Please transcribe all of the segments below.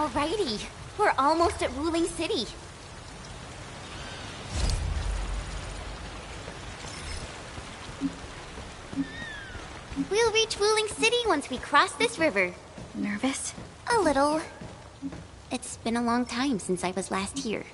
Alrighty, we're almost at Wuling City. We'll reach Wuling City once we cross this river. Nervous? A little. It's been a long time since I was last here.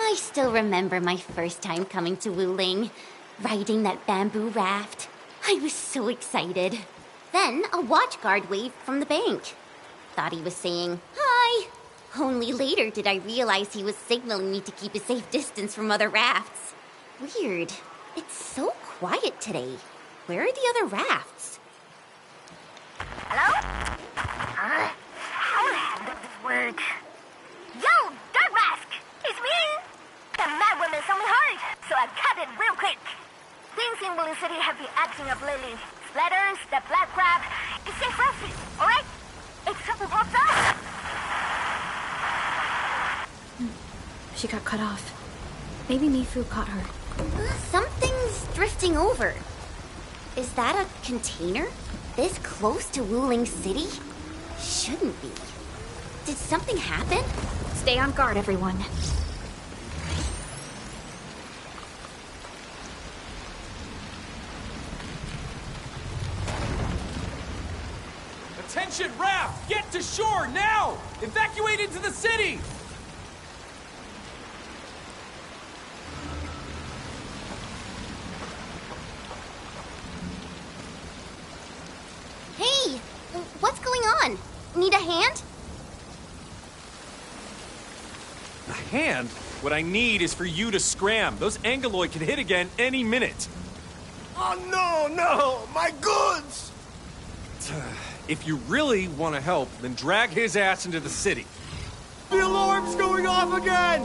I still remember my first time coming to Wuling, riding that bamboo raft. I was so excited. Then a watch guard waved from the bank. Thought he was saying, "Hi." Only later did I realize he was signaling me to keep a safe distance from other rafts. Weird. It's so quiet today. Where are the other rafts? Hello? How the hell does this work? Yo, Dark Mask! It's me! The mad woman saw me hard, so I cut it real quick. Things in Wuling City have been acting up lately. Splatters, the black crab. It's safe for you, alright? If something pops up... She got cut off. Maybe Mifu caught her. Something's drifting over. Is that a container? This close to Wuling City? Shouldn't be. Did something happen? Stay on guard, everyone. Attention, raft! Get to shore, now! Evacuate into the city! Hey! What's going on? Need a hand? A hand? What I need is for you to scram. Those Angeloi can hit again any minute. Oh, no! My goods! If you really want to help, then drag his ass into the city. The alarm's going off again!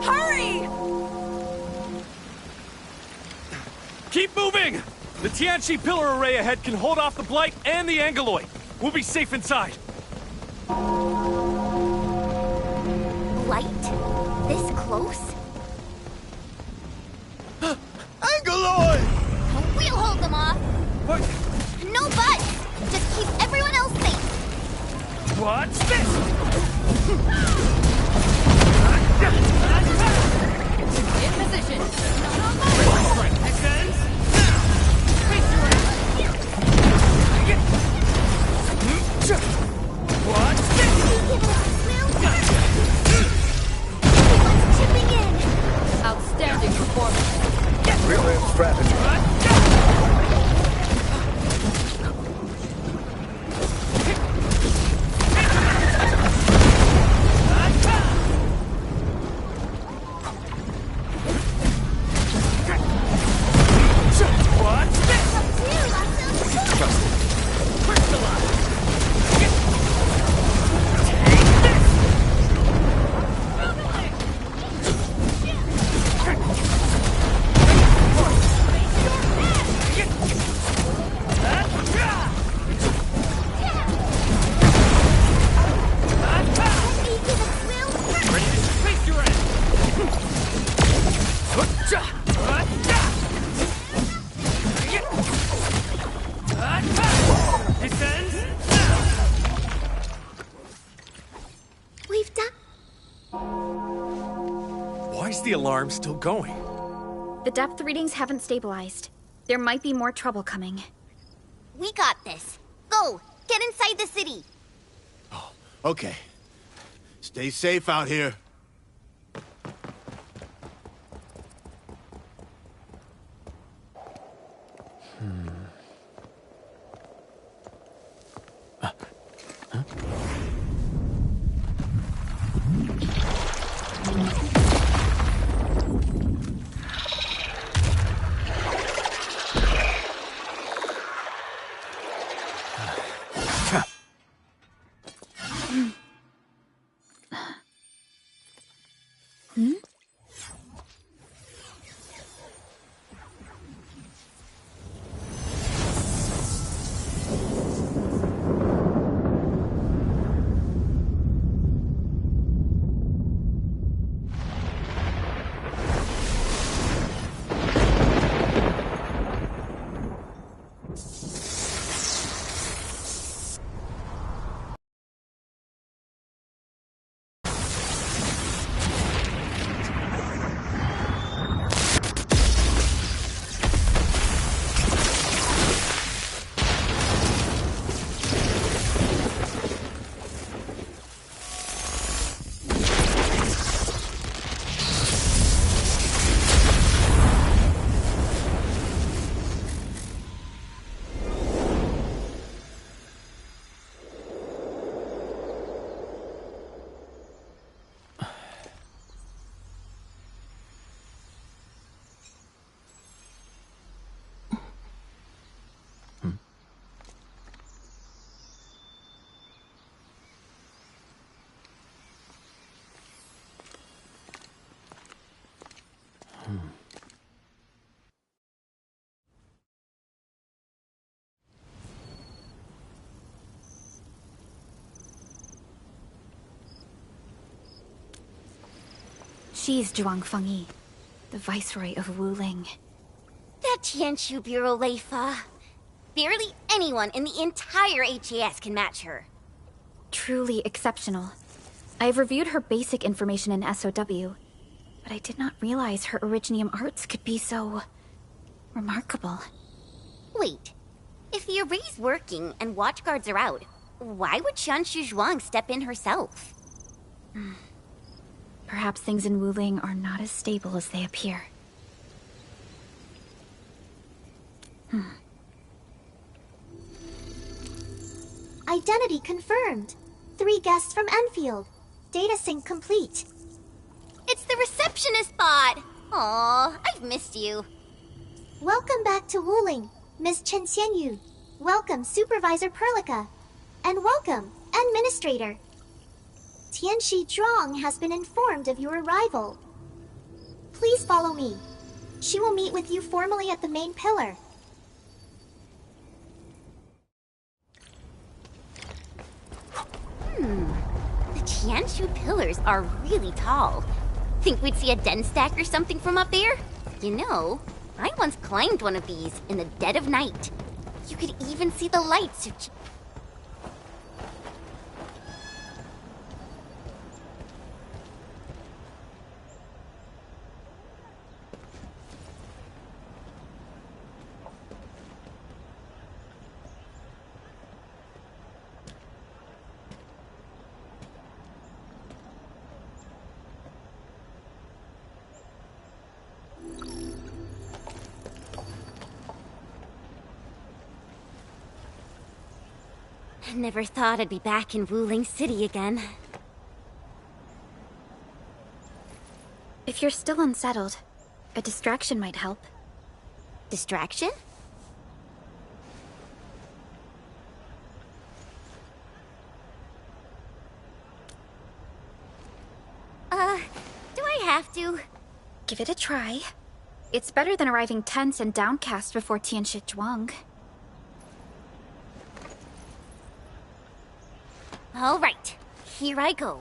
Hurry! Keep moving! The Tianchi pillar array ahead can hold off the Blight and the Angeloi. We'll be safe inside. Light? This close? Angeloi! We'll hold them off. What? No buts! Just keep everyone else safe. What's this? In position. Extends. What's this? Everyone's chipping in. Outstanding performance. Brilliant strategy. We've done... Why is the alarm still going? The depth readings haven't stabilized. There might be more trouble coming. We got this. Go! Get inside the city! Oh, okay. Stay safe out here. She's Zhuang Fengyi, the Viceroy of Wuling. That Tianshu Bureau Leifa. Barely anyone in the entire HAS can match her. Truly exceptional. I've reviewed her basic information in SOW, but I did not realize her Originium arts could be so... remarkable. Wait, if the array's working and watchguards are out, why would Tianshu Zhuang step in herself? Perhaps things in Wuling are not as stable as they appear. Identity confirmed. 3 guests from Enfield. Data sync complete. It's the receptionist bot! Aw, I've missed you. Welcome back to Wuling, Ms. Chen Xianyu. Welcome, Supervisor Perlica. And welcome, Administrator. Tianxi Zhuang has been informed of your arrival. Please follow me. She will meet with you formally at the main pillar. The Tianshu pillars are really tall. Think we'd see a den stack or something from up there? You know, I once climbed one of these in the dead of night. You could even see the lights. Never thought I'd be back in Wuling City again. If you're still unsettled, a distraction might help. Distraction? Do I have to? Give it a try. It's better than arriving tense and downcast before Tianxi Zhuang. All right, here I go.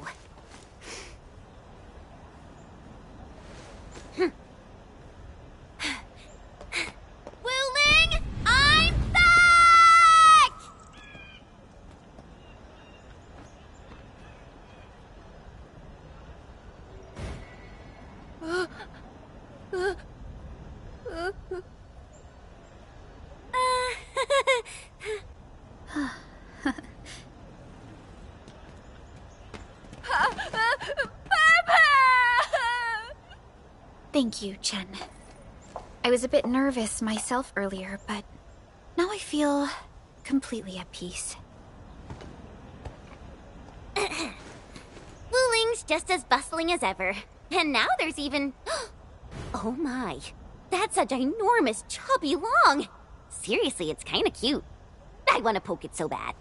Wuling, I'm back! Thank you, Chen. I was a bit nervous myself earlier, but now I feel completely at peace. Wuling's just as bustling as ever. And now there's even... Oh my. That's a ginormous chubby long. Seriously, it's kinda cute. I want to poke it so bad.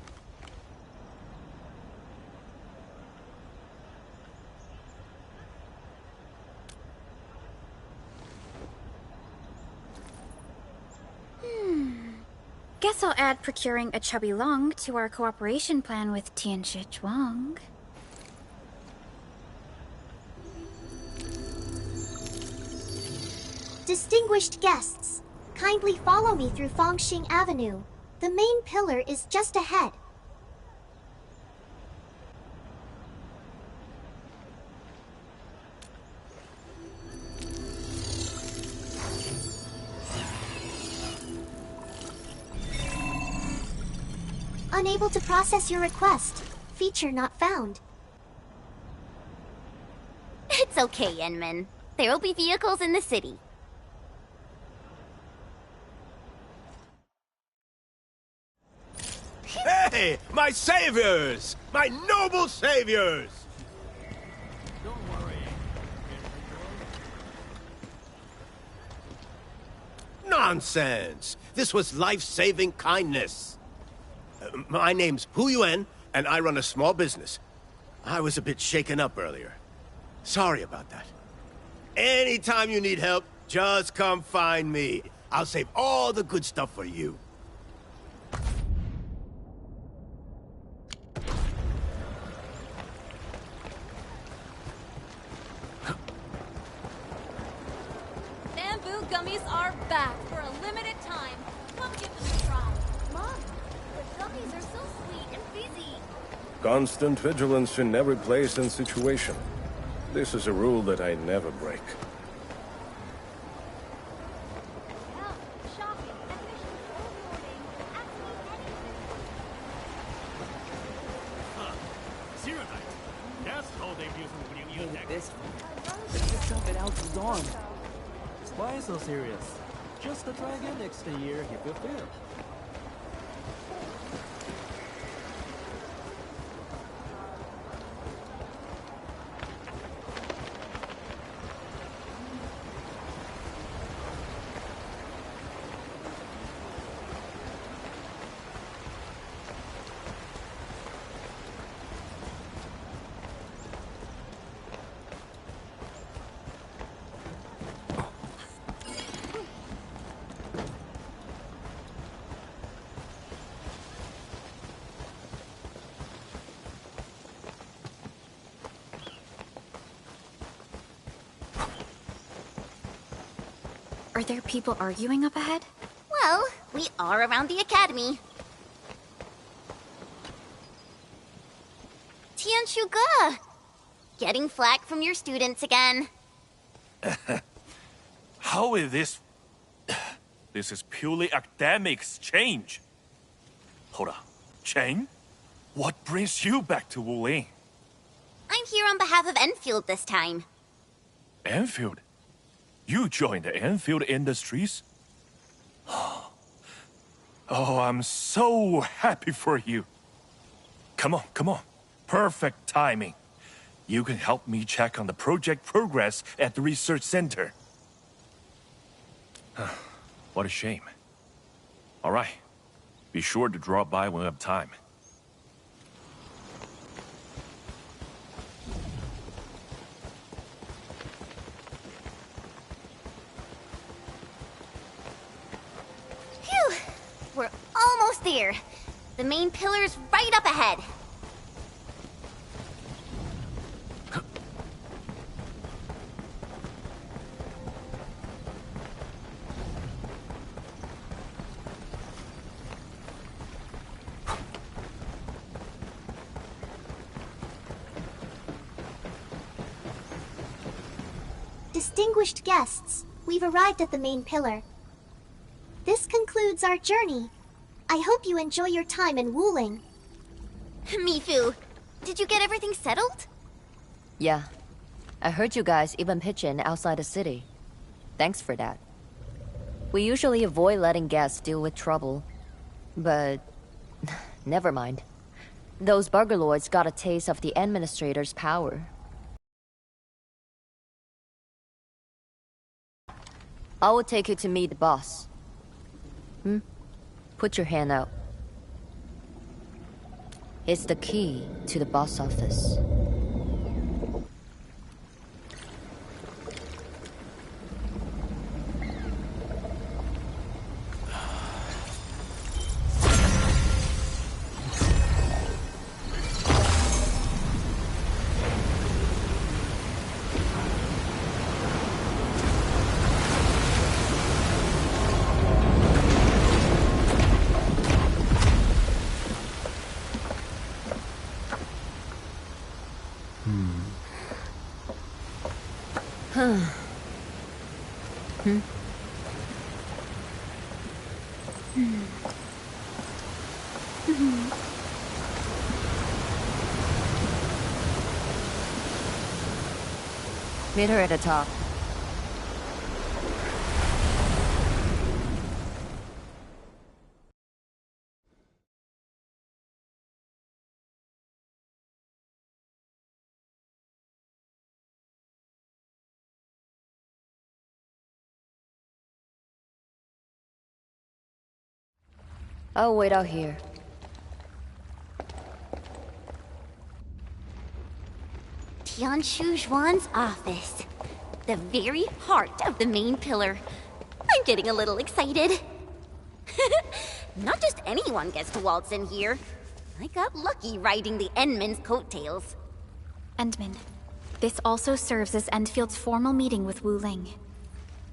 Guess I'll add procuring a chubby long to our cooperation plan with Tianxi Zhuang. Distinguished guests, kindly follow me through Fangxing Avenue. The main pillar is just ahead. Unable to process your request. Feature not found. It's okay, Enman. There'll be vehicles in the city. Hey, my saviors! My noble saviors! Don't worry. Nonsense! This was life-saving kindness. My name's Hu Yuan, and I run a small business. I was a bit shaken up earlier. Sorry about that. Anytime you need help, just come find me. I'll save all the good stuff for you. gummies are back for a limited time. Come give them a try. Mom, the gummies are so sweet and fizzy. Constant vigilance in every place and situation. This is a rule that I never break. Help, shopping, admissions, overloading, ask me anything. Zero night. That's how they use when you use This just dump it out to dawn. Why so serious? Just try again next year if you fail. Are there people arguing up ahead? Well, we are around the academy. Tianshuge! Getting flack from your students again. How is this? This is purely academic exchange. Hold on. Cheng? What brings you back to Wuling? I'm here on behalf of Endfield this time. Enfield? You joined the Enfield Industries? Oh, I'm so happy for you. Come on, come on. Perfect timing. You can help me check on the project progress at the research center. What a shame. All right. Be sure to drop by when you have time. Phew! We're almost there. The main pillar's right up ahead. Distinguished guests, we've arrived at the main pillar. This concludes our journey. I hope you enjoy your time in Wuling. Mifu, did you get everything settled? Yeah. I heard you guys even pitch in outside the city. Thanks for that. We usually avoid letting guests deal with trouble. But... never mind. Those burgerlords got a taste of the administrator's power. I will take you to meet the boss. Put your hand out. It's the key to the boss office. Meet her at the top. I'll wait out here. Tianshu Zhuan's office. The very heart of the main pillar. I'm getting a little excited. Not just anyone gets to waltz in here. I got lucky riding the Endman's coattails. Endman. This also serves as Endfield's formal meeting with Wuling.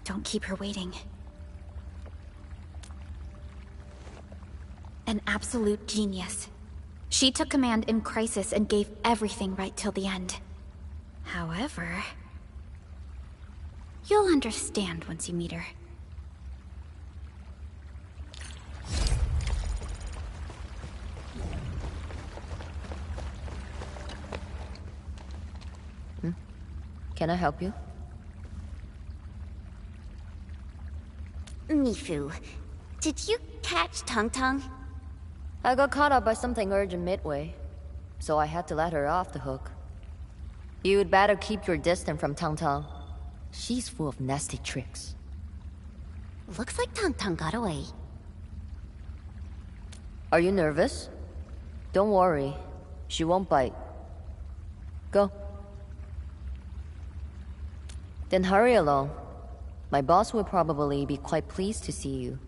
Don't keep her waiting. An absolute genius. She took command in crisis and gave everything right till the end. However... you'll understand once you meet her. Can I help you? Mifu, did you catch Tung Tung? I got caught up by something urgent midway, so I had to let her off the hook. You'd better keep your distance from Tung Tung. She's full of nasty tricks. Looks like Tung Tung got away. Are you nervous? Don't worry. She won't bite. Go. Then hurry along. My boss will probably be quite pleased to see you.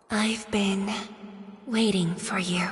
I've been waiting for you.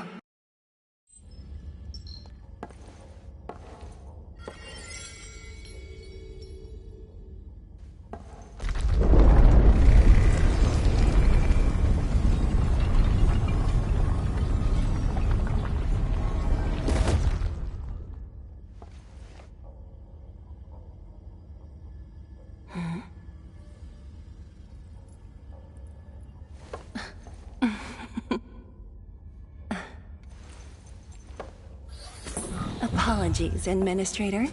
Apologies, Administrator.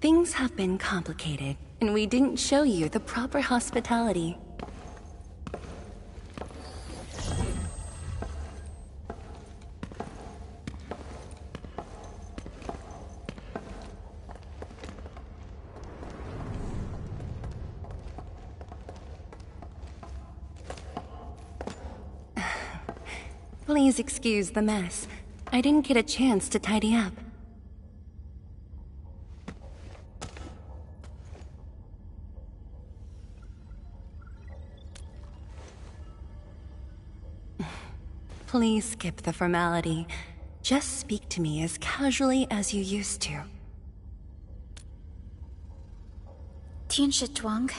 Things have been complicated, and we didn't show you the proper hospitality. Please excuse the mess. I didn't get a chance to tidy up. Please skip the formality. Just speak to me as casually as you used to. Tianshi Zhuang,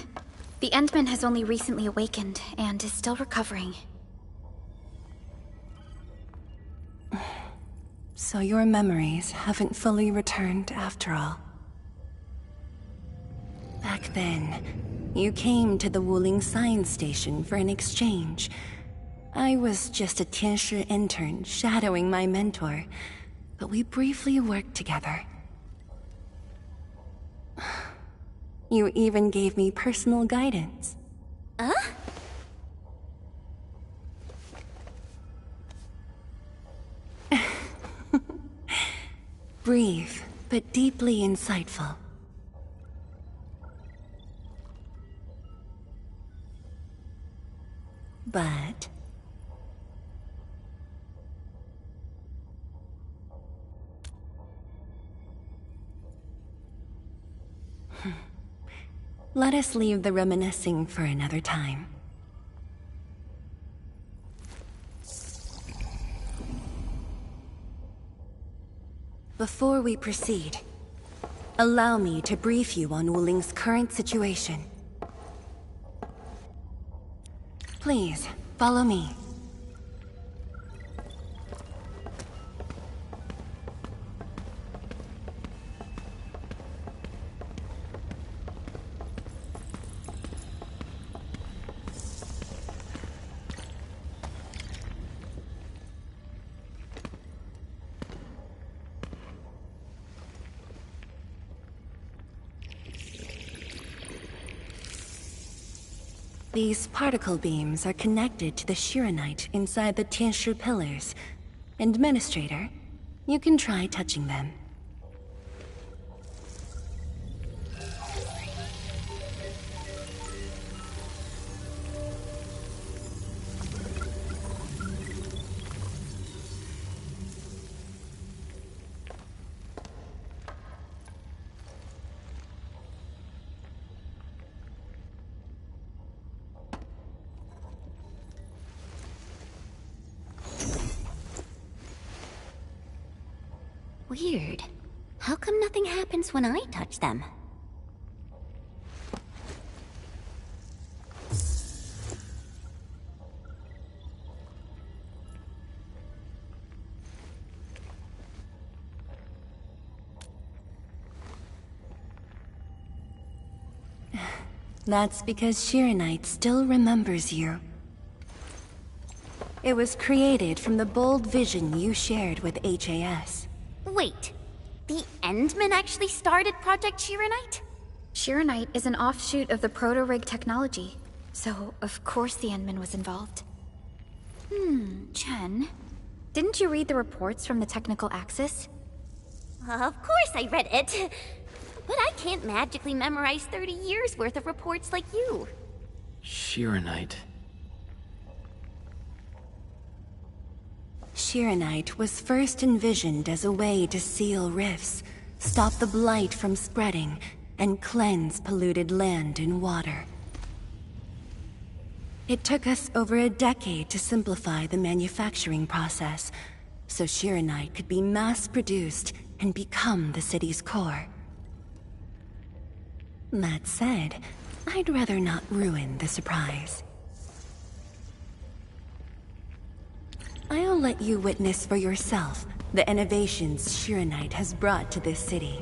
the Endman has only recently awakened and is still recovering. So your memories haven't fully returned after all. Back then, you came to the Wuling Science Station for an exchange. I was just a Tianshi intern shadowing my mentor, but we briefly worked together. You even gave me personal guidance. Brief, but deeply insightful. But... let us leave the reminiscing for another time. Before we proceed, allow me to brief you on Wuling's current situation. Please, follow me. These particle beams are connected to the Shiranite inside the Tianshi pillars. Administrator, you can try touching them. Weird. How come nothing happens when I touch them? That's because Shiranite still remembers you. It was created from the bold vision you shared with HAS. Wait, the Endmen actually started Project Shiranite? Shiranite is an offshoot of the proto-rig technology, so of course the Endman was involved. Chen, didn't you read the reports from the Technical Axis? Of course I read it. But I can't magically memorize 30 years worth of reports like you. Shiranite. Shiranite was first envisioned as a way to seal rifts, stop the blight from spreading, and cleanse polluted land and water. It took us over a decade to simplify the manufacturing process, so Shiranite could be mass-produced and become the city's core. That said, I'd rather not ruin the surprise. I'll let you witness for yourself the innovations Shiranite has brought to this city.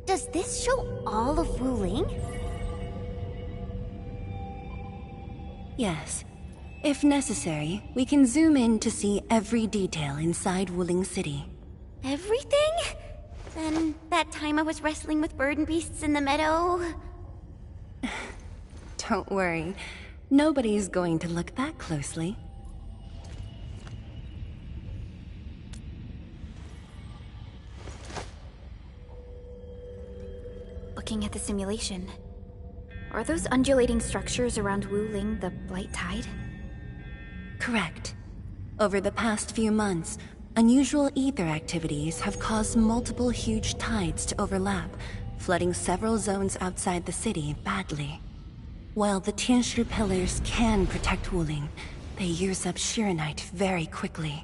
Does this show all of Wuling? Yes. If necessary, we can zoom in to see every detail inside Wuling City. Everything? Then that time I was wrestling with bird and beasts in the meadow? Don't worry. Nobody's going to look that closely. Looking at the simulation, are those undulating structures around Wuling the Blight Tide? Correct. Over the past few months, unusual ether activities have caused multiple huge tides to overlap, flooding several zones outside the city badly. While the Tianshi pillars can protect Wuling, they use up Shiranite very quickly.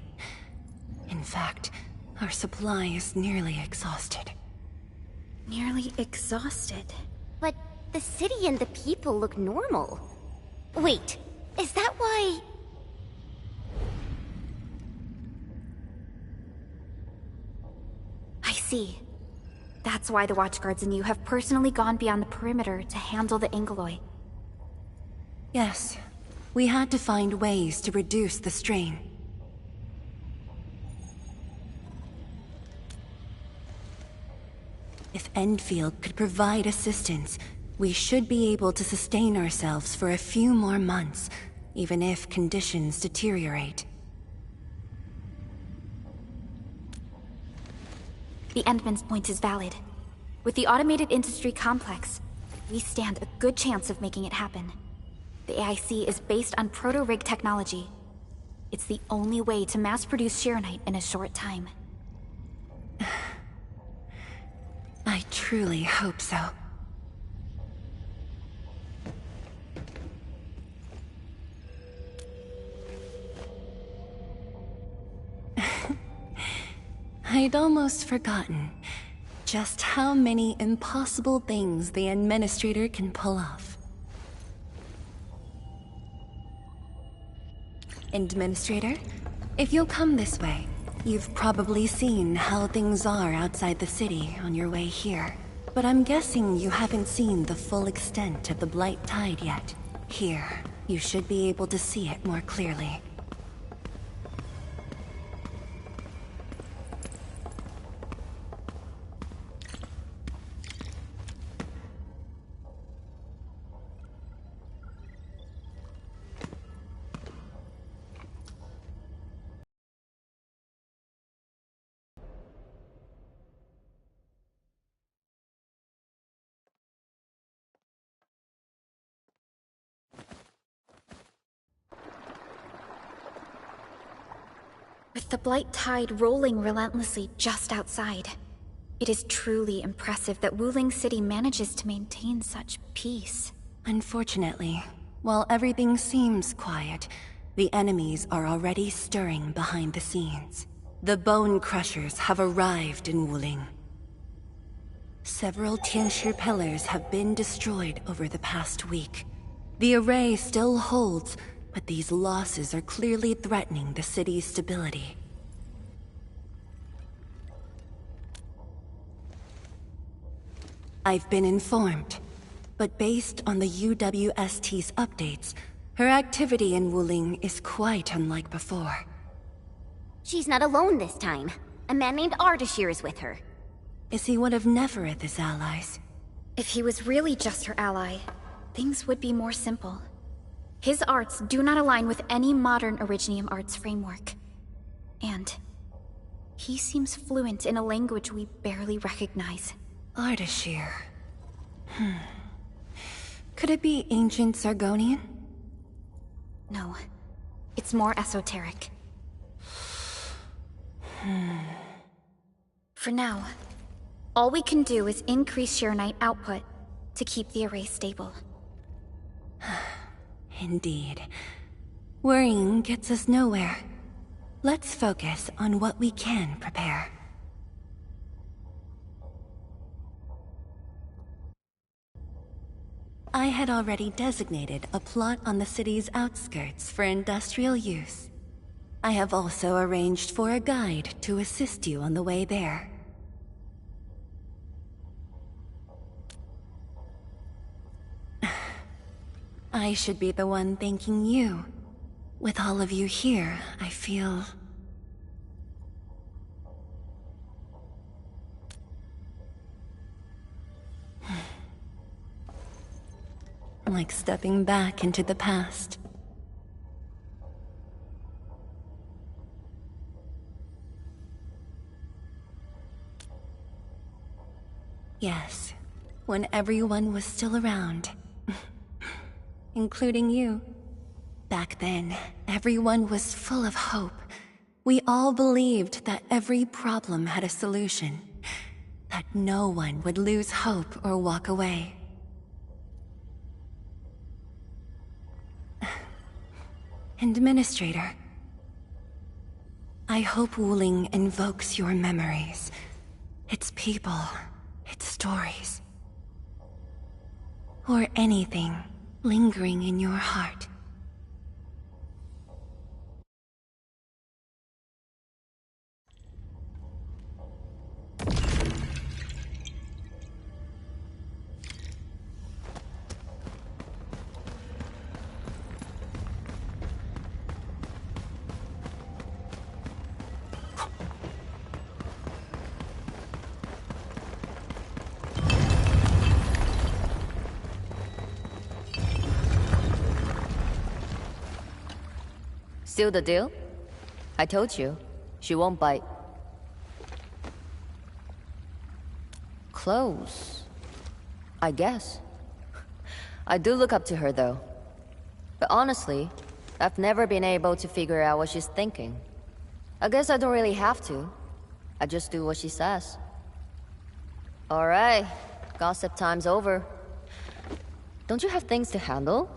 In fact, our supply is nearly exhausted. Nearly exhausted. But the city and the people look normal. Wait, is that why... I see. That's why the Watchguards and you have personally gone beyond the perimeter to handle the Angoloi. Yes. We had to find ways to reduce the strain. If Endfield could provide assistance, we should be able to sustain ourselves for a few more months, even if conditions deteriorate. The Endman's point is valid. With the automated industry complex, we stand a good chance of making it happen. The AIC is based on proto-rig technology. It's the only way to mass-produce Shironite in a short time. I truly hope so. I'd almost forgotten just how many impossible things the Administrator can pull off. Administrator, if you'll come this way, you've probably seen how things are outside the city on your way here. But I'm guessing you haven't seen the full extent of the Blight Tide yet. Here, you should be able to see it more clearly. With the Blight Tide rolling relentlessly just outside, it is truly impressive that Wuling City manages to maintain such peace. Unfortunately, while everything seems quiet, the enemies are already stirring behind the scenes. The Bone Crushers have arrived in Wuling. Several Tianshi pillars have been destroyed over the past week. The array still holds, but these losses are clearly threatening the city's stability. I've been informed, but based on the UWST's updates, her activity in Wuling is quite unlike before. She's not alone this time. A man named Ardashir is with her. Is he one of Nefereth's allies? If he was really just her ally, things would be more simple. His arts do not align with any modern Originium arts framework. And he seems fluent in a language we barely recognize. Ardashir. Could it be ancient Sargonian? No. It's more esoteric. For now, all we can do is increase Shironite output to keep the array stable. Indeed. Worrying gets us nowhere. Let's focus on what we can prepare. I had already designated a plot on the city's outskirts for industrial use. I have also arranged for a guide to assist you on the way there. I should be the one thanking you. With all of you here, I feel... like stepping back into the past. Yes, when everyone was still around. Including you. Back then, everyone was full of hope. We all believed that every problem had a solution. That no one would lose hope or walk away. Administrator, I hope Wuling invokes your memories. Its people, its stories. Or anything lingering in your heart. Seal the deal? I told you, she won't bite. Close. I guess. I do look up to her, though. But honestly, I've never been able to figure out what she's thinking. I guess I don't really have to. I just do what she says. Alright, gossip time's over. Don't you have things to handle?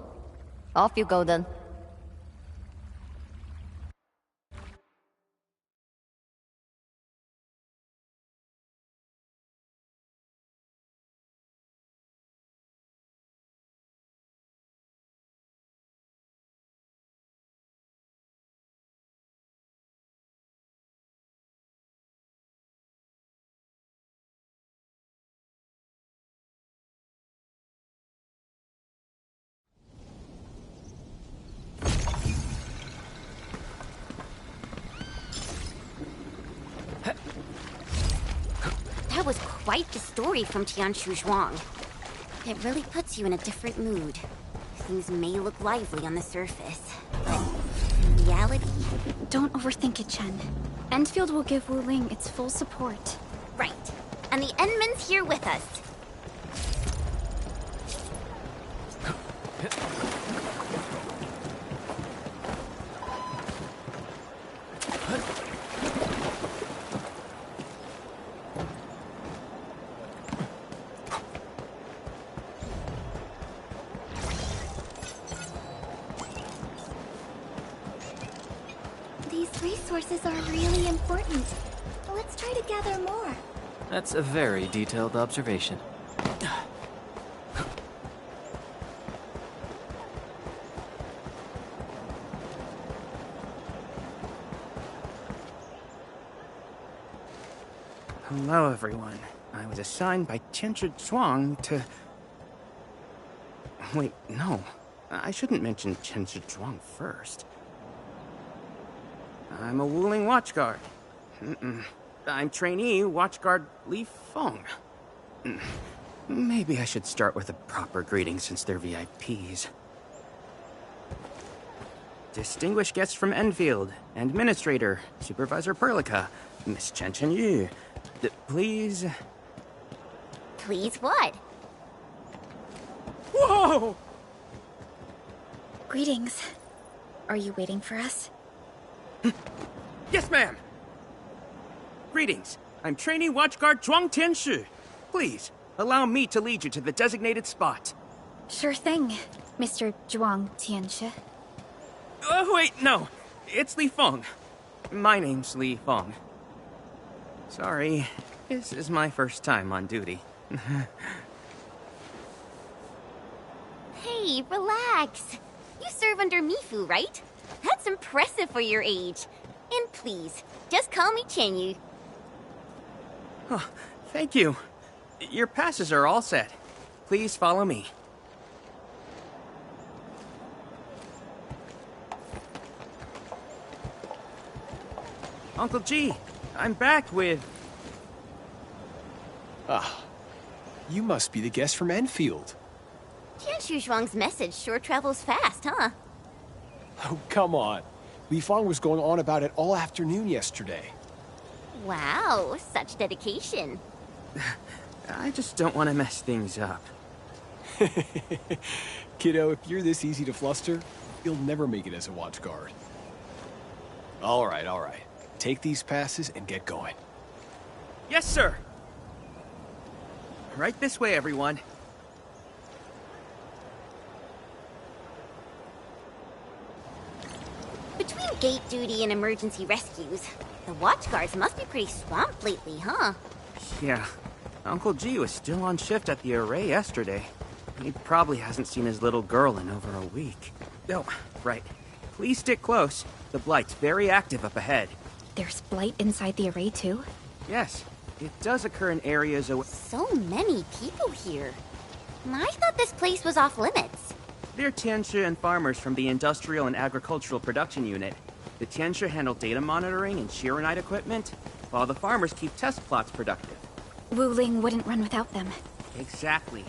Off you go then. That was quite the story from Tianshu Zhuang. It really puts you in a different mood. Things may look lively on the surface, but in reality... Don't overthink it, Chen. Endfield will give Wu Ling its full support. Right. And the Endman's here with us. These resources are really important. Let's try to gather more. That's a very detailed observation. Hello, everyone. I was assigned by Tianshi Zhuang to... Wait, no. I shouldn't mention Tianshi Zhuang first. I'm a Wuling watchguard. I'm trainee watchguard Li Feng. Maybe I should start with a proper greeting since they're VIPs. Distinguished guests from Endfield, Administrator, Supervisor Perlica, Miss Chen Yu. Please... Please what? Whoa! Greetings. Are you waiting for us? Yes, ma'am! Greetings. I'm trainee watchguard Zhuang Tianshi. Please, allow me to lead you to the designated spot. Sure thing, Mr. Zhuang Tianshi. Oh, wait, no. It's Li Feng. My name's Li Feng. Sorry, this is my first time on duty. Hey, relax. You serve under Mifu, right? That's impressive for your age. And please, just call me Chenyu. Oh, thank you. Your passes are all set. Please follow me. Uncle G, I'm back with... Ah, you must be the guest from Endfield. Tianshu Zhuang's message sure travels fast, huh? Oh, come on. Li Feng was going on about it all afternoon yesterday. Wow, such dedication. I just don't want to mess things up. Kiddo, if you're this easy to fluster, you'll never make it as a watch guard. All right. Take these passes and get going. Yes, sir! Right this way, everyone. Between gate duty and emergency rescues, the watchguards must be pretty swamped lately, huh? Yeah. Uncle G was still on shift at the array yesterday. He probably hasn't seen his little girl in over a week. Oh, right. Please stick close. The Blight's very active up ahead. There's blight inside the array, too? Yes. It does occur in areas away... So many people here. I thought this place was off limits. They're Tianshi and farmers from the Industrial and Agricultural Production Unit. The Tianshi handle data monitoring and Chironite equipment, while the farmers keep test plots productive. Wuling wouldn't run without them. Exactly.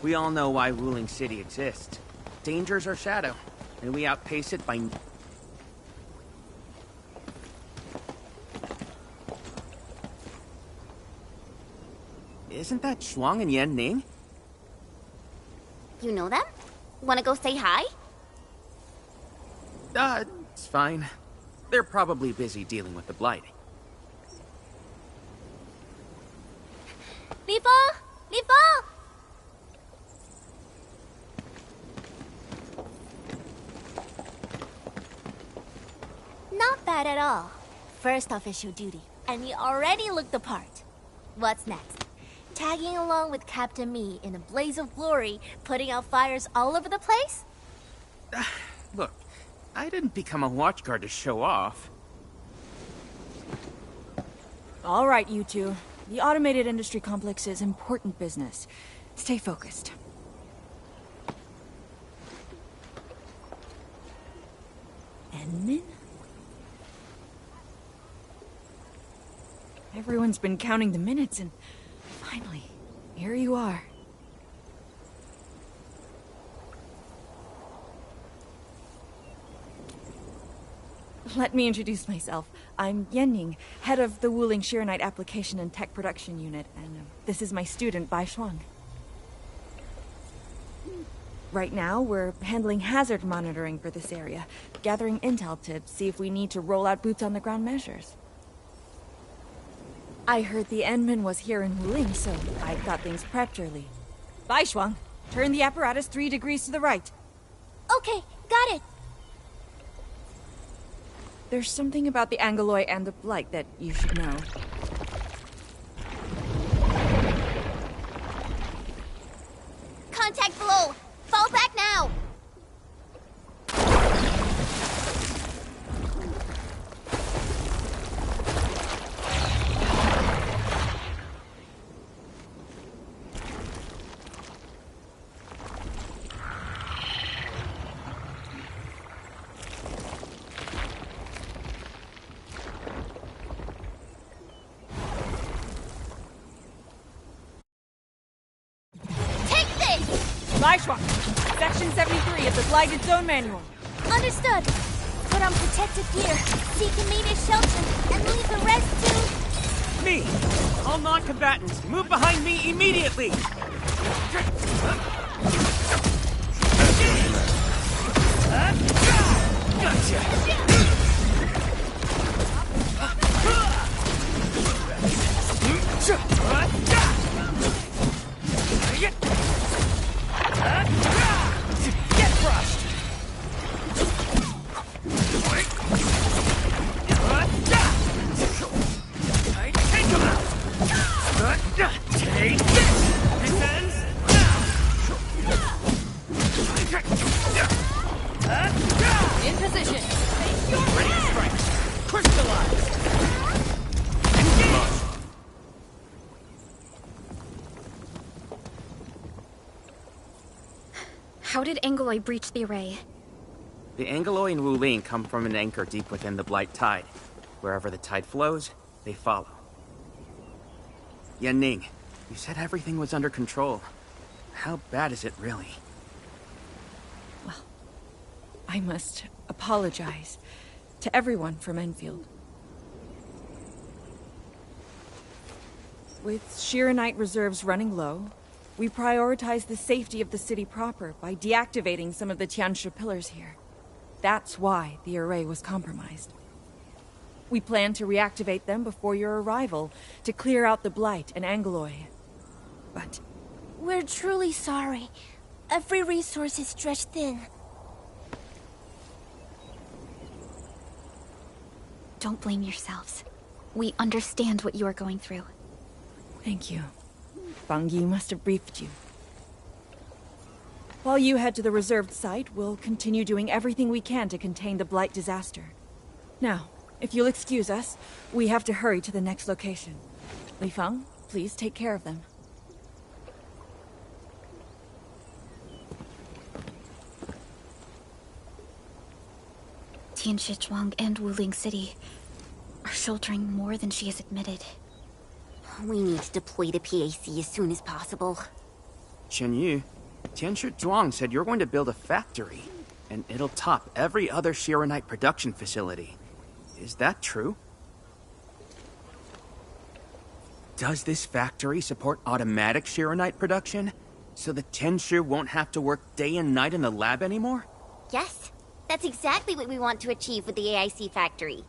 We all know why Wuling City exists. Dangers our shadow, and we outpace it by... isn't that Shuang and Yan Ning? You know them? Wanna go say hi? It's fine. They're probably busy dealing with the Blight. Li Feng! Li Feng! Not bad at all. First official duty, and you already look the part. What's next? Tagging along with Captain Me in a blaze of glory, putting out fires all over the place? Look, I didn't become a watchguard to show off. All right, you two. The automated industry complex is important business. Stay focused. Enmin? Everyone's been counting the minutes, and finally, here you are. Let me introduce myself. I'm Yenning, head of the Wuling Shiranite Application and Tech Production Unit, and this is my student, Bai Shuang. Right now, we're handling hazard monitoring for this area, gathering intel to see if we need to roll out boots-on-the-ground measures. I heard the Enmin was here in Wuling, so I got things prepped early. Bai Shuang, turn the apparatus 3 degrees to the right. Okay, got it. There's something about the Angoloi and the Blight that you should know. Contact below! Fall back now! Section 73 of the Blighted Zone Manual. Understood. Put on protective gear, seek immediate shelter, and leave the rest to... Me! All non-combatants, move behind me immediately! Get crushed! Take him out! Take this! This ends now! In position. Ready to strike! Crystallize! Engage! How did Angoloi breach the array? The Angoloi and Wuling come from an anchor deep within the Blight Tide. Wherever the tide flows, they follow. Yan Ning, you said everything was under control. How bad is it really? Well, I must apologize to everyone from Endfield. With Shiranite reserves running low, we prioritize the safety of the city proper by deactivating some of the Tiansha pillars here. That's why the array was compromised. We plan to reactivate them before your arrival, to clear out the Blight and Angoloi. But... We're truly sorry. Every resource is stretched thin. Don't blame yourselves. We understand what you are going through. Thank you. Bang Yi must have briefed you. While you head to the reserved site, we'll continue doing everything we can to contain the Blight disaster. Now, if you'll excuse us, we have to hurry to the next location. Li Feng, please take care of them. Tianshi Zhuang and Wuling City are sheltering more than she has admitted. We need to deploy the PAC as soon as possible. Chen Yu, Tianshi Zhuang said you're going to build a factory, and it'll top every other Shiranite production facility. Is that true? Does this factory support automatic Shironite production? So the Tenshu won't have to work day and night in the lab anymore? Yes, that's exactly what we want to achieve with the AIC factory.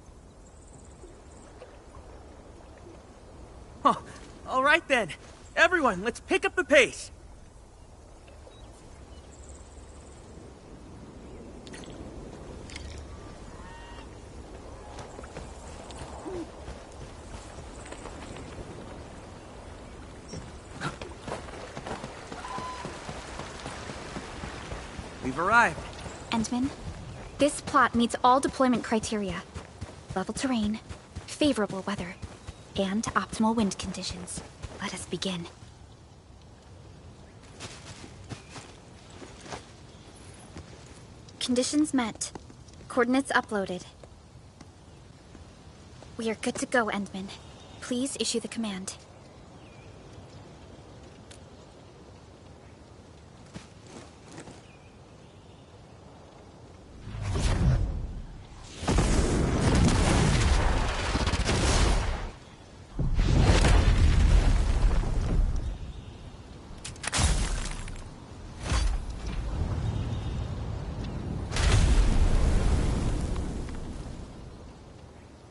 Oh, all right then. Everyone, let's pick up the pace. We've arrived. Endman, this plot meets all deployment criteria. Level terrain, favorable weather, and optimal wind conditions. Let us begin. Conditions met. Coordinates uploaded. We are good to go, Endman. Please issue the command.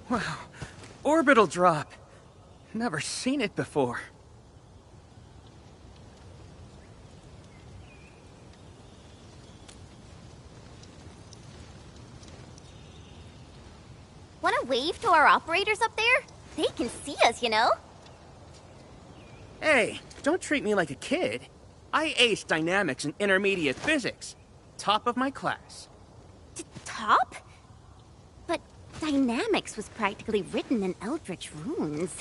Wow. Orbital drop. Never seen it before. Want to wave to our operators up there? They can see us, you know? Hey, don't treat me like a kid. I aced dynamics and intermediate physics. Top of my class. Top? But dynamics was practically written in Eldritch runes.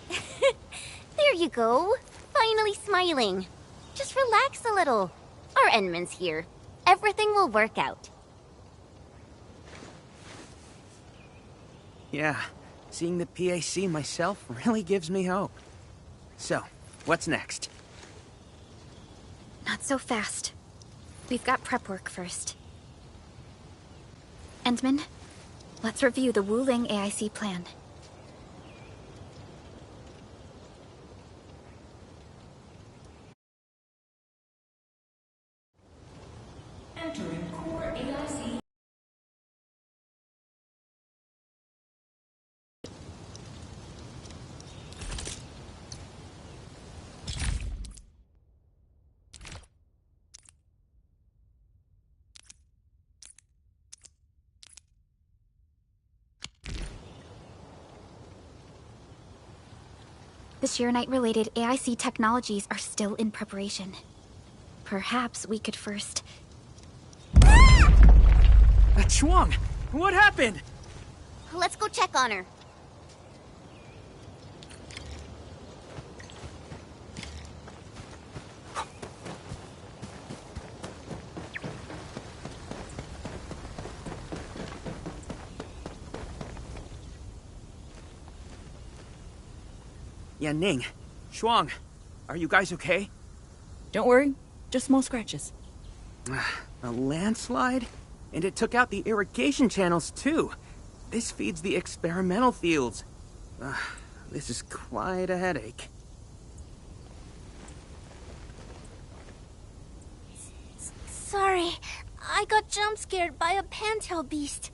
There you go. Finally smiling. Just relax a little. Our Endman's here. Everything will work out. Yeah, seeing the PAC myself really gives me hope. So, what's next? Not so fast. We've got prep work first. Endman, let's review the Wuling AIC plan. Entering core AIC. The Shironite-related AIC technologies are still in preparation. Perhaps we could first... Chuang! What happened? Let's go check on her. Ning, Chuang, are you guys okay? Don't worry, just small scratches. A landslide? And it took out the irrigation channels, too. This feeds the experimental fields. This is quite a headache. Sorry, I got jump scared by a pantail beast.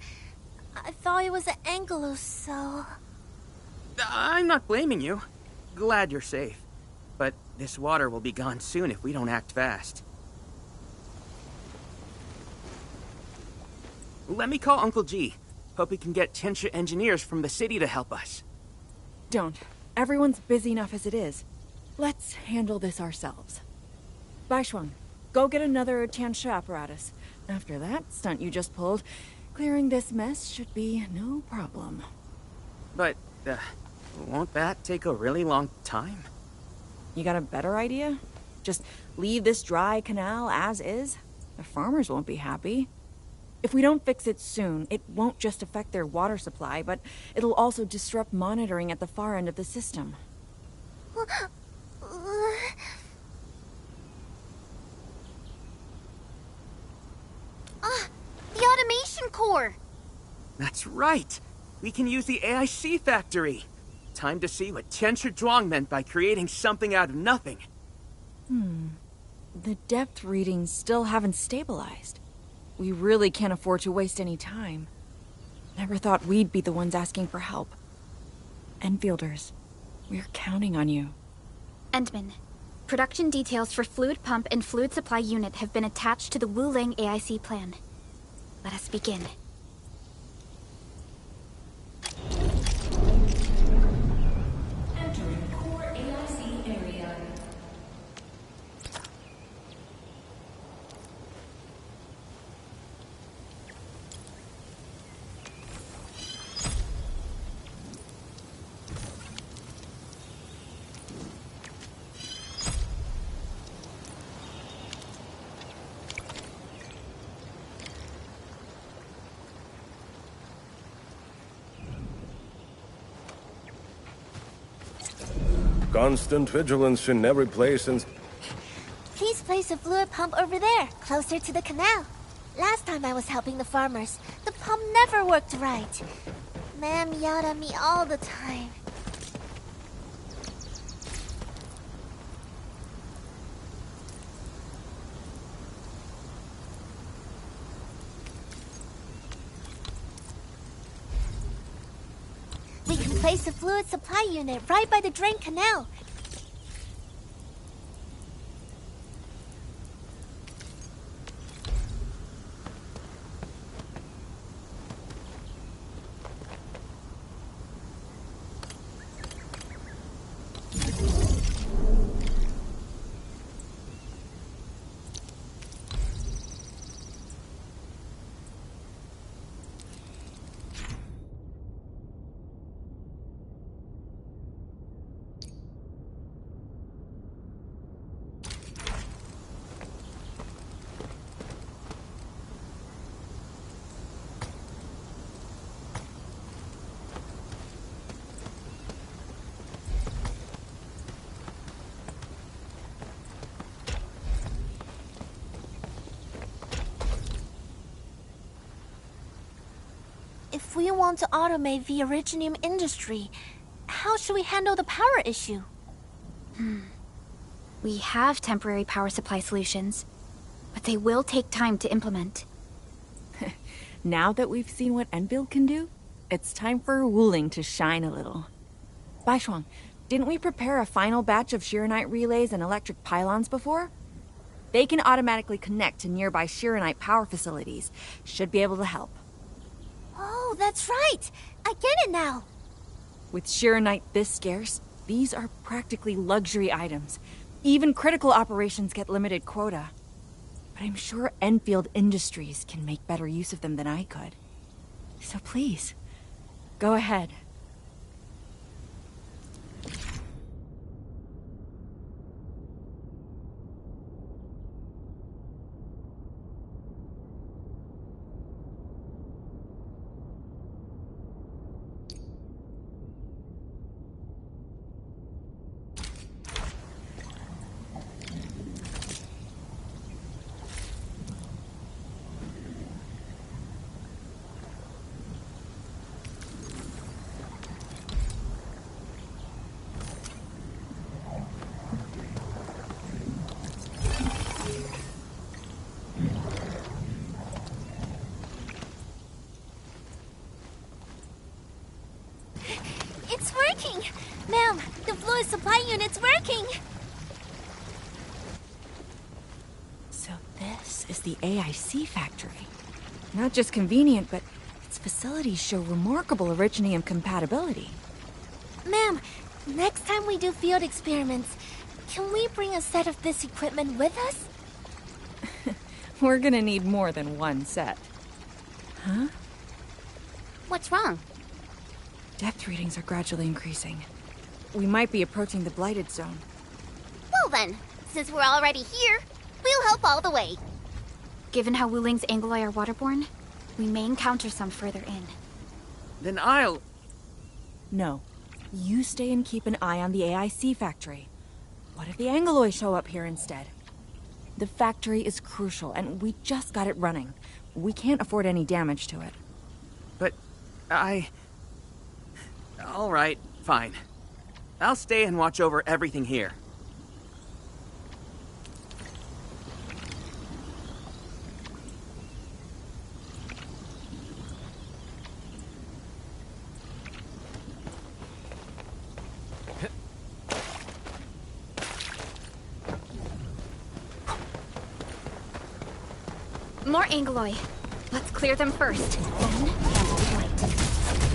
I thought it was an angelos, so... I'm not blaming you. Glad you're safe. But this water will be gone soon if we don't act fast. Let me call Uncle G. Hope we can get Tenshu engineers from the city to help us. Don't. Everyone's busy enough as it is. Let's handle this ourselves. Baishuang, go get another Tianshi apparatus. After that stunt you just pulled, clearing this mess should be no problem. But, won't that take a really long time? You got a better idea? Just leave this dry canal as is? The farmers won't be happy. If we don't fix it soon, it won't just affect their water supply, but it'll also disrupt monitoring at the far end of the system. The automation core! That's right! We can use the AIC factory! Time to see what Tianshi Zhuang meant by creating something out of nothing. The depth readings still haven't stabilized. We really can't afford to waste any time. Never thought we'd be the ones asking for help. Enfielders, we're counting on you. Endman, production details for fluid pump and fluid supply unit have been attached to the Wuling AIC plan. Let us begin. Entering core AIC area. Constant vigilance in every place and... Please place a fluid pump over there, closer to the canal. Last time I was helping the farmers, the pump never worked right. Ma'am yelled at me all the time. We can place a fluid supply unit right by the drain canal. If we want to automate the originium industry, how should we handle the power issue? We have temporary power supply solutions, but they will take time to implement. Now that we've seen what Endfield can do, it's time for Wuling to shine a little. Baishuang, didn't we prepare a final batch of Shiranite relays and electric pylons before? They can automatically connect to nearby Shiranite power facilities. Should be able to help. Oh, that's right! I get it now! With Shiranite this scarce, these are practically luxury items. Even critical operations get limited quota. But I'm sure Endfield Industries can make better use of them than I could. So please, go ahead. It's working! Ma'am, the fluid supply unit's working! So this is the AIC factory. Not just convenient, but its facilities show remarkable originium compatibility. Ma'am, next time we do field experiments, can we bring a set of this equipment with us? We're gonna need more than one set. Huh? What's wrong? Depth readings are gradually increasing. We might be approaching the blighted zone. Well then, since we're already here, we'll help all the way. Given how Wuling's Angoloi are waterborne, we may encounter some further in. Then I'll... No. You stay and keep an eye on the AIC factory. What if the Angoloi show up here instead? The factory is crucial, and we just got it running. We can't afford any damage to it. But All right, fine. I'll stay and watch over everything here. More Angloy. Let's clear them first. Then handle the blight.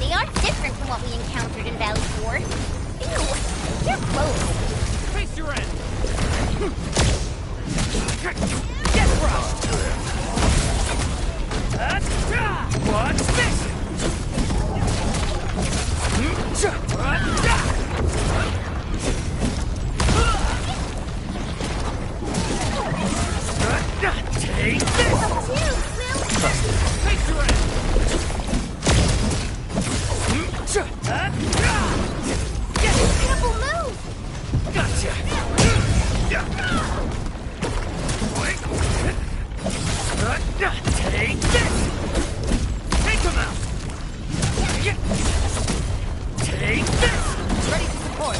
They are different from what we encountered in Valley 4. Ew, they're close. Face your end! Get crushed! Watch this! Take this! Face your end! Incredible move! Gotcha! Take this! Take him out! Take this! Ready to support!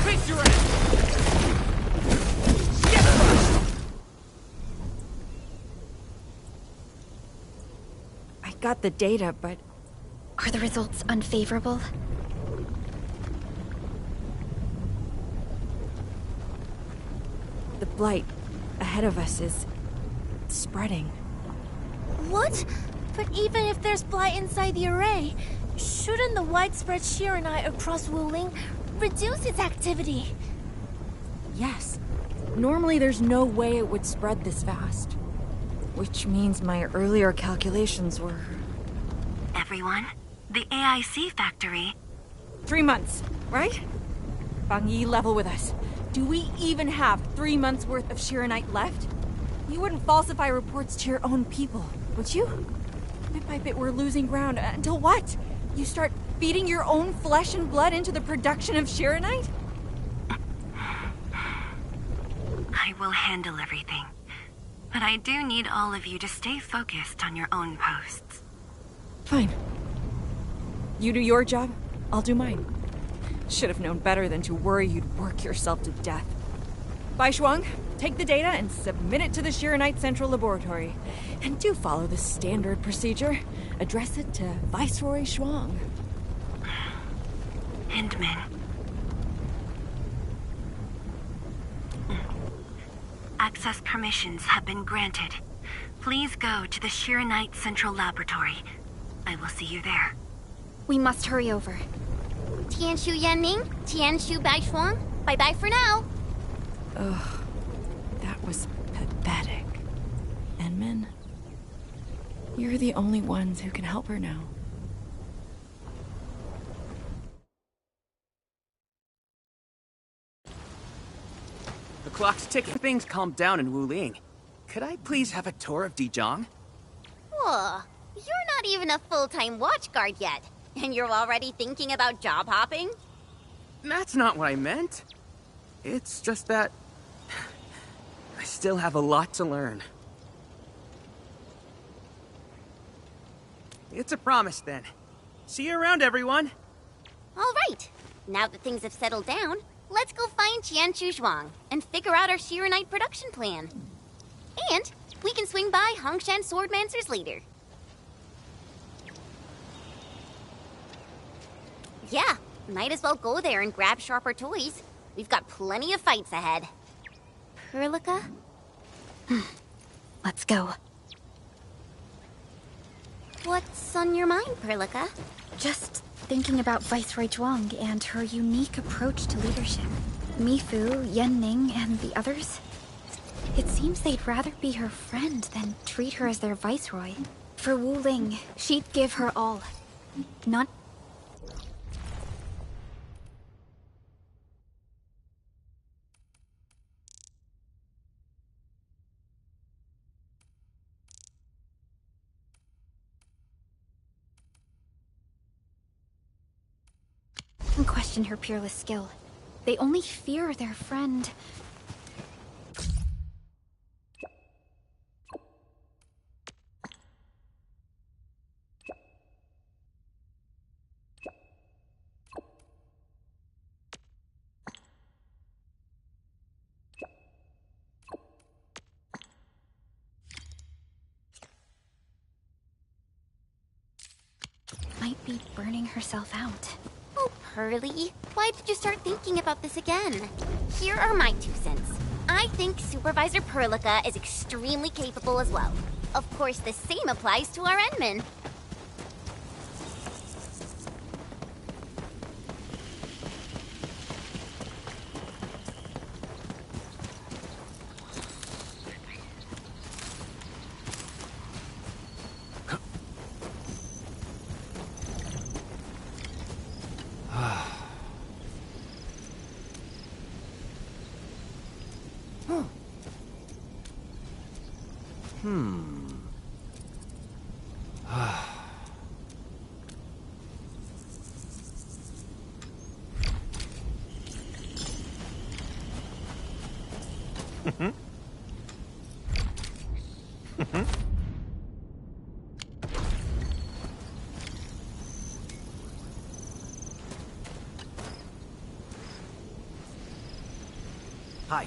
Face your end! Get crushed! I got the data, but Are the results unfavorable? the blight ahead of us is spreading. What? But even if there's blight inside the array, shouldn't the widespread Shiranite across Wuling reduce its activity? Yes. Normally there's no way it would spread this fast. Which means my earlier calculations were... Everyone, the AIC factory. 3 months, right? Bang Yi, level with us. Do we even have 3 months worth of Shiranite left? You wouldn't falsify reports to your own people, would you? Bit by bit we're losing ground until what? You start feeding your own flesh and blood into the production of Shiranite? I will handle everything. But I do need all of you to stay focused on your own posts. Fine. You do your job, I'll do mine. Should have known better than to worry you'd work yourself to death. Bai Shuang, take the data and submit it to the Shiranite Central Laboratory. And do follow the standard procedure. Address it to Viceroy Shuang. Hindman. Access permissions have been granted. Please go to the Shiranite Central Laboratory. I will see you there. We must hurry over. Tianshu Yanning, Tianshu Baishuang, bye-bye for now. Ugh, that was pathetic. Enman, you're the only ones who can help her now. The clock's ticking. Things calmed down in Wuling. Could I please have a tour of Dijiang? Whoa, you're not even a full-time watch guard yet, and you're already thinking about job hopping? That's not what I meant. It's just that... I still have a lot to learn. It's a promise, then. See you around, everyone! All right. Now that things have settled down, let's go find Tianshu Zhuang and figure out our Shiranite production plan. And we can swing by Hongshan Swordmancers later. Yeah, might as well go there and grab sharper toys. We've got plenty of fights ahead. Perlica? Let's go. What's on your mind, Perlica? Just thinking about Viceroy Zhuang and her unique approach to leadership. Mifu, Yanning, and the others. It seems they'd rather be her friend than treat her as their viceroy. For Wuling, she'd give her all. Not... question her peerless skill. They only fear their friend. be burning herself out. Oh, Pearly, why did you start thinking about this again? Here are my 2 cents. I think Supervisor Perlica is extremely capable as well. Of course, the same applies to our Endman. Hi.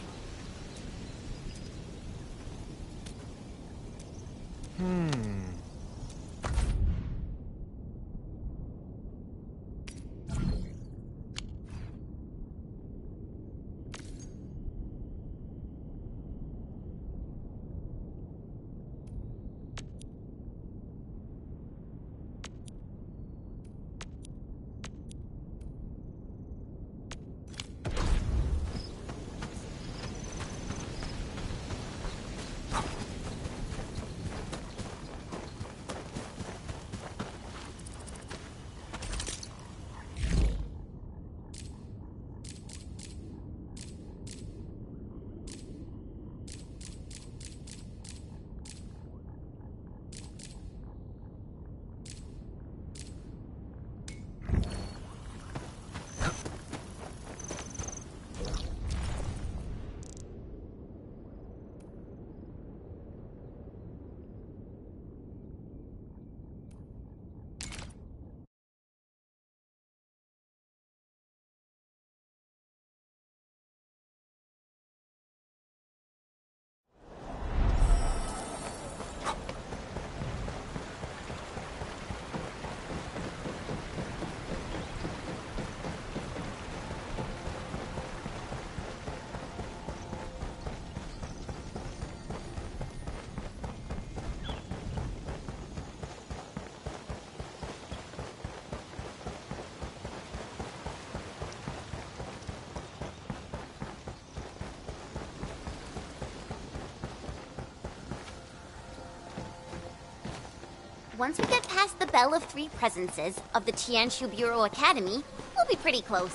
Once we get past the Bell of Three Presences of the Tianshu Bureau Academy, we'll be pretty close.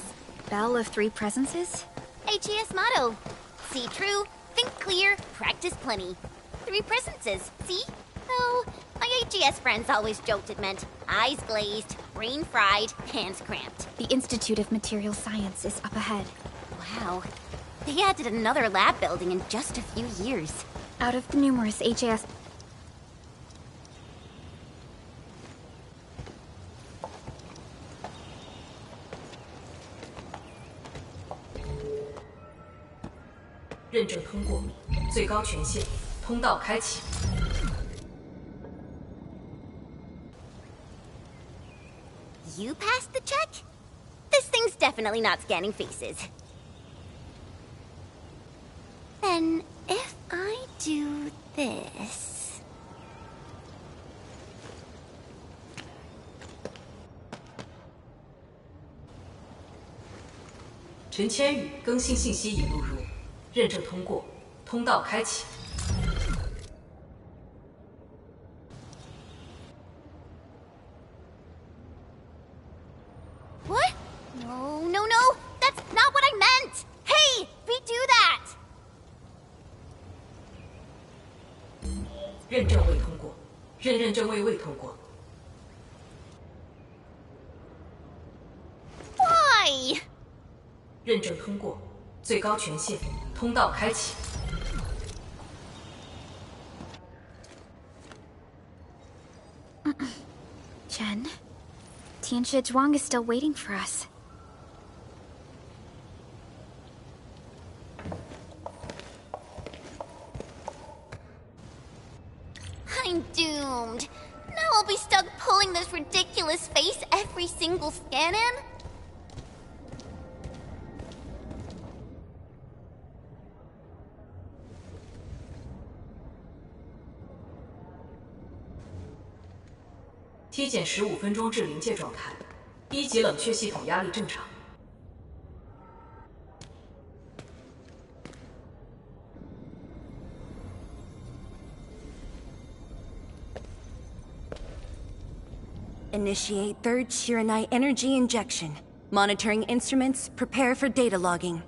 Bell of Three Presences? HES motto. See true, think clear, practice plenty. 3 presences, see? Oh, my HES friends always joked it meant eyes glazed, brain fried, hands cramped. The Institute of Material Science is up ahead. Wow. They added another lab building in just a few years. Out of the numerous HAS...认证通过，最高权限，通道开启。You passed the check? This thing's definitely not scanning faces. Then, if I do this...陈千羽更新信息已录入，认证通过，通道开启。What? No, no, no! That's not what I meant! Hey! Redo that! 认证未通过，认证未通过。 Why? 认证通过，最高权限，通道开启。 Chen, Tianxia Zhuang is still waiting for us. I'm doomed. Now I'll be stuck pulling this ridiculous face every single scan-in?体检15分钟至临界状态，1级冷却系统压力正常。Initiate third Shiranite energy injection. Monitoring instruments, prepare for data logging.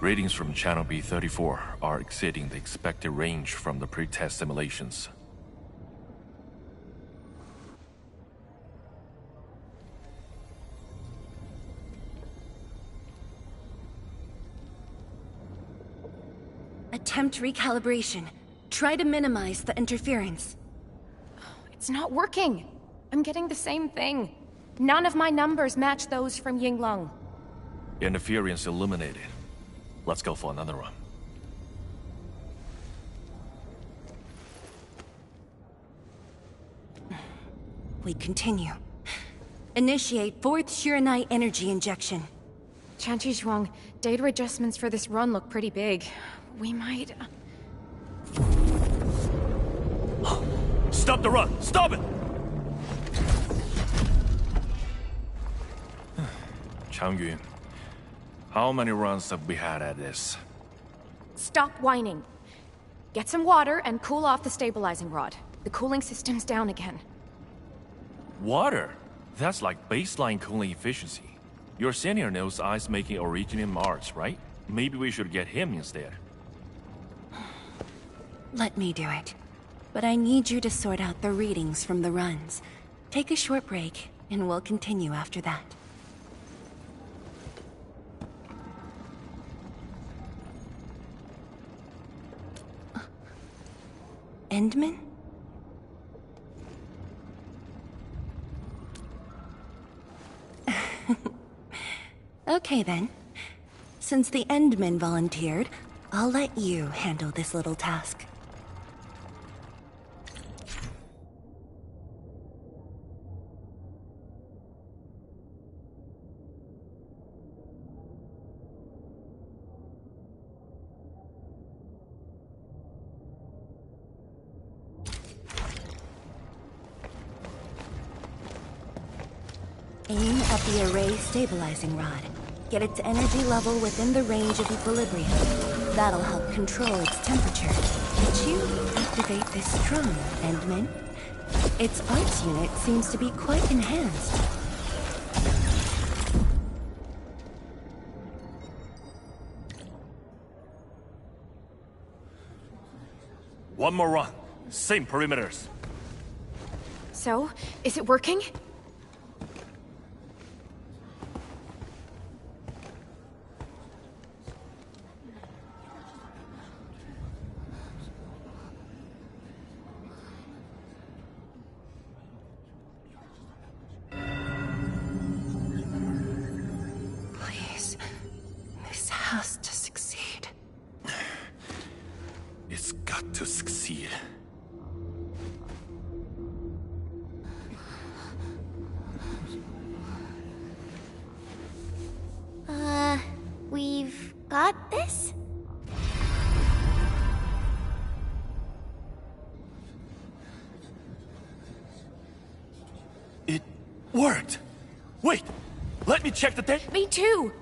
Readings from Channel B34 are exceeding the expected range from the pre-test simulations. Attempt recalibration. Try to minimize the interference. It's not working. I'm getting the same thing. None of my numbers match those from Yinglong. Interference eliminated. Let's go for another run. We continue. Initiate fourth Shiranite energy injection. Chanchi Zhuang, data adjustments for this run look pretty big. We might... Stop the run! Stop it! Changyun, how many runs have we had at this? Stop whining. Get some water and cool off the stabilizing rod. The cooling system's down again. Water? That's like baseline cooling efficiency. Your senior knows ice-making originated in Mars, right? Maybe we should get him instead. Let me do it. But I need you to sort out the readings from the runs. Take a short break, and we'll continue after that. Endman? Okay then. Since the Endman volunteered, I'll let you handle this little task. Aim at the array stabilizing rod. Get its energy level within the range of equilibrium. That'll help control its temperature. Did you activate this drum, Endman? Its arts unit seems to be quite enhanced. One more run. Same perimeters. So, is it working? Please, this has to succeed. It's got to succeed. We've got this? It worked! Wait! Let me check the data. Me too!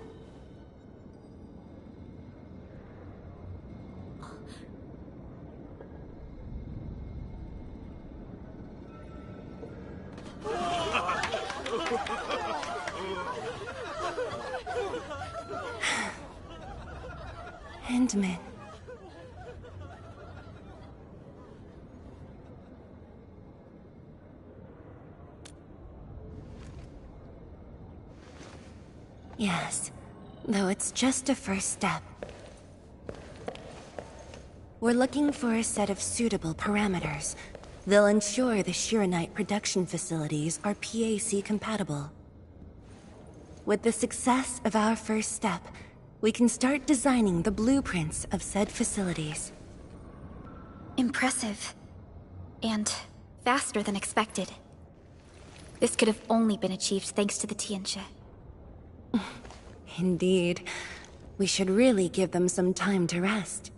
Endman. Yes, though it's just a first step. We're looking for a set of suitable parameters. They'll ensure the Shiranite production facilities are PAC compatible. With the success of our first step, we can start designing the blueprints of said facilities. Impressive. And faster than expected. This could have only been achieved thanks to the Tianxia. Indeed. We should really give them some time to rest.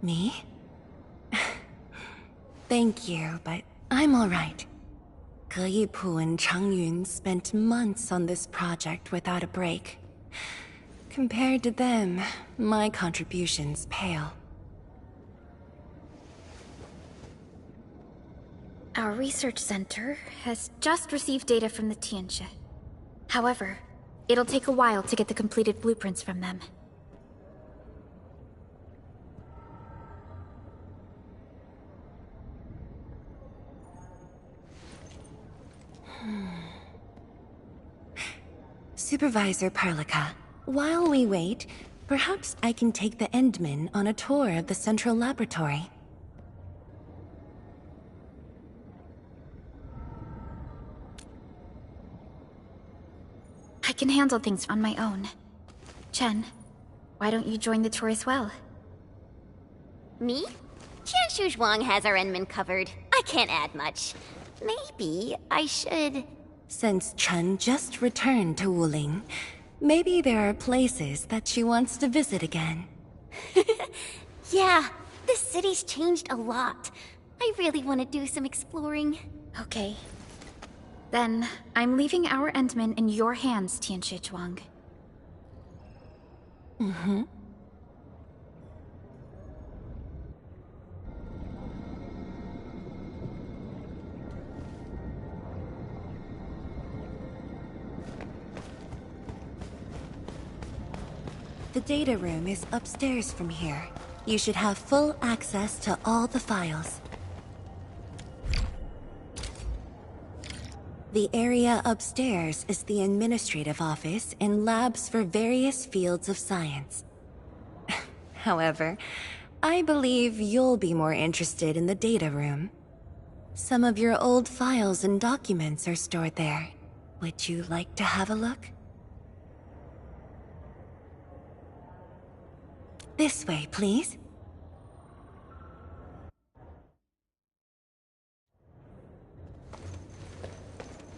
Me? Thank you, but I'm alright. Ge Yipu and Chang Yun spent months on this project without a break. Compared to them, my contributions pale. Our research center has just received data from the Tianxia. However, it'll take a while to get the completed blueprints from them. Supervisor Perlica, while we wait, perhaps I can take the Endmen on a tour of the central laboratory. I can handle things on my own. Chen, why don't you join the tour as well? Me? Qianshu Zhuang has our Enman covered. I can't add much. Maybe I should... Since Chen just returned to Wuling, maybe there are places that she wants to visit again. Yeah, this city's changed a lot. I really want to do some exploring. Okay. Then, I'm leaving our Endman in your hands, Tianxia Zhuang. Mm-hmm. The data room is upstairs from here. You should have full access to all the files. The area upstairs is the administrative office and labs for various fields of science. However, I believe you'll be more interested in the data room. Some of your old files and documents are stored there. Would you like to have a look? This way, please.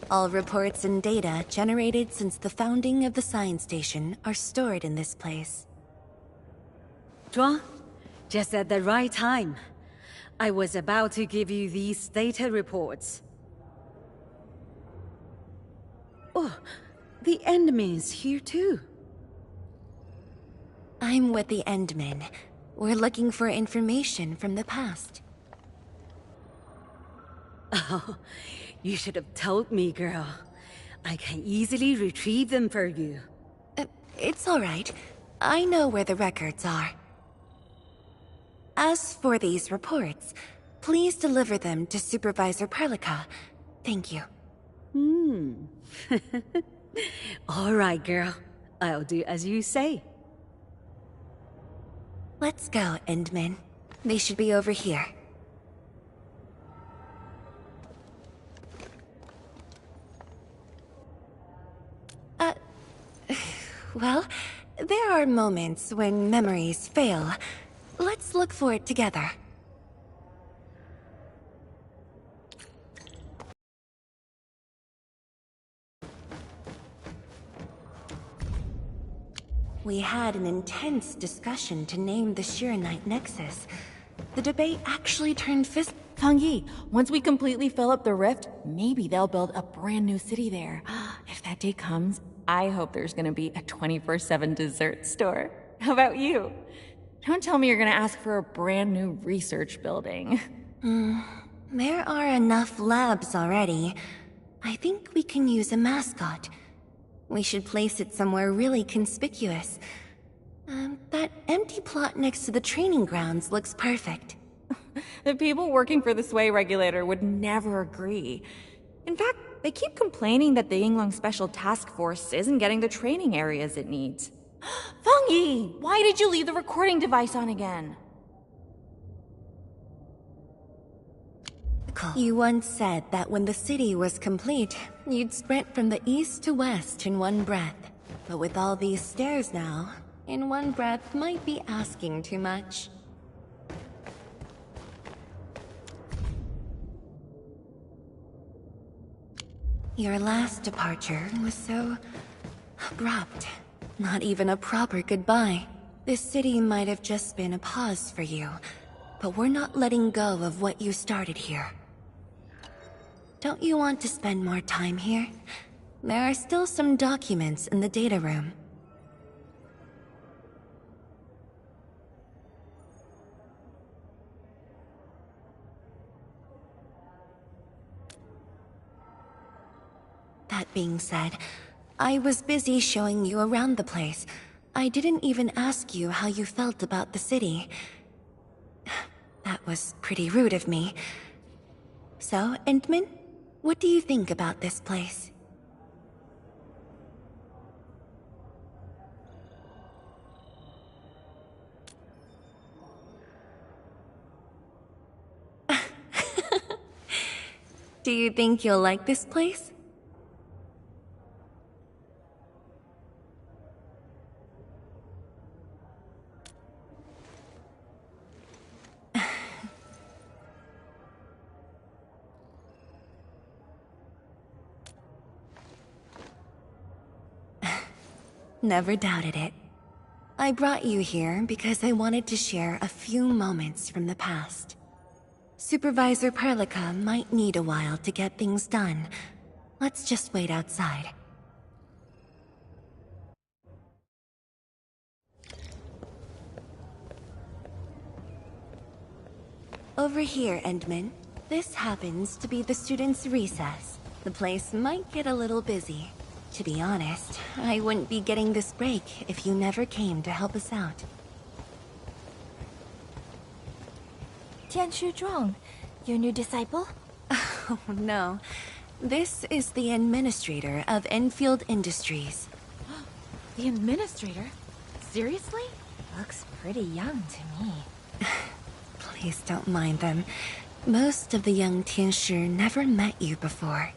All reports and data generated since the founding of the science station are stored in this place. Zhuang, just at the right time. I was about to give you these data reports. Oh, the Endman's here too. I'm with the Endmen. We're looking for information from the past. Oh, you should have told me, girl. I can easily retrieve them for you. It's all right. I know where the records are. As for these reports, please deliver them to Supervisor Perlica. Thank you. All right, girl. I'll do as you say. Let's go, Endman. They should be over here. Well, there are moments when memories fail. Let's look for it together. We had an intense discussion to name the Shiranite Nexus. The debate actually turned Fang Yi, once we completely fill up the rift, maybe they'll build a brand new city there. If that day comes, I hope there's gonna be a 24/7 dessert store. How about you? Don't tell me you're gonna ask for a brand new research building. There are enough labs already. I think we can use a mascot. We should place it somewhere really conspicuous. That empty plot next to the training grounds looks perfect. The people working for the Sway Regulator would never agree. In fact, they keep complaining that the Yinglong Special Task Force isn't getting the training areas it needs. Fang Yi, why did you leave the recording device on again? practical. You once said that when the city was complete, you'd sprint from the east to west in one breath. But with all these stairs now, in one breath might be asking too much. Your last departure was so abrupt. Not even a proper goodbye. This city might have just been a pause for you, but we're not letting go of what you started here. Don't you want to spend more time here? There are still some documents in the data room. That being said, I was busy showing you around the place. I didn't even ask you how you felt about the city. That was pretty rude of me. So, Endman, what do you think about this place? Do you think you'll like this place? Never doubted it. I brought you here because I wanted to share a few moments from the past. Supervisor Perlica might need a while to get things done. Let's just wait outside. Over here, Endman. This happens to be the students' recess. The place might get a little busy. To be honest, I wouldn't be getting this break if you never came to help us out. Tianshu Zhuang, your new disciple? Oh, no. This is the administrator of Endfield Industries. The administrator? Seriously? Looks pretty young to me. Please don't mind them. Most of the young Tianshi never met you before.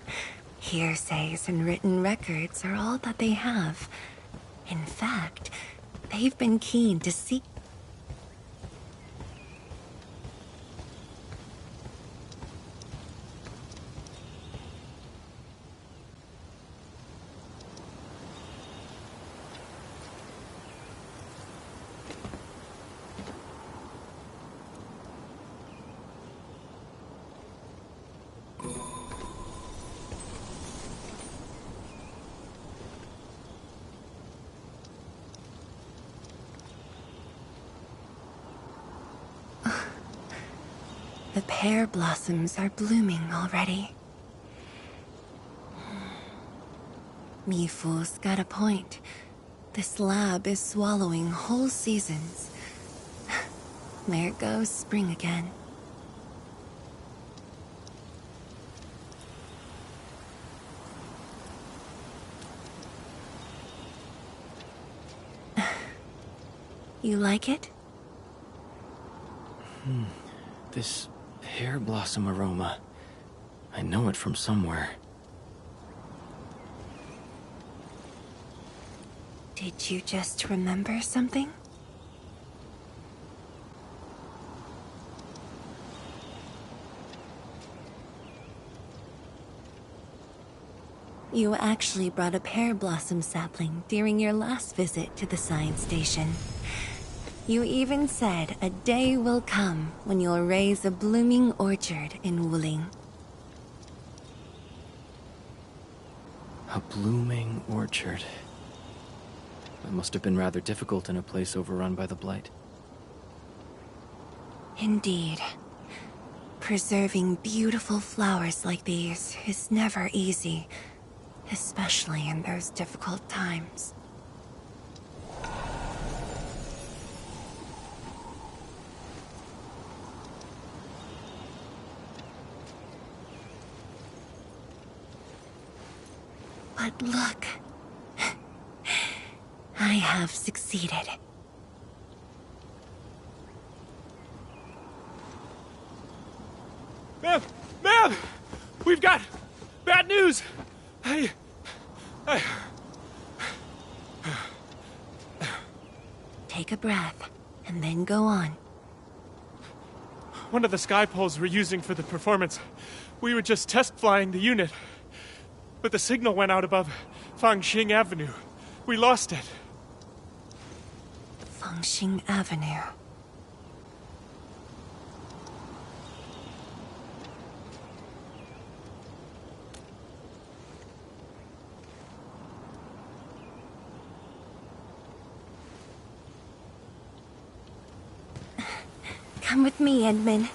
Hearsays and written records are all that they have. In fact, they've been keen to see... The pear blossoms are blooming already. Mifu's got a point. This lab is swallowing whole seasons. There goes spring again. You like it? This pear blossom aroma. I know it from somewhere. Did you just remember something? You actually brought a pear blossom sapling during your last visit to the science station. You even said a day will come when you'll raise a blooming orchard in Wuling. A blooming orchard. That must have been rather difficult in a place overrun by the Blight. Indeed. Preserving beautiful flowers like these is never easy, especially in those difficult times. But look, I have succeeded. Ma'am! Ma'am! We've got bad news! Take a breath, and then go on. One of the sky poles we're using for the performance, we were just test flying the unit. But the signal went out above Fangxing Avenue. We lost it. Fangxing Avenue. Come with me, Edmund.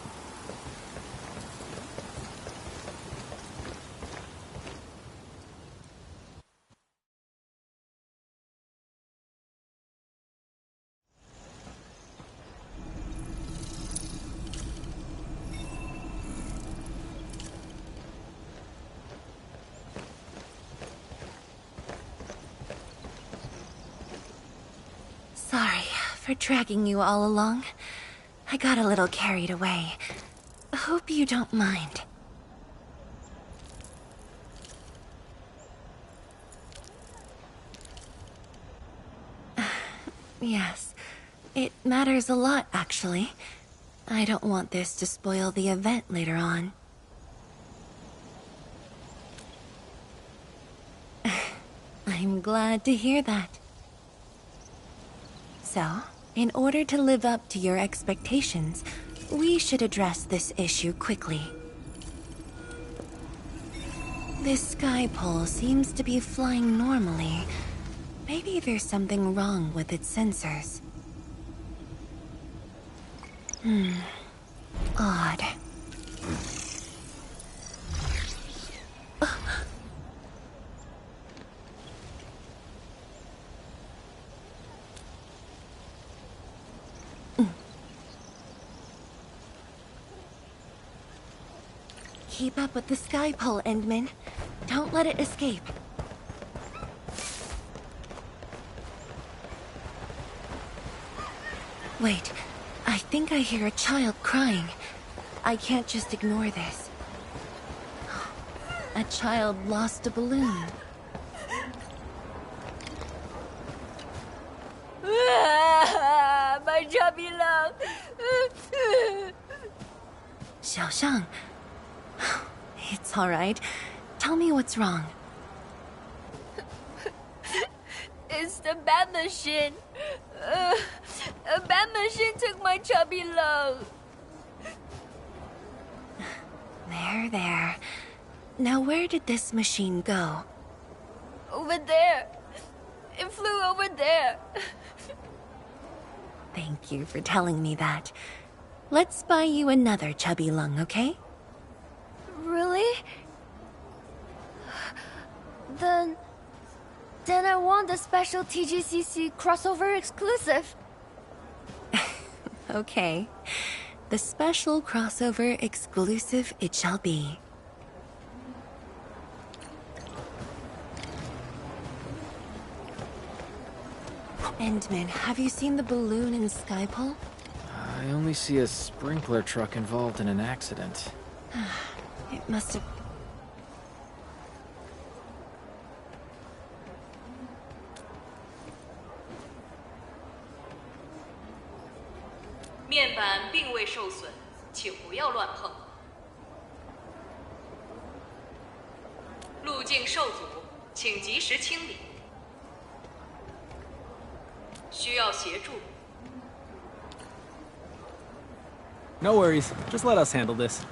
Sorry for dragging you all along. I got a little carried away. Hope you don't mind. Yes, it matters a lot, actually. I don't want this to spoil the event later on. I'm glad to hear that. So, in order to live up to your expectations, we should address this issue quickly. This sky pole seems to be flying normally. Maybe there's something wrong with its sensors. Odd. Keep up with the sky pole, Endman. Don't let it escape. Wait, I think I hear a child crying. I can't just ignore this. A child lost a balloon. My chubby love. Xiaoshang. It's all right. Tell me what's wrong. It's the bat machine. A bat machine took my chubby love. There. Now where did this machine go? Over there. It flew over there. Thank you for telling me that. Let's buy you another chubby lung, okay? Really? Then I want the special TGCC crossover exclusive. Okay. The special crossover exclusive it shall be. Endman, have you seen the balloon in Skypole? I only see a sprinkler truck involved in an accident. It must have... No worries. Just let us handle this.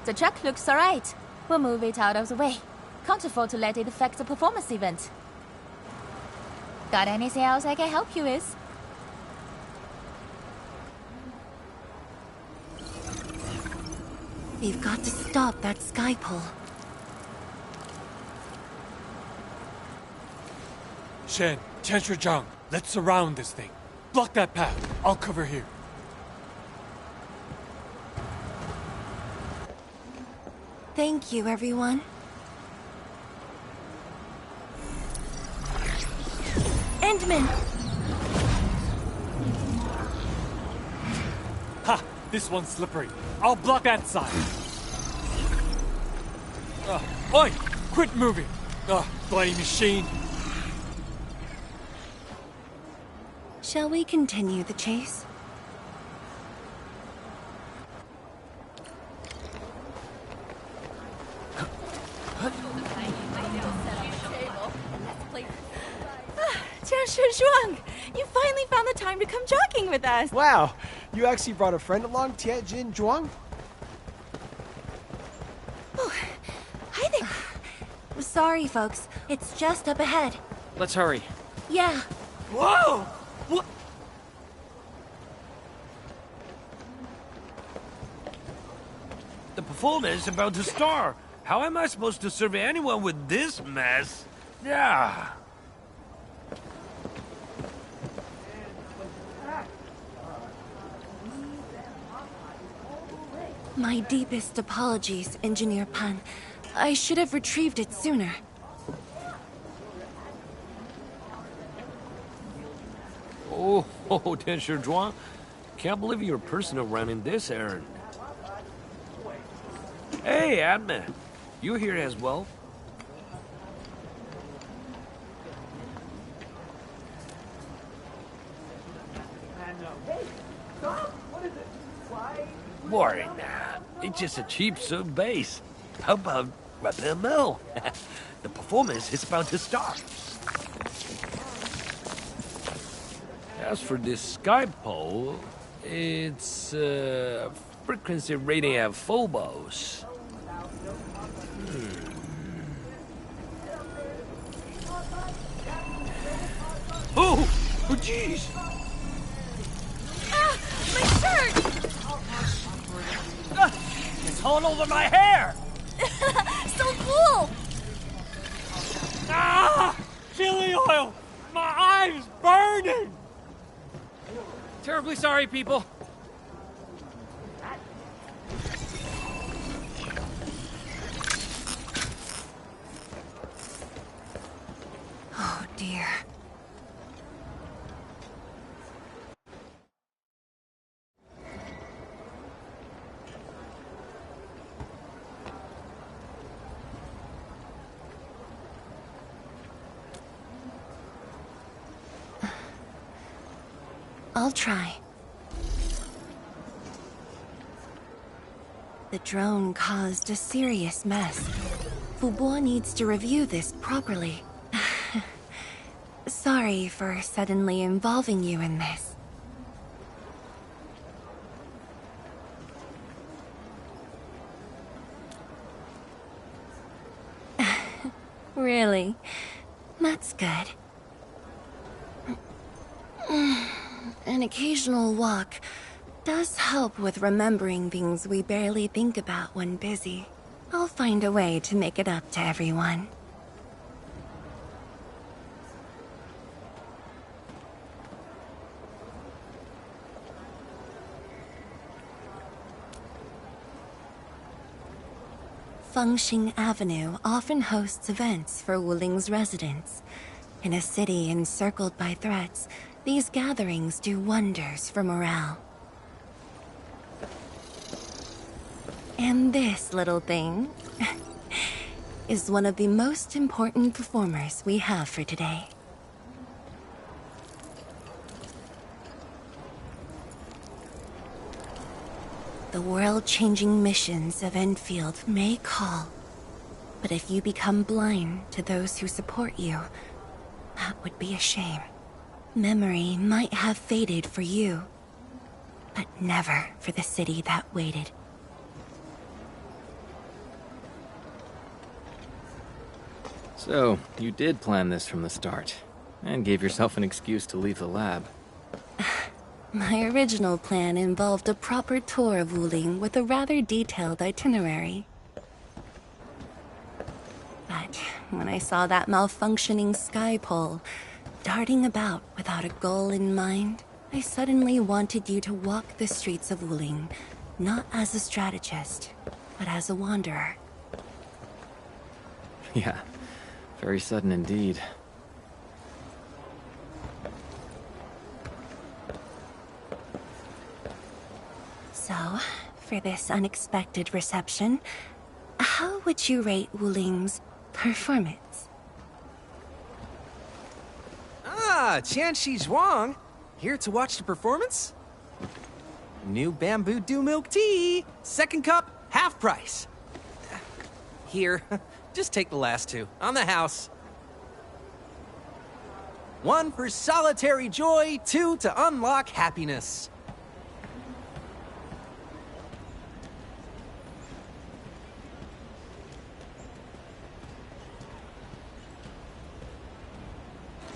The truck looks alright. We'll move it out of the way. Can't afford to let it affect the performance event. Got anything else I can help you with? We've got to stop that sky pole. Shen, Chancellor Zhang, let's surround this thing. Block that path. I'll cover here. Thank you, everyone. Endman! Ha! This one's slippery. I'll block that side. Oi! Quit moving! Bloody machine! Shall we continue the chase? Jianshu Zhuang! You finally found the time to come jogging with us! Wow! You actually brought a friend along, Tianjin Zhuang? Oh, hi there. Sorry, folks. It's just up ahead. Let's hurry. Yeah. Whoa! What? The performance is about to start. How am I supposed to serve anyone with this mess? Yeah. My deepest apologies, Engineer Pan. I should have retrieved it sooner. Oh, Tianshi Zhuang. Can't believe you're personal running this errand. Hey, admin. You here as well? Worry now. It's just a cheap soup base. How about repair mill? The performance is about to start. As for this sky pole, it's frequency rating at phobos. Oh, jeez! Ah, my shirt! It's all over my hair! So cool! Ah! Chili oil! My eye's burning! Terribly sorry, people. Oh, dear. I'll try. The drone caused a serious mess. Fubo needs to review this properly. Sorry for suddenly involving you in this. Really? That's good. An occasional walk does help with remembering things we barely think about when busy. I'll find a way to make it up to everyone. Fengxing Avenue often hosts events for Wuling's residents. In a city encircled by threats, these gatherings do wonders for morale. And this little thing is one of the most important performers we have for today. The world-changing missions of Endfield may call, but if you become blind to those who support you, that would be a shame. Memory might have faded for you, but never for the city that waited. So, you did plan this from the start, and gave yourself an excuse to leave the lab. My original plan involved a proper tour of Wuling with a rather detailed itinerary. But when I saw that malfunctioning sky pole, darting about without a goal in mind, I suddenly wanted you to walk the streets of Wuling, not as a strategist, but as a wanderer. Yeah, very sudden indeed. So, for this unexpected reception. How would you rate Wuling's performance? Ah, Qianxi Zhuang. Here to watch the performance? New bamboo dew milk tea. Second cup, half price. Here, just take the last two. On the house. One for solitary joy, two to unlock happiness.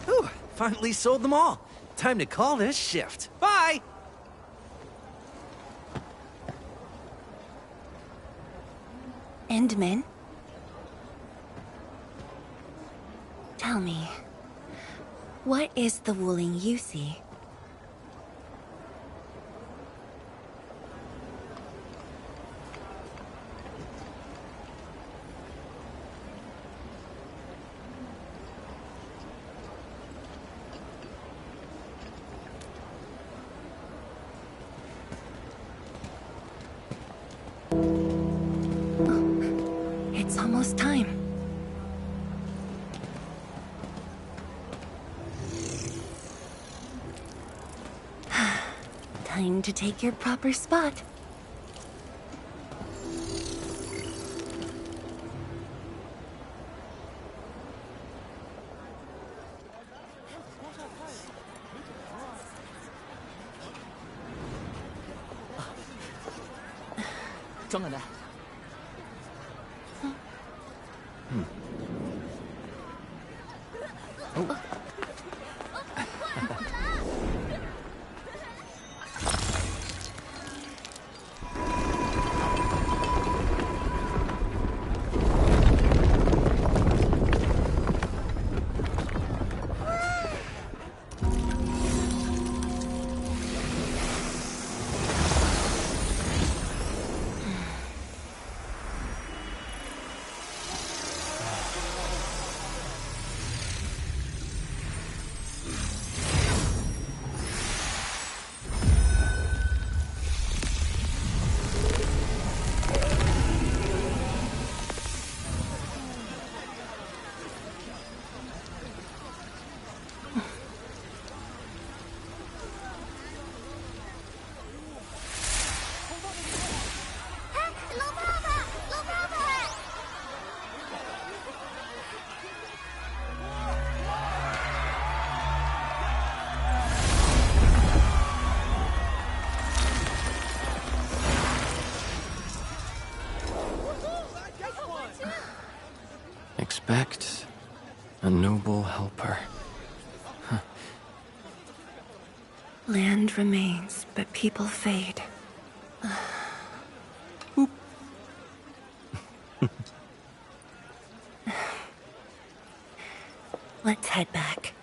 Whew, finally sold them all. Time to call this shift. Bye! Endman? Tell me, what is the Wuling you see? It's almost time. Time to take your proper spot. Expect a noble helper. Land remains, but people fade. Let's head back.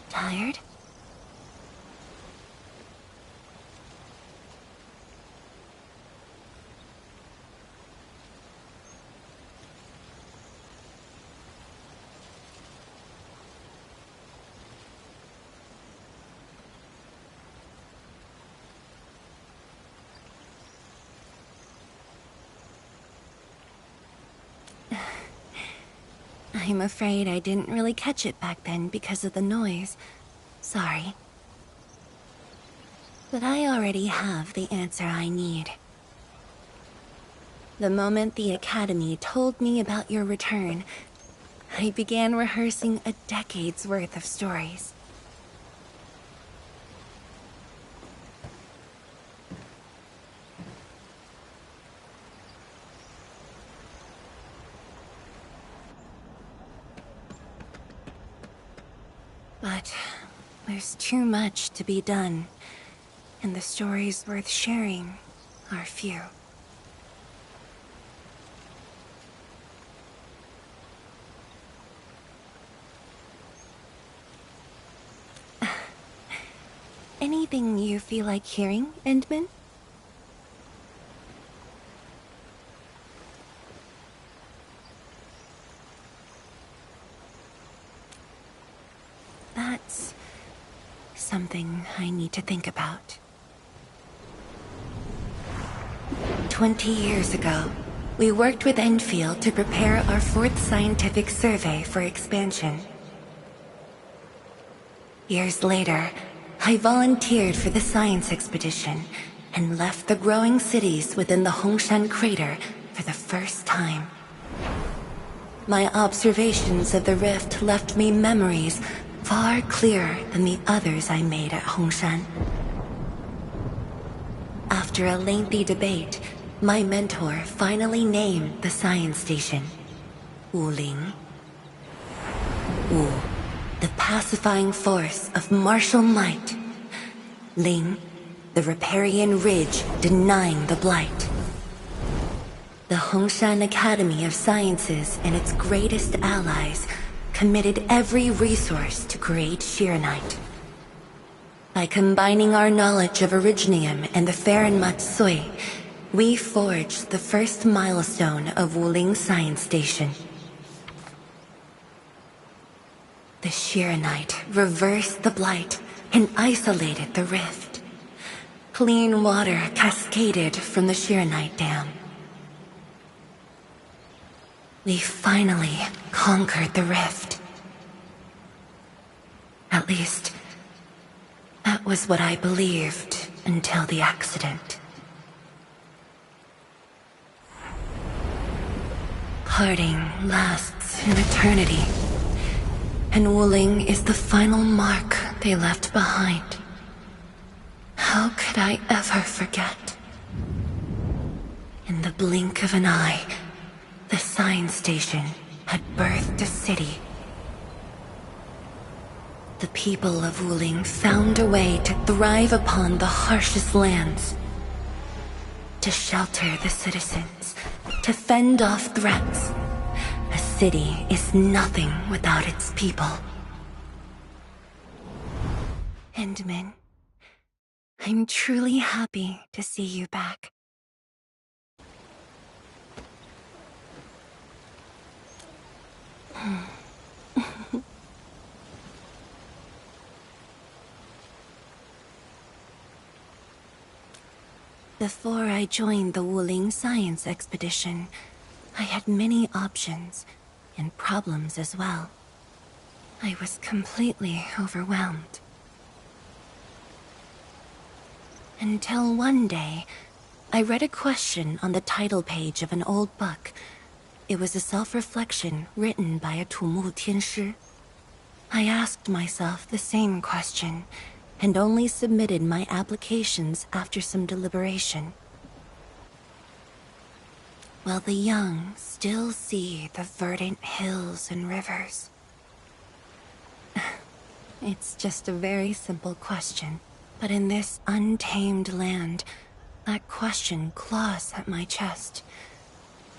Tired? I'm afraid I didn't really catch it back then because of the noise. Sorry. But I already have the answer I need. The moment the Academy told me about your return, I began rehearsing a decade's worth of stories. But there's too much to be done, and the stories worth sharing are few. Anything you feel like hearing, Endman? That's something I need to think about. 20 years ago, we worked with Endfield to prepare our 4th scientific survey for expansion. Years later, I volunteered for the science expedition and left the growing cities within the Hongshan crater for the first time. My observations of the rift left me memories far clearer than the others I made at Hongshan. After a lengthy debate, my mentor finally named the science station Wuling. Wu, the pacifying force of martial might. Ling, the riparian ridge denying the blight. The Hongshan Academy of Sciences and its greatest allies committed every resource to create Shiranite. By combining our knowledge of Originium and the Farron Matsui, we forged the first milestone of Wuling Science Station. The Shiranite reversed the blight and isolated the rift. Clean water cascaded from the Shiranite Dam. We finally conquered the rift. At least, that was what I believed until the accident. Parting lasts an eternity, and Wuling is the final mark they left behind. How could I ever forget? In the blink of an eye, the science station had birthed a city. The people of Wuling found a way to thrive upon the harshest lands. To shelter the citizens, to fend off threats. A city is nothing without its people. Endman, I'm truly happy to see you back. Before I joined the Wuling science expedition, I had many options, and problems as well. I was completely overwhelmed. Until one day, I read a question on the title page of an old book. It was a self-reflection written by a Tumu Tianshi. I asked myself the same question, and only submitted my applications after some deliberation. While the young still see the verdant hills and rivers. It's just a very simple question, but in this untamed land, that question claws at my chest,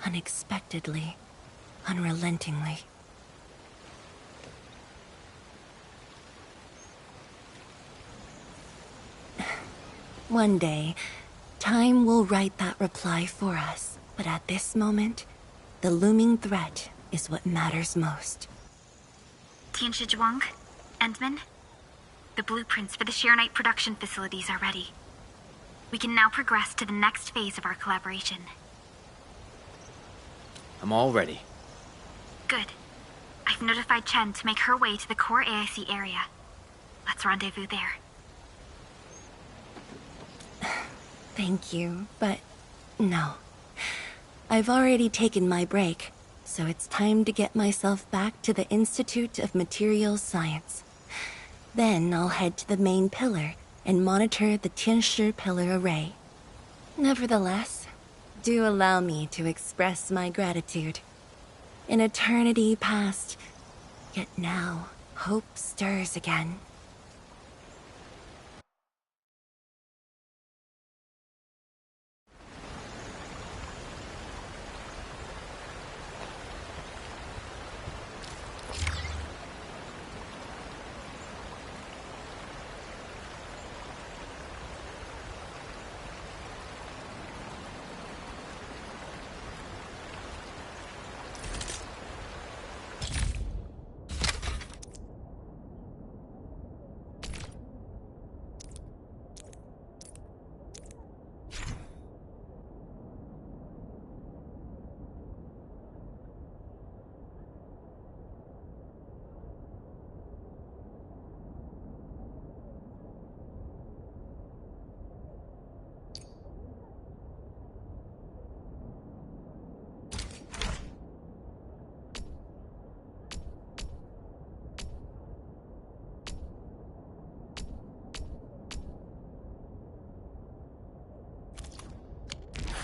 unexpectedly, unrelentingly. One day, time will write that reply for us, but at this moment, the looming threat is what matters most. Tianshi Zhuang, Endman, the blueprints for the Shiranite production facilities are ready. We can now progress to the next phase of our collaboration. I'm all ready. Good. I've notified Chen to make her way to the core AIC area. Let's rendezvous there. Thank you, but no. I've already taken my break, so it's time to get myself back to the Institute of Materials Science. Then I'll head to the main pillar and monitor the Tianshi pillar array. Nevertheless, do allow me to express my gratitude. An eternity past, yet now hope stirs again.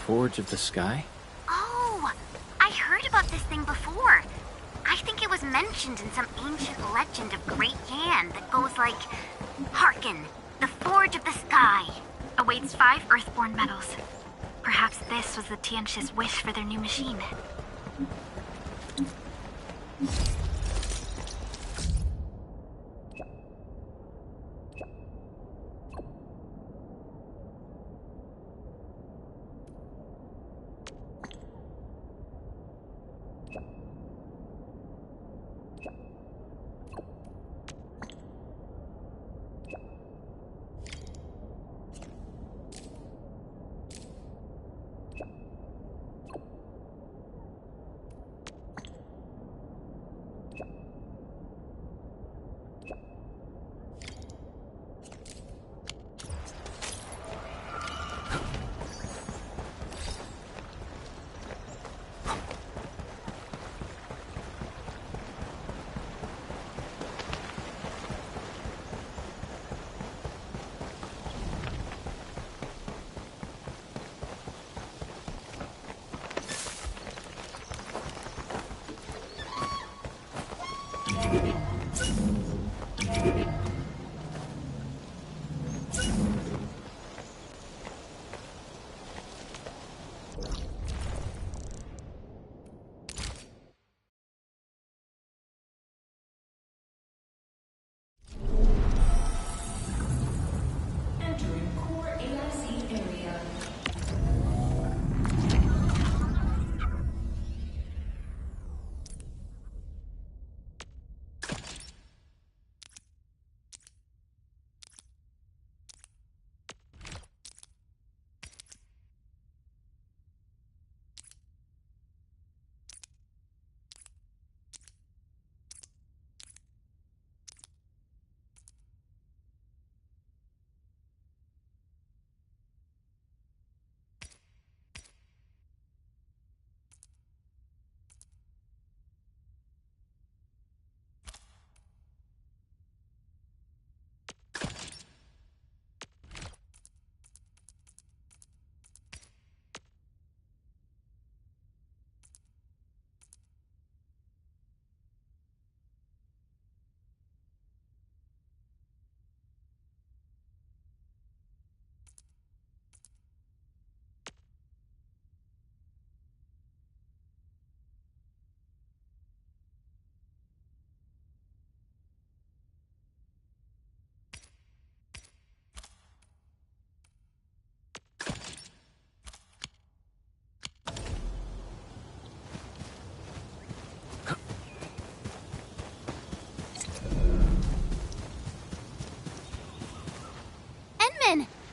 Forge of the Sky? Oh, I heard about this thing before. I think it was mentioned in some ancient legend of Great Yan that goes like, "Hearken, the Forge of the Sky awaits 5 Earthborn metals." Perhaps this was the Tianshi's wish for their new machine.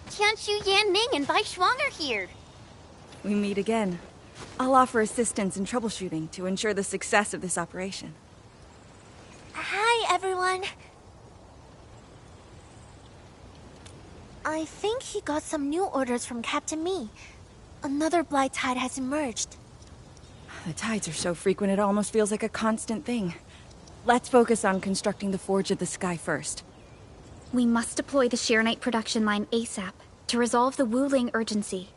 Tianshu, Yan Ning, and Bai Shuang are here. We meet again. I'll offer assistance in troubleshooting to ensure the success of this operation. Hi, everyone. I think he got some new orders from Captain Mi. Another blight tide has emerged. The tides are so frequent it almost feels like a constant thing. Let's focus on constructing the Forge of the Sky first. We must deploy the Sheernite production line ASAP to resolve the Wuling urgency.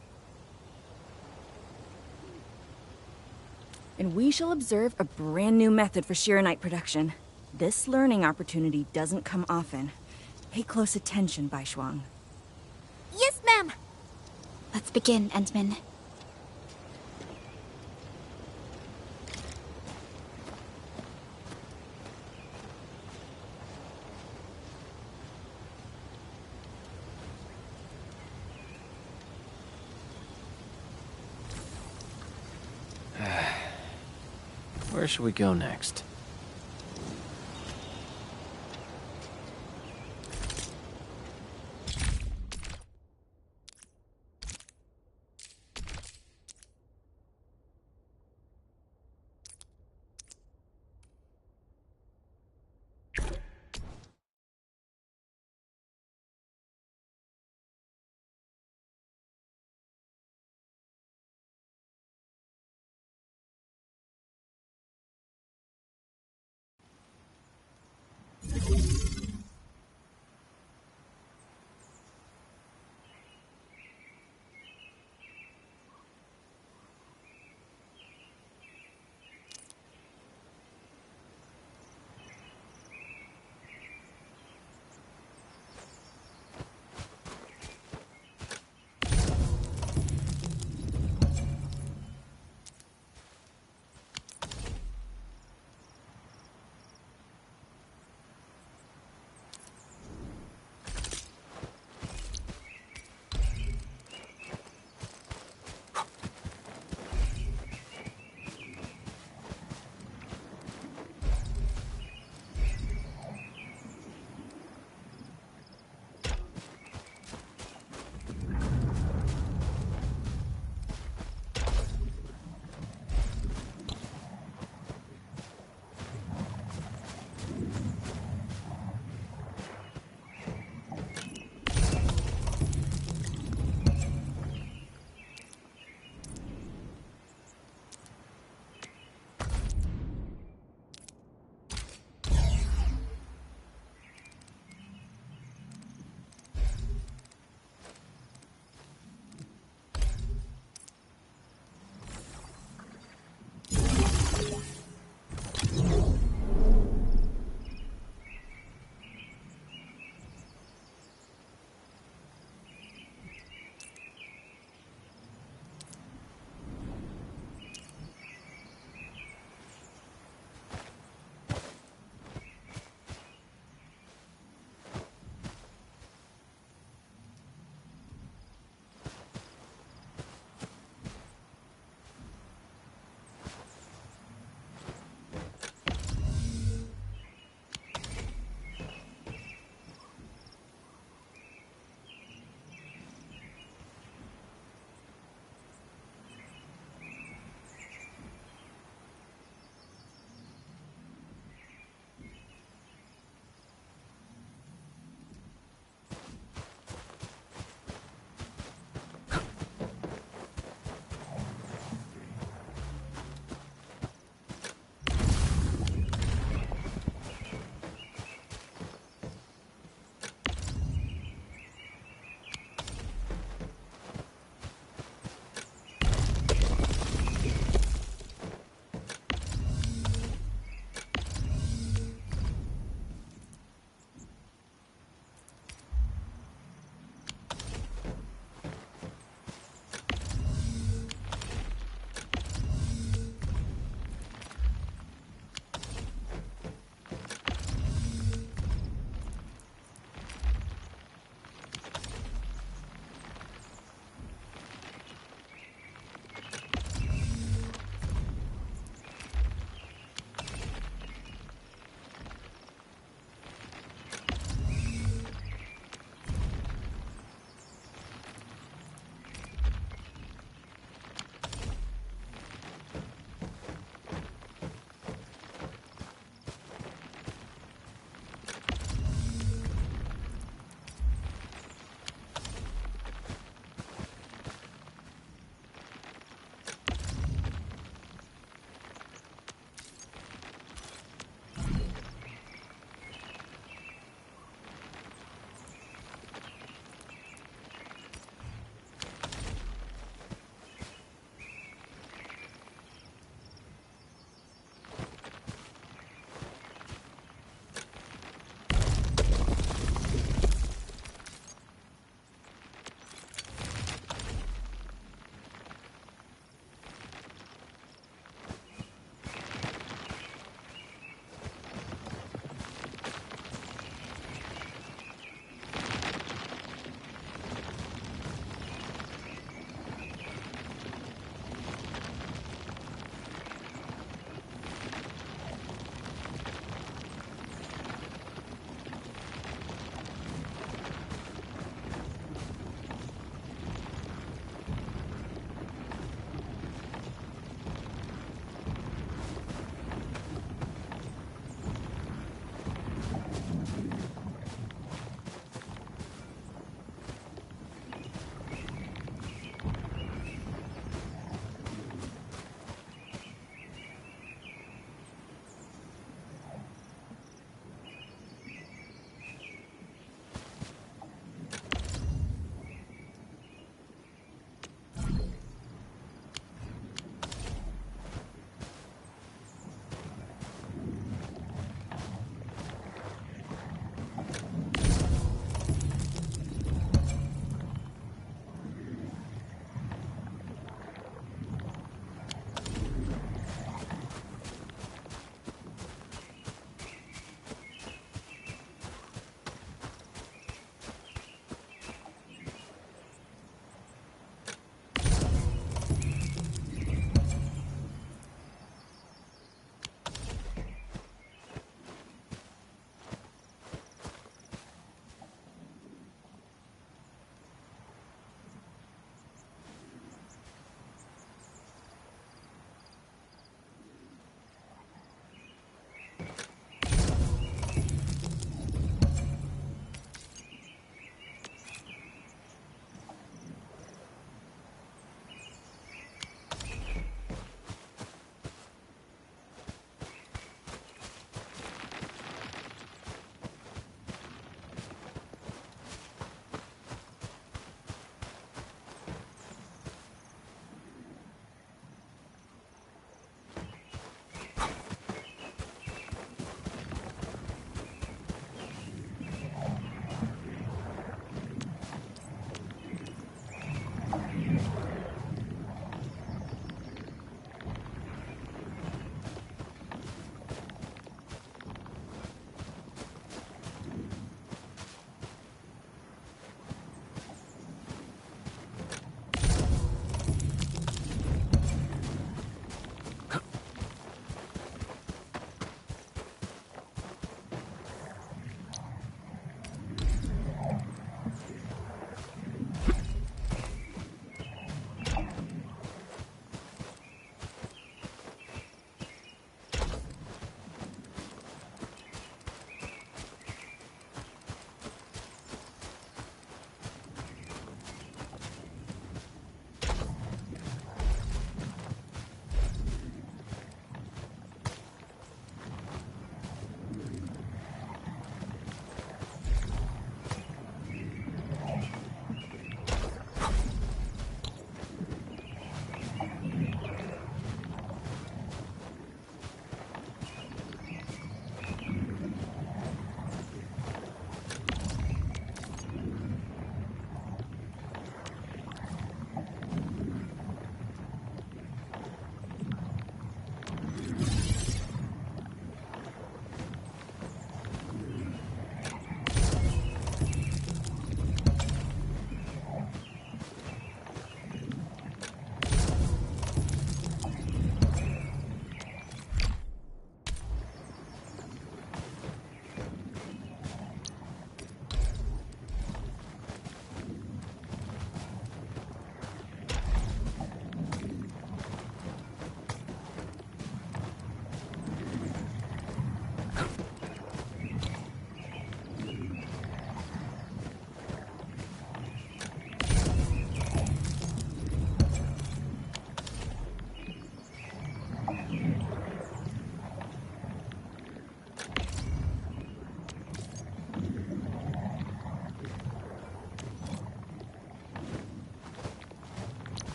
And we shall observe a brand new method for Sheernite production. This learning opportunity doesn't come often. Pay close attention, Bai Shuang. Yes, ma'am. Let's begin, Endman. Where should we go next?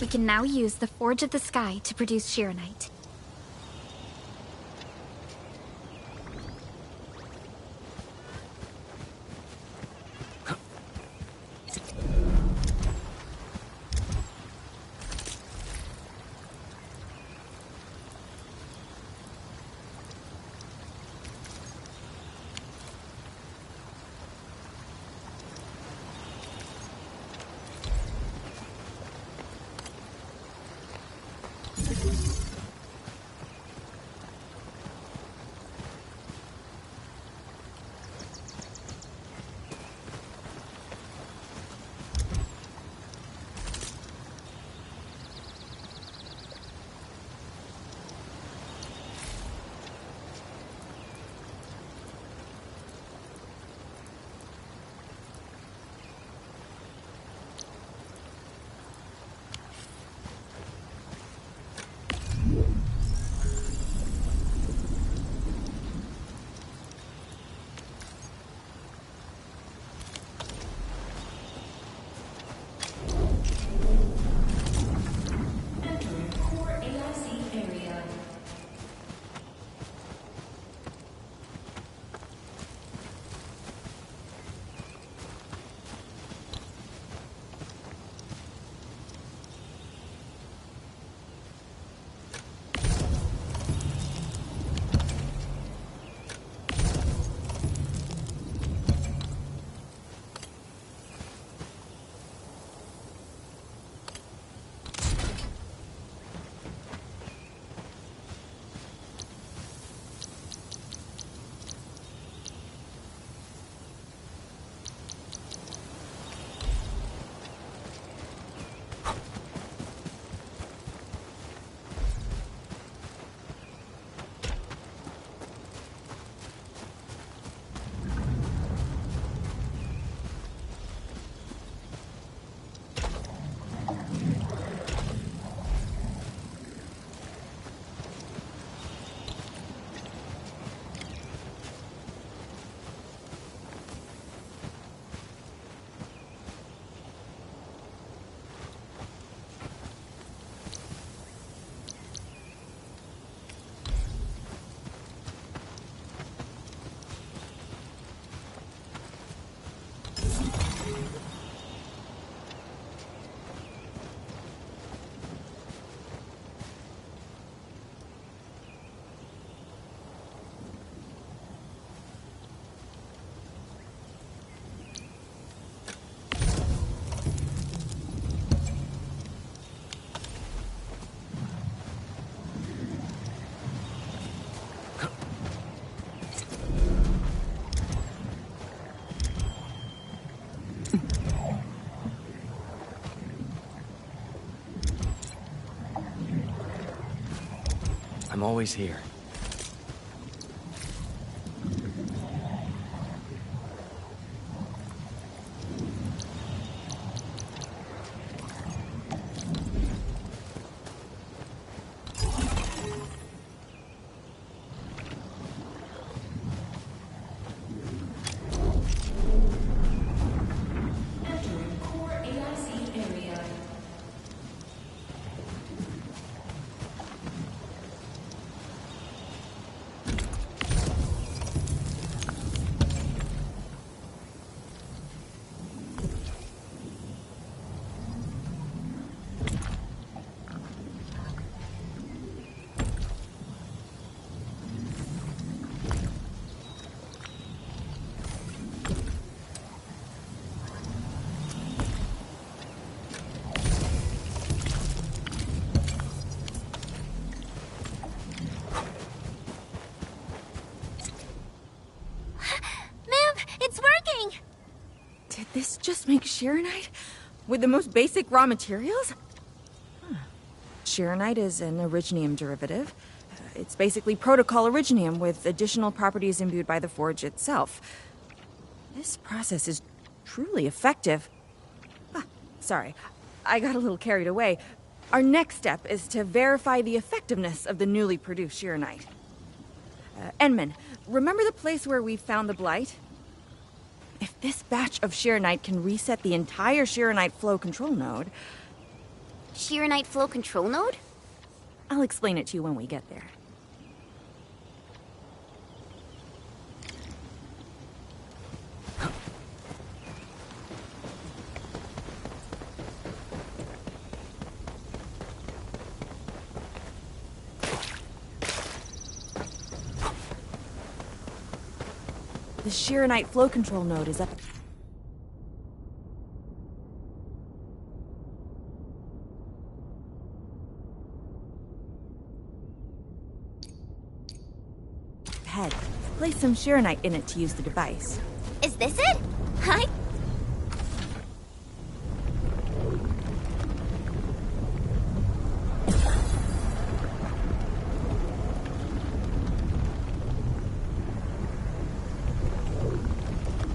We can now use the Forge of the Sky to produce Shironite. I'm always here. Did this just make Shironite? With the most basic raw materials? Huh. Shironite is an originium derivative. It's basically protocol originium with additional properties imbued by the forge itself. This process is truly effective. Sorry, I got a little carried away. Our next step is to verify the effectiveness of the newly produced Shironite. Enman, remember the place where we found the Blight? If this batch of Shironite can reset the entire Shironite flow control node, Sheeranite flow control node? I'll explain it to you when we get there. The Sheeranite flow control node is up. Head. Place some Sheeranite in it to use the device. Is this it? Hi.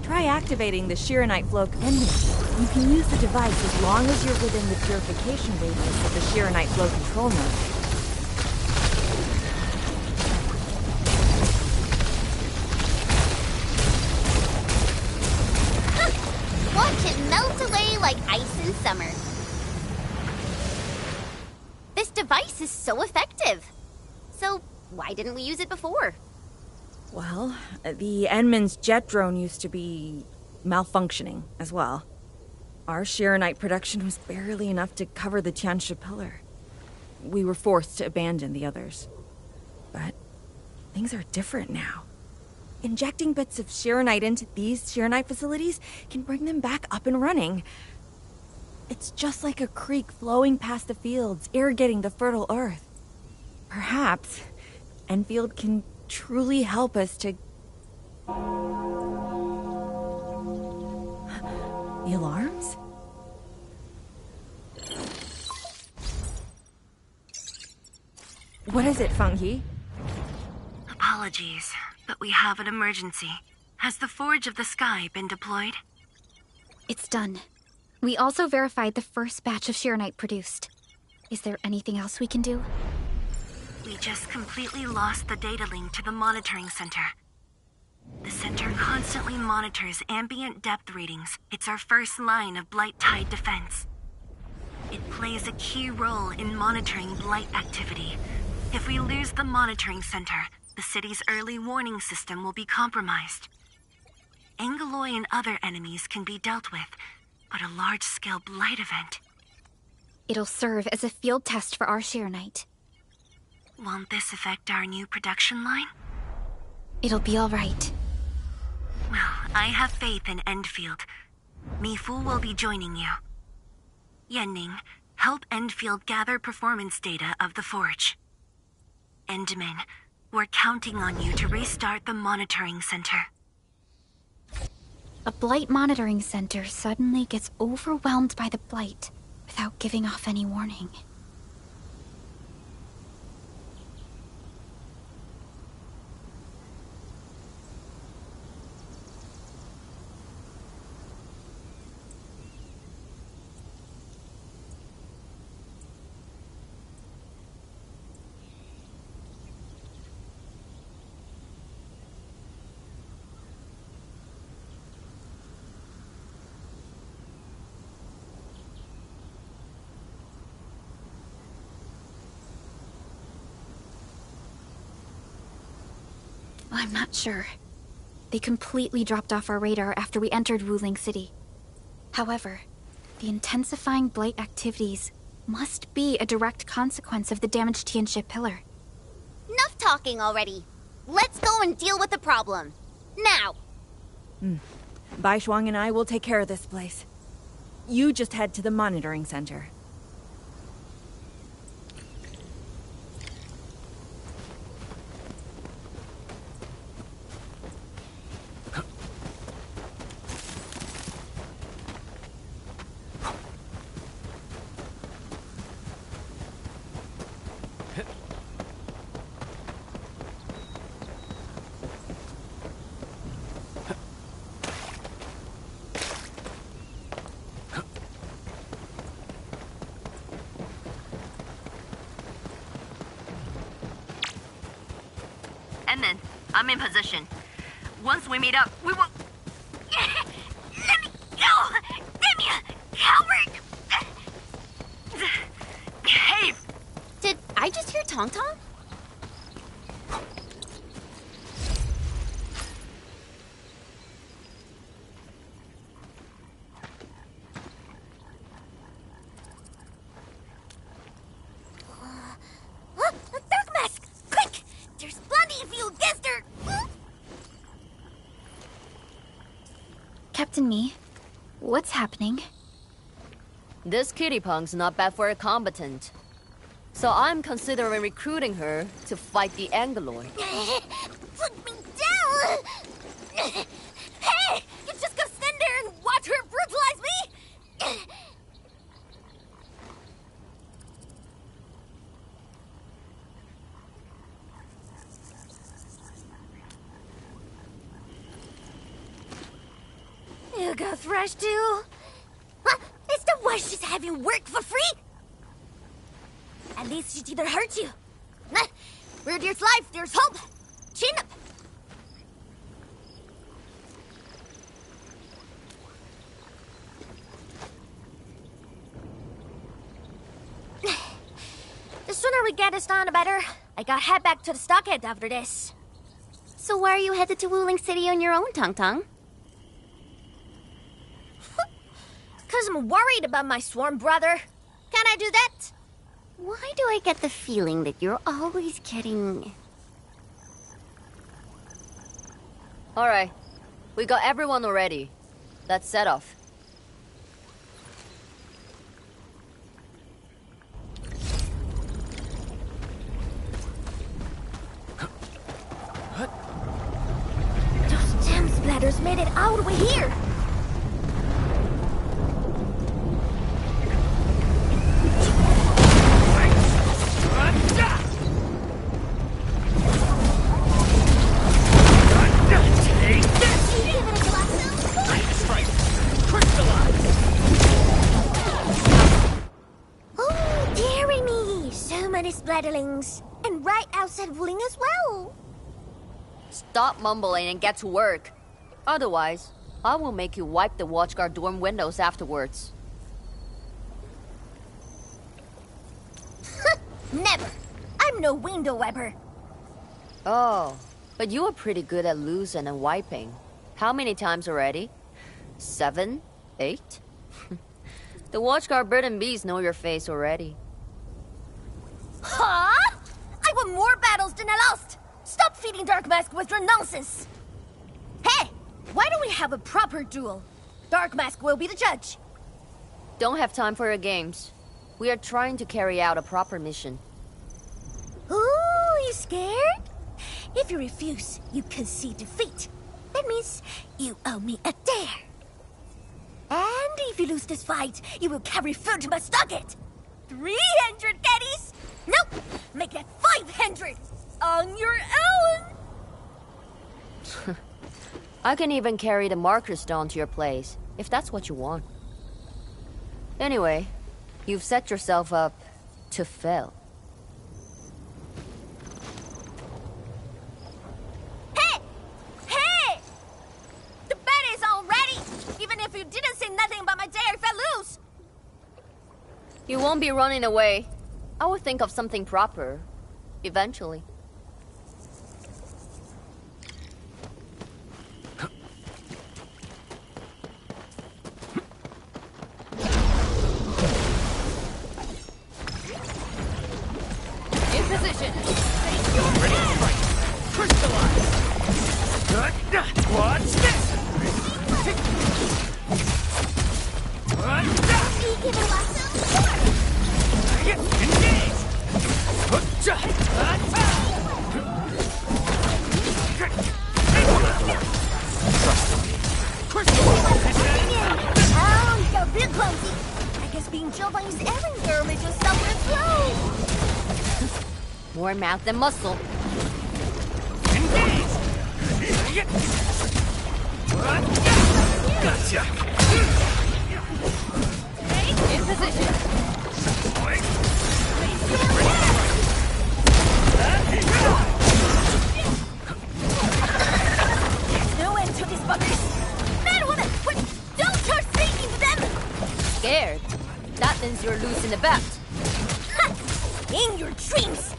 Try activating the Sheeranite flow ending. You can use the device as long as you're within the purification radius of the Sheeranite flow control node. Watch it melt away like ice in summer. This device is so effective. So, why didn't we use it before? Well, the Enman's jet drone used to be malfunctioning as well. Our Sheeranite production was barely enough to cover the Tianshi pillar. We were forced to abandon the others. But things are different now. Injecting bits of Sheeranite into these Sheeranite facilities can bring them back up and running. It's just like a creek flowing past the fields, irrigating the fertile earth. Perhaps Endfield can truly help us to... The alarms? What is it, Fengyi? Apologies, but we have an emergency. Has the Forge of the Sky been deployed? It's done. We also verified the first batch of Sheeranite produced. Is there anything else we can do? We just completely lost the data link to the monitoring center. The center constantly monitors ambient depth readings. It's our first line of Blight Tide defense. It plays a key role in monitoring Blight activity. If we lose the monitoring center, the city's early warning system will be compromised. Angaloy and other enemies can be dealt with, but a large-scale Blight event... It'll serve as a field test for our Sheeranite. Won't this affect our new production line? It'll be all right. Well, I have faith in Endfield. Mifu will be joining you. Yenning, help Endfield gather performance data of the Forge. Endman, we're counting on you to restart the monitoring center. A Blight monitoring center suddenly gets overwhelmed by the Blight without giving off any warning. I'm not sure. They completely dropped off our radar after we entered Wuling City. However, the intensifying Blight activities must be a direct consequence of the damaged Tianshi pillar. Enough talking already. Let's go and deal with the problem. Now! Bai Shuang and I will take care of this place. You just head to the monitoring center. Edmund, I'm in position. Once we meet up, we will... Let me go! Damn you, coward! Tong Tong? A dark mask! Quick! There's plenty if you guessed her! Captain Me, what's happening? This kitty punk's not bad for a combatant. So I'm considering recruiting her to fight the Angaloid. Put me down! Hey! You just gonna stand there and watch her brutalize me? You got thrashed too? Huh? It's the worst just having work for free? At least she didn't hurt you. Nah, where there's life, there's hope. Chin up. The sooner we get this done, the better. I gotta head back to the stockade after this. So why are you headed to Wuling City on your own, Tong Tong? 'Cause I'm worried about my swarm brother. Can I do that? Why do I get the feeling that you're always getting... Alright, we got everyone already. Let's set off. Those gem splatters made it all the way here. Oh, dearie me! So many splatterlings. And right outside Wuling as well. Stop mumbling and get to work. Otherwise, I will make you wipe the watchguard dorm windows afterwards. Never! I'm no window wiper. Oh, but you are pretty good at losing and wiping. How many times already? 7? 8? The watchguard bird and bees know your face already. Huh? I won more battles than I lost! Stop feeding Dark Mask with your nonsense! Hey! Why don't we have a proper duel? Dark Mask will be the judge. Don't have time for your games. We are trying to carry out a proper mission. Ooh, you scared? If you refuse, you concede defeat. That means you owe me a dare. And if you lose this fight, you will carry food to my stockade. 300 caddies? Nope! Make that 500! On your own! I can even carry the marker stone to your place, if that's what you want. Anyway, you've set yourself up to fail. Hey! Hey! The bet is all ready! Even if you didn't say nothing about my dare if I lose! You won't be running away. I will think of something proper. Eventually. In position. Ready to fight. Crystallize. Watch this. Engage. Oh, you got real clumsy. I guess being Jill by his errand girl made you stop and slow. More mouth than muscle. Gotcha. In position. No end to these buggers. Man, woman, quick! Don't start speaking to them! Scared? That means you're losing the bet. Ha! In your dreams!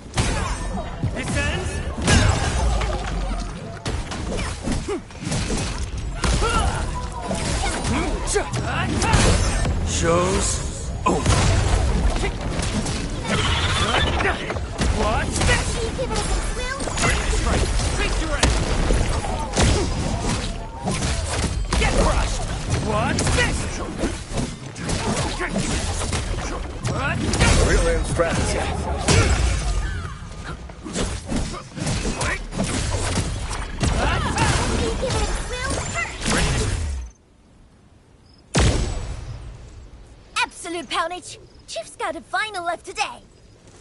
carnage. Chief's got a final left today.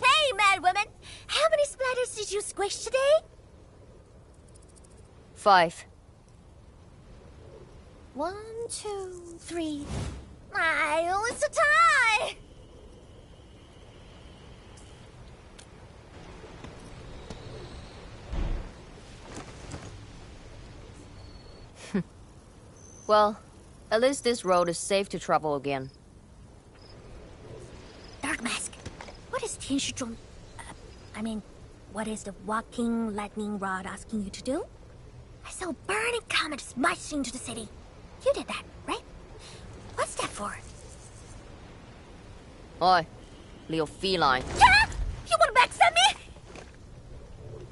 Hey, mad women! How many splatters did you squish today? 5. 1, 2, 3. Oh, it's a tie! Well, at least this road is safe to travel again. Dark Mask, what is Tianshu Zhuang... what is the walking lightning rod asking you to do? I saw a burning comet smashed into the city. You did that, right? What's that for? Oi, little feline. Yeah! You wanna backstab me?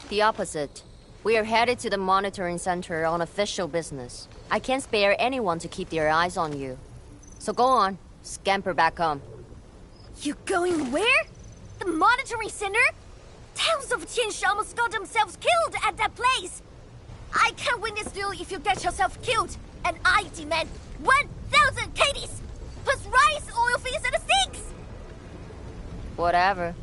The opposite. We are headed to the monitoring center on official business. I can't spare anyone to keep their eyes on you. So go on, scamper back home. You going where? The monitoring center? Thousands of Tianshu almost got themselves killed at that place. I can't win this duel if you get yourself killed. And I demand 1,000 Katie's! Plus rice, oil fees, and the steaks! Whatever.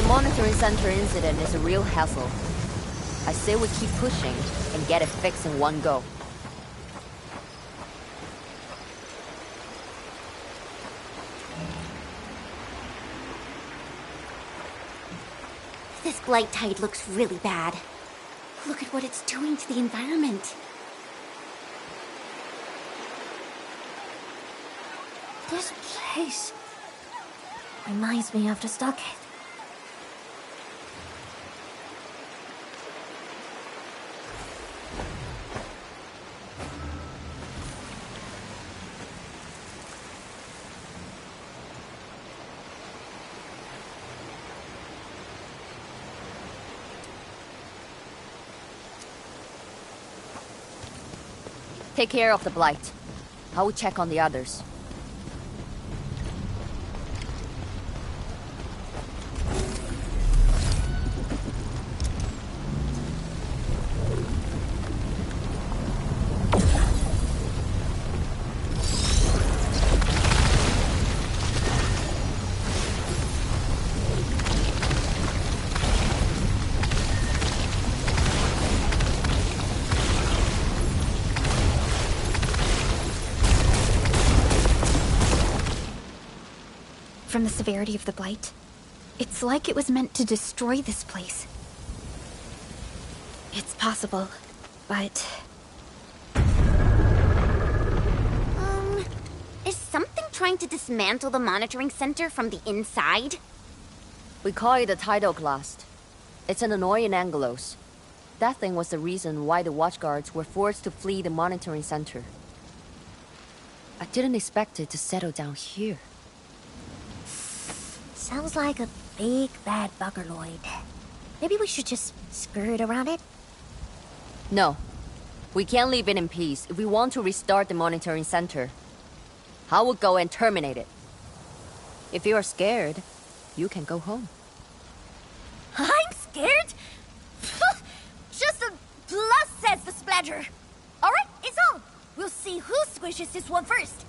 Monitoring center incident is a real hassle. I say we keep pushing and get it fixed in one go. This blight tide looks really bad. Look at what it's doing to the environment. This place reminds me of the stockade. Take care of the blight. I will check on the others. From the severity of the blight, it's like it was meant to destroy this place. It's possible, but... Is something trying to dismantle the monitoring center from the inside? We call it a tidal blast. It's an annoying Angelos. That thing was the reason why the watchguards were forced to flee the monitoring center. I didn't expect it to settle down here. Sounds like a big bad buggerloid. Maybe we should just skirt around it? No. We can't leave it in peace if we want to restart the monitoring center. I will go and terminate it. If you are scared, you can go home. I'm scared? Just a plus, says the splatter. Alright, it's on. We'll see who squishes this one first.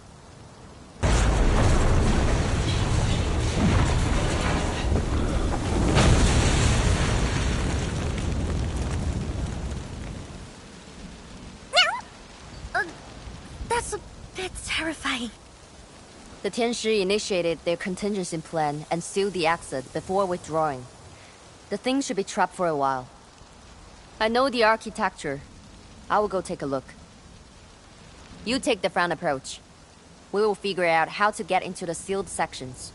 That's a bit terrifying. The Tianshi initiated their contingency plan and sealed the exit before withdrawing. The thing should be trapped for a while. I know the architecture. I will go take a look. You take the front approach. We will figure out how to get into the sealed sections.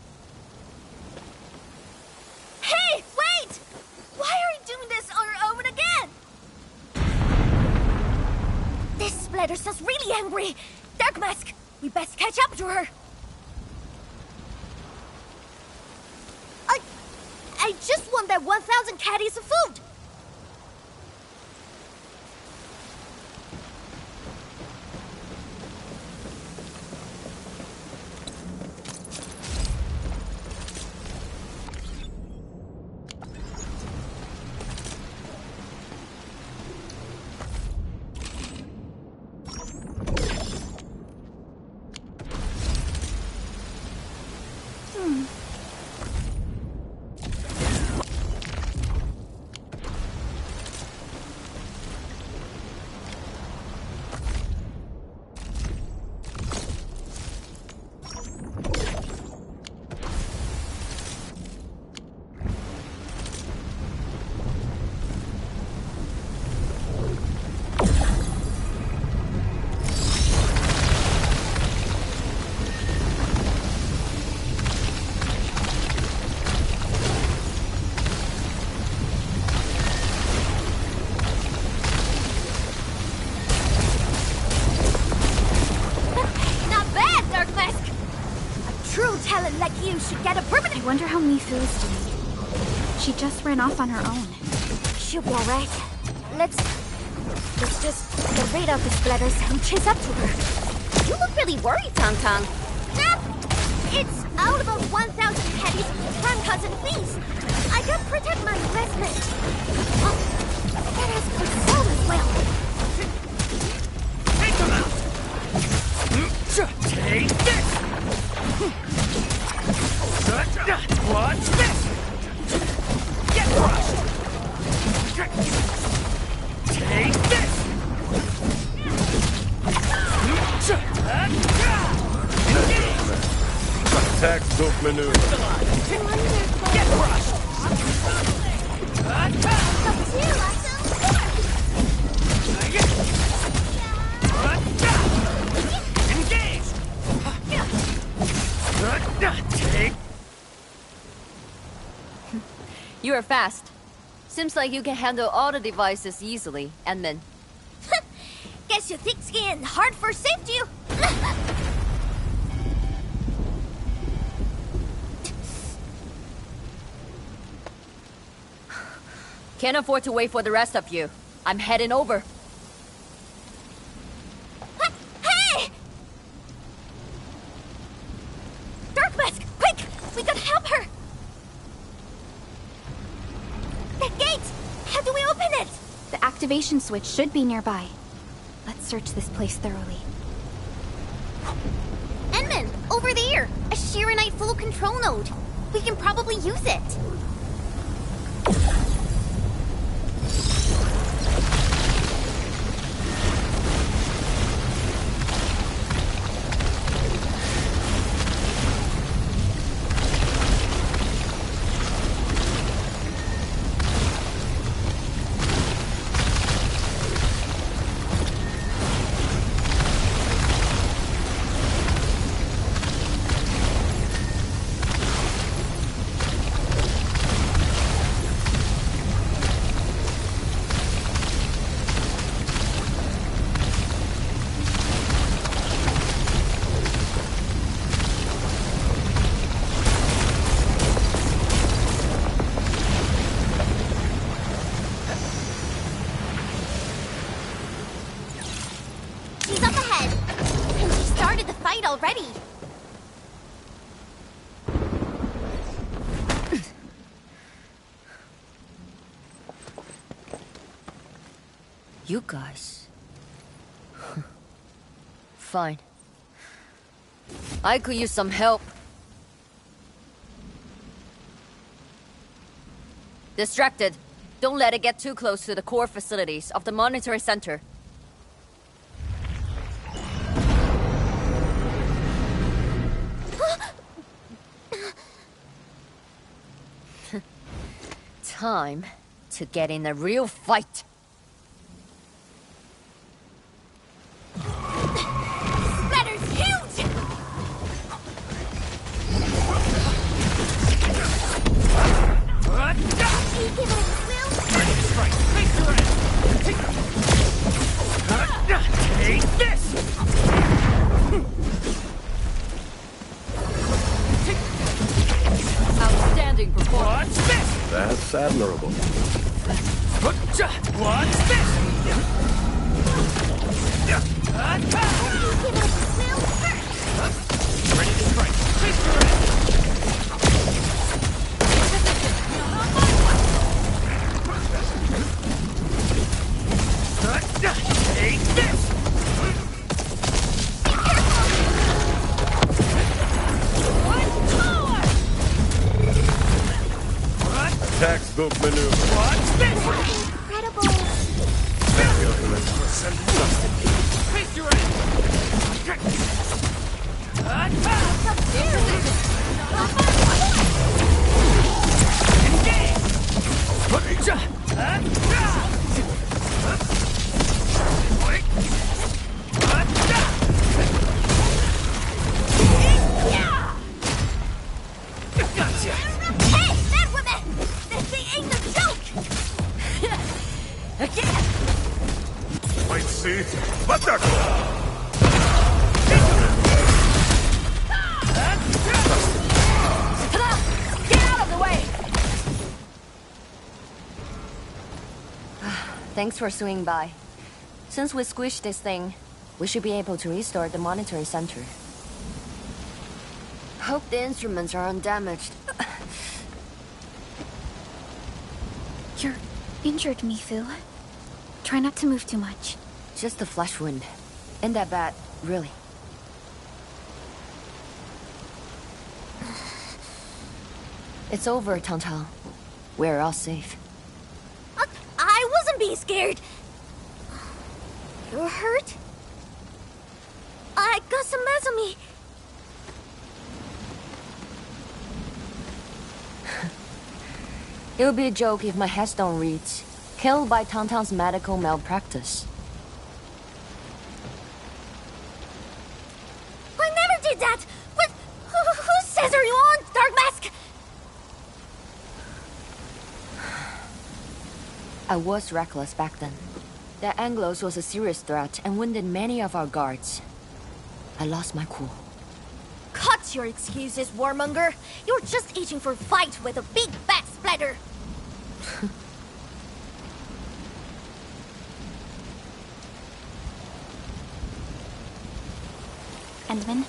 Hey, wait! Why are you doing this on your own again? Hey, Dark Mask! We best catch up to her! I just want that 1,000 caddies of food! I wonder how Mifu is doing. She just ran off on her own. She'll be alright. Let's just get rid of the splatters and chase up to her. You look really worried, Tong Tong. It's all about 1,000 caddies from Cousin Feast. I gotta protect my investment. That has good soul as well. Take them out! Take this! Watch this! Get crushed! Take this! Attack silk maneuver. Get crushed! Engage! Take. You are fast. Seems like you can handle all the devices easily, Edmund. Guess you thick skin, hard for safety. Can't afford to wait for the rest of you. I'm heading over. Hey! Dark Mask, quick! We gotta help her! That gate! How do we open it? The activation switch should be nearby. Let's search this place thoroughly. Enman, over there! A Shiranite flow control node. We can probably use it. She's up ahead. And she started the fight already. You guys. Fine. I could use some help. Distracted. Don't let it get too close to the core facilities of the monitoring center. Time to get in a real fight. Splatter's huge! Take this! admirable. What's this? Ready to strike. Face your end. Take this! Textbook maneuver. What's this? Incredible. Face your end. Gotcha. Hey, that woman! This thing ain't no joke! Again! Wait, see? What the? Get out of the way! Thanks for swinging by. Since we squished this thing, we should be able to restore the monitoring center. Hope the instruments are undamaged. You're injured, Mifu. Try not to move too much. Just a flesh wound. Ain't that bad, really. It's over, Tantang. We're all safe. I wasn't being scared. You're hurt? I got some mess on me. It would be a joke if my headstone reads, "Killed by Tantang's medical malpractice." I never did that! But who says are you on, Dark Mask? I was reckless back then. That Anglos was a serious threat and wounded many of our guards. I lost my cool. Cut your excuses, warmonger. You're just itching for a fight with a big fat splatter. Endman,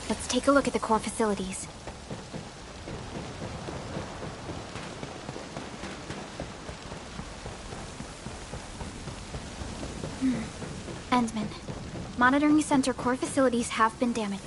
let's take a look at the core facilities. Endman, monitoring center core facilities have been damaged.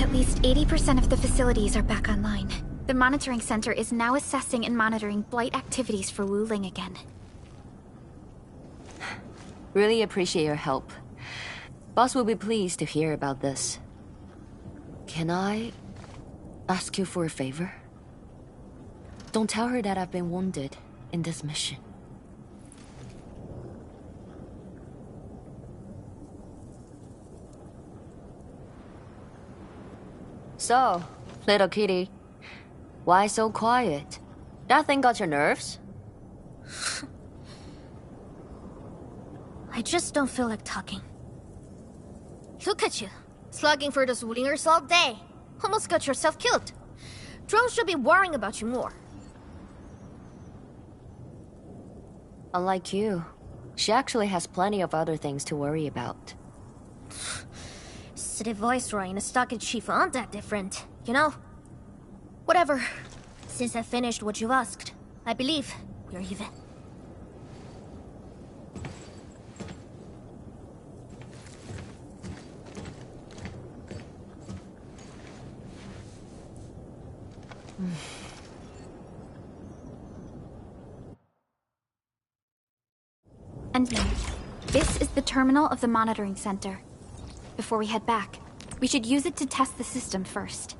At least 80% of the facilities are back online. The monitoring center is now assessing and monitoring blight activities for Wu Ling again. Really appreciate your help. Boss will be pleased to hear about this. Can I ask you for a favor? Don't tell her that I've been wounded in this mission. So, little kitty, why so quiet? That thing got your nerves? I just don't feel like talking. Look at you, slugging for those Wulingers all day. Almost got yourself killed. Drones should be worrying about you more. Unlike you, She actually has plenty of other things to worry about. City Viceroy and a stockade chief aren't that different, you know? Whatever. Since I finished what you asked, I believe we're even. Endfield. This is the terminal of the monitoring center. Before we head back, we should use it to test the system first.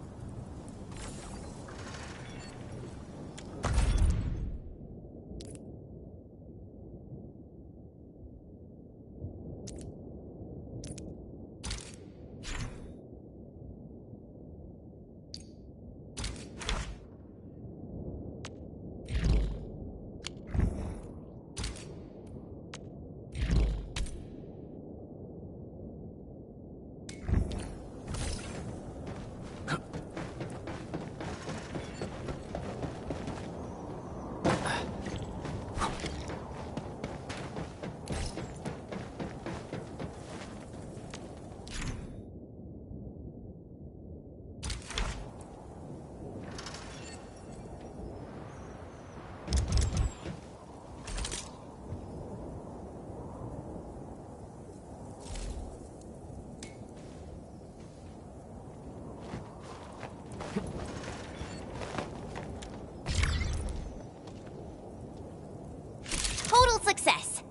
Total success.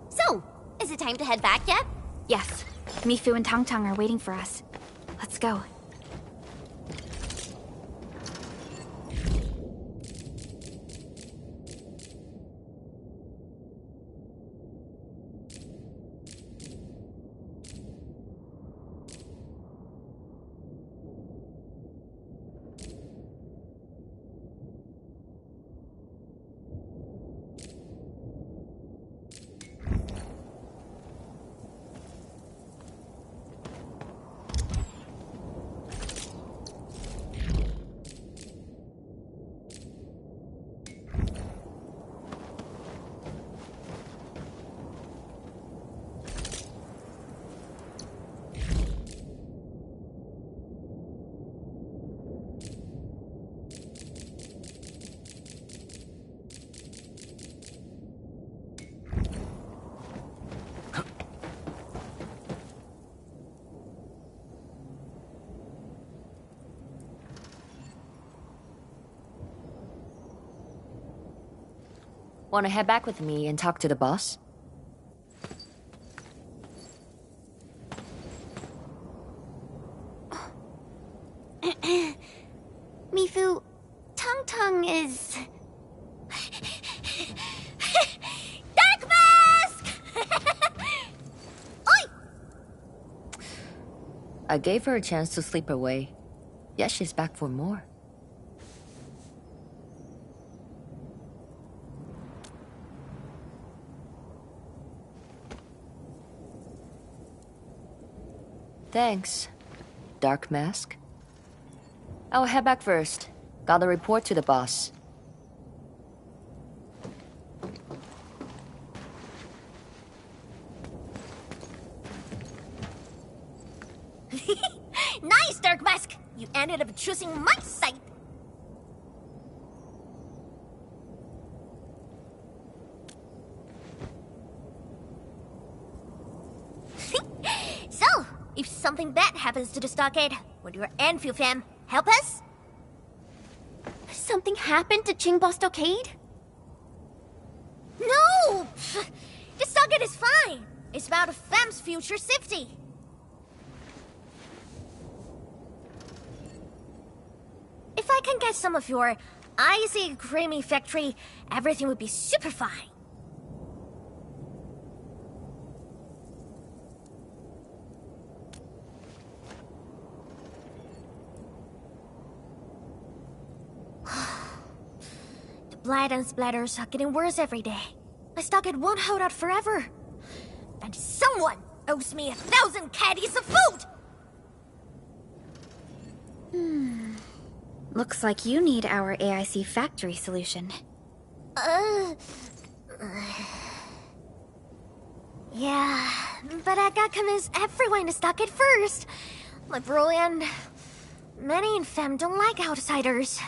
So, is it time to head back yet? Yes. Mifu and Tang Tang are waiting for us. Let's go. Want to head back with me and talk to the boss? Mifu, Tang Tang is... Dark Mask! Oi! I gave her a chance to sleep away. Yet she's back for more. Thanks, Dark Mask. I'll head back first. Gotta report to the boss. Nice, Dark Mask! You ended up choosing my side. So, if something bad happens to the stockade, would your Endfield fam help us? Something happened to Qingbo Stockade? No! The stockade is fine. It's about a fam's future safety. If I can get some of your icy creamy factory, everything would be super fine. The blight and splatters are getting worse every day. My stockade won't hold out forever. And someone owes me 1,000 caddies of food! Looks like you need our AIC factory solution. Yeah, but I gotta convince everyone to stock it first. Liberal and many in Femme don't like outsiders.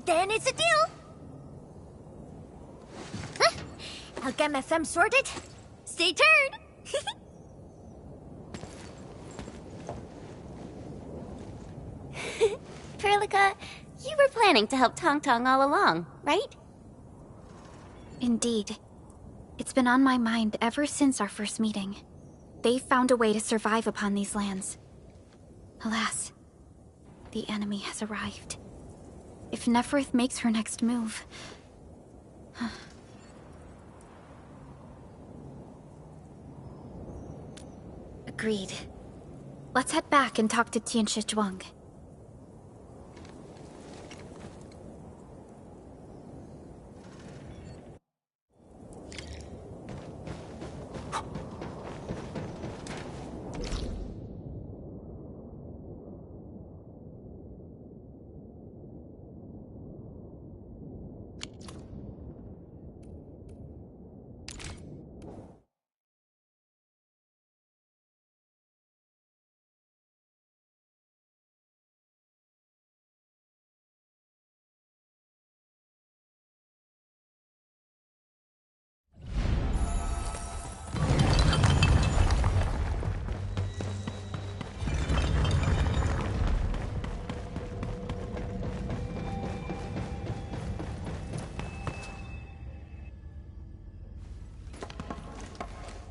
Then it's a deal. I'll get my Femme sorted. Stay tuned. Perlica, you were planning to help Tong Tong all along, right? Indeed. It's been on my mind ever since our first meeting. They found a way to survive upon these lands. Alas, the enemy has arrived. If Neferith makes her next move... Agreed. Let's head back and talk to Tianshi Zhuang.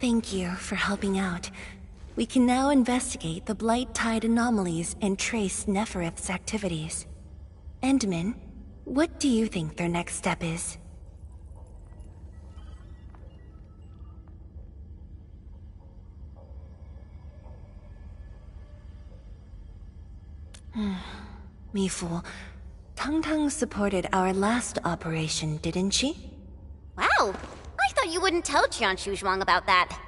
Thank you for helping out. We can now investigate the Blight Tide anomalies and trace Neferith's activities. Endman, what do you think their next step is? Mifu, Tang Tang supported our last operation, didn't she? Wow! I thought you wouldn't tell Tianshi Zhuang about that.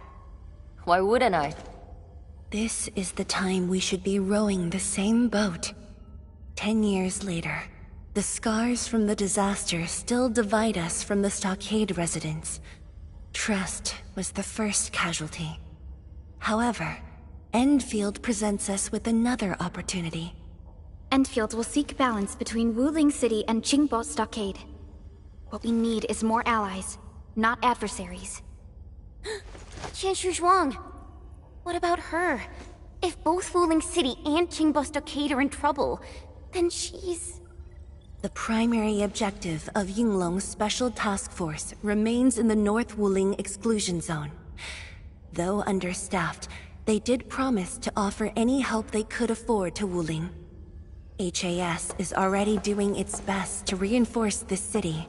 Why wouldn't I? This is the time we should be rowing the same boat. 10 years later, the scars from the disaster still divide us from the stockade residents. Trust was the first casualty. However, Endfield presents us with another opportunity. Endfield will seek balance between Wuling City and Qingbo Stockade. What we need is more allies, not adversaries. Tianshi Zhuang. What about her? If both Wuling City and Qingbo Stockade are in trouble, then she's... The primary objective of Yinglong's Special Task Force remains in the North Wuling Exclusion Zone. Though understaffed, they did promise to offer any help they could afford to Wuling. HAS is already doing its best to reinforce this city.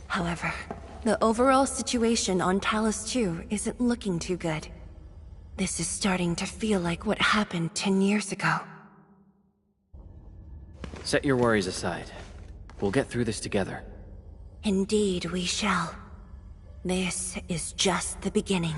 However, the overall situation on Talus 2 isn't looking too good. This is starting to feel like what happened 10 years ago. Set your worries aside. We'll get through this together. Indeed, we shall. This is just the beginning.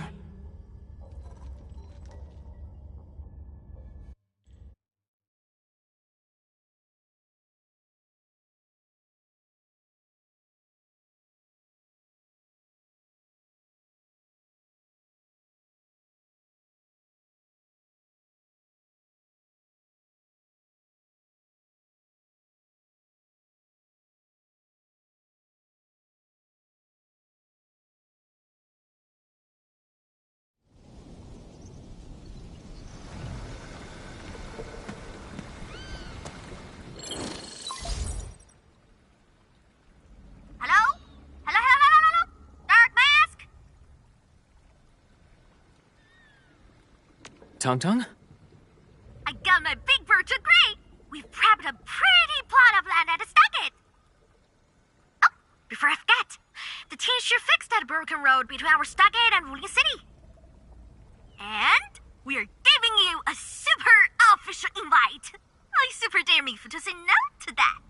Tong Tong? I got my big bird to agree. We've prepped a pretty plot of land at a stockade. Oh, before I forget, the team sure fixed that broken road between our stockade and Wuling City. And we're giving you a super official invite. I super dare Mifu to say no to that.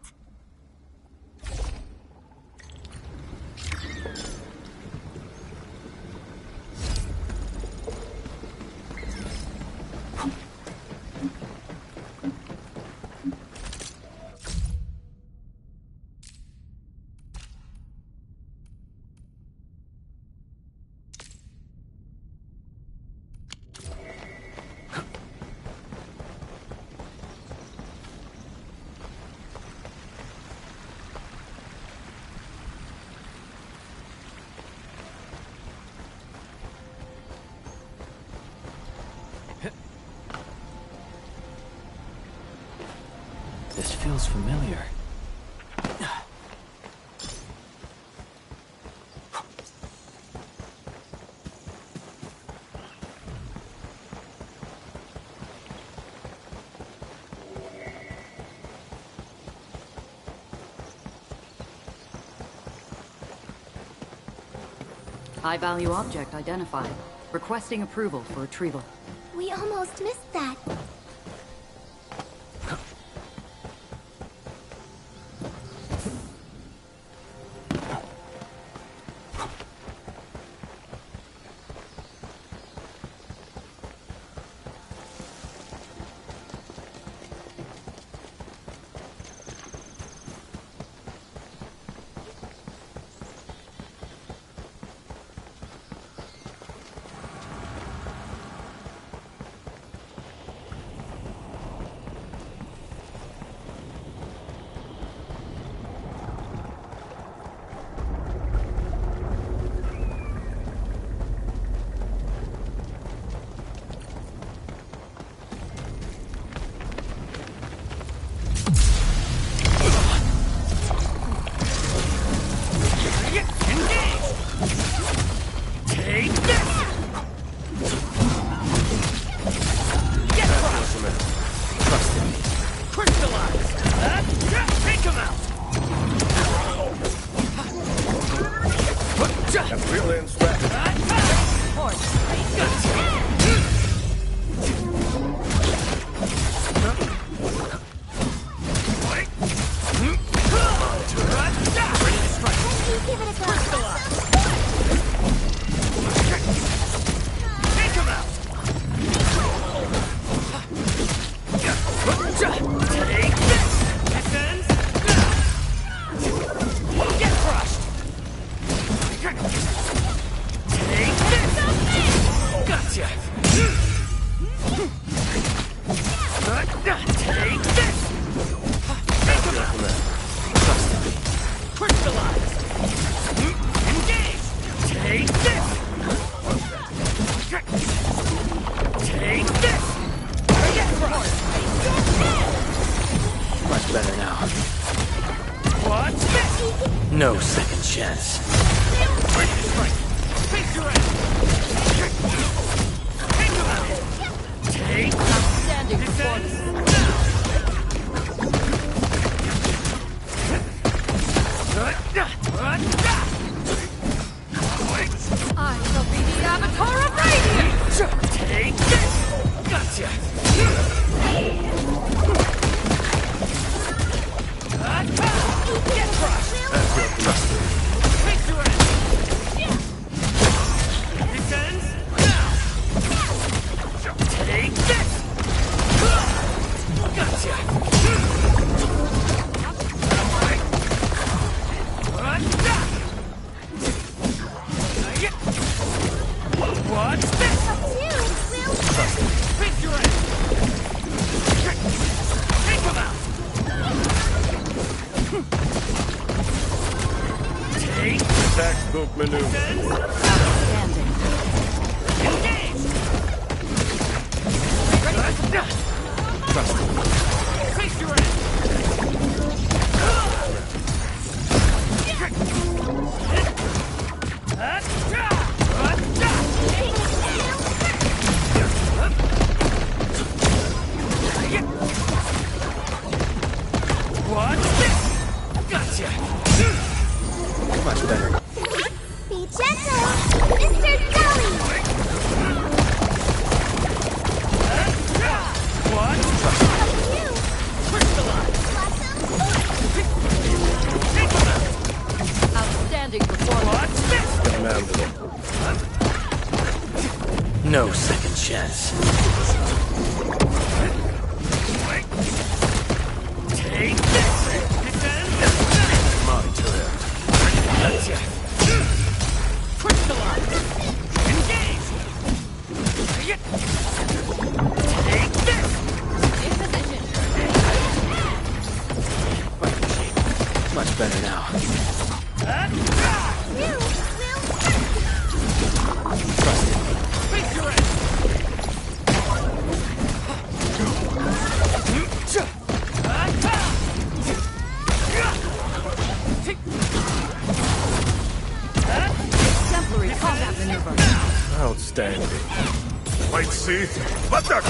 feels familiar. High-value object identified. Requesting approval for retrieval. We almost missed that. No second chance. Outstanding performance. I shall be the avatar of radiance! Take this! Gotcha! Get crushed! That's your cluster. Take your end! This ends now! Take this! Gotcha! What's this? Trust me. Pick your end! Take him out! Take textbook maneuver. Outstanding. Engage! Trust me. Face your end! What's this? Gotcha! Much better. Be gentle, Mr. Zelly! What? You! Crystallize! Take him out! Outstanding performance. What's this? No second chance. Take this! My turn. Gotcha! Crystallize! Engage! Take this! In position. Fight machine. Much better now. You Trust in me. Face your end! see? But that...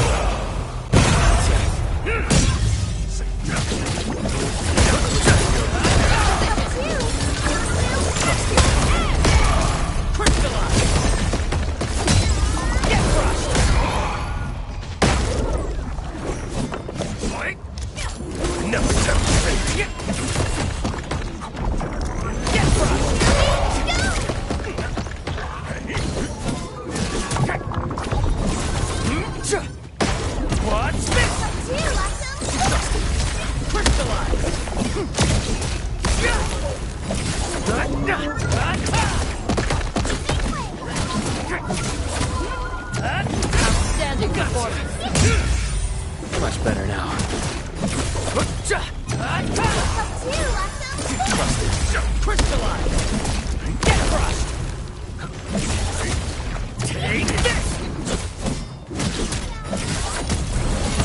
Outstanding performance. Much better now. Crystallize! Get crushed! Take this!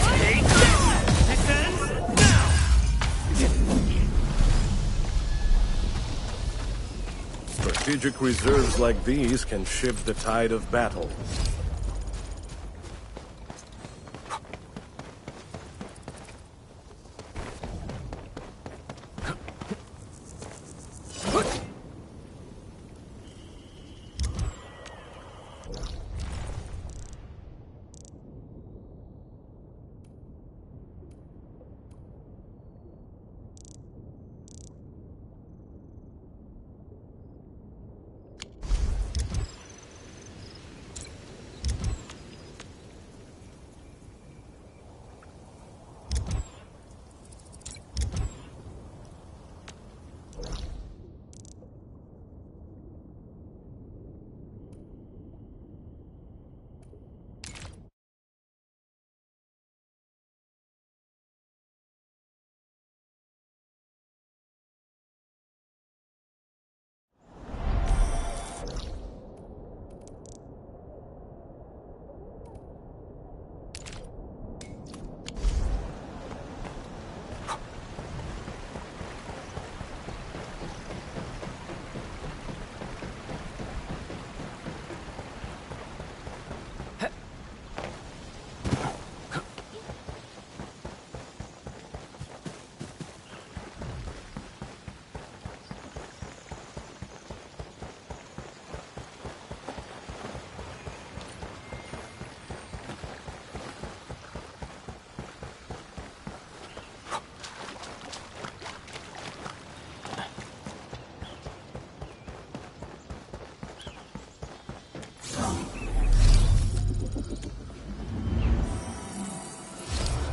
Take this! Defense now! Strategic reserves like these can shift the tide of battle.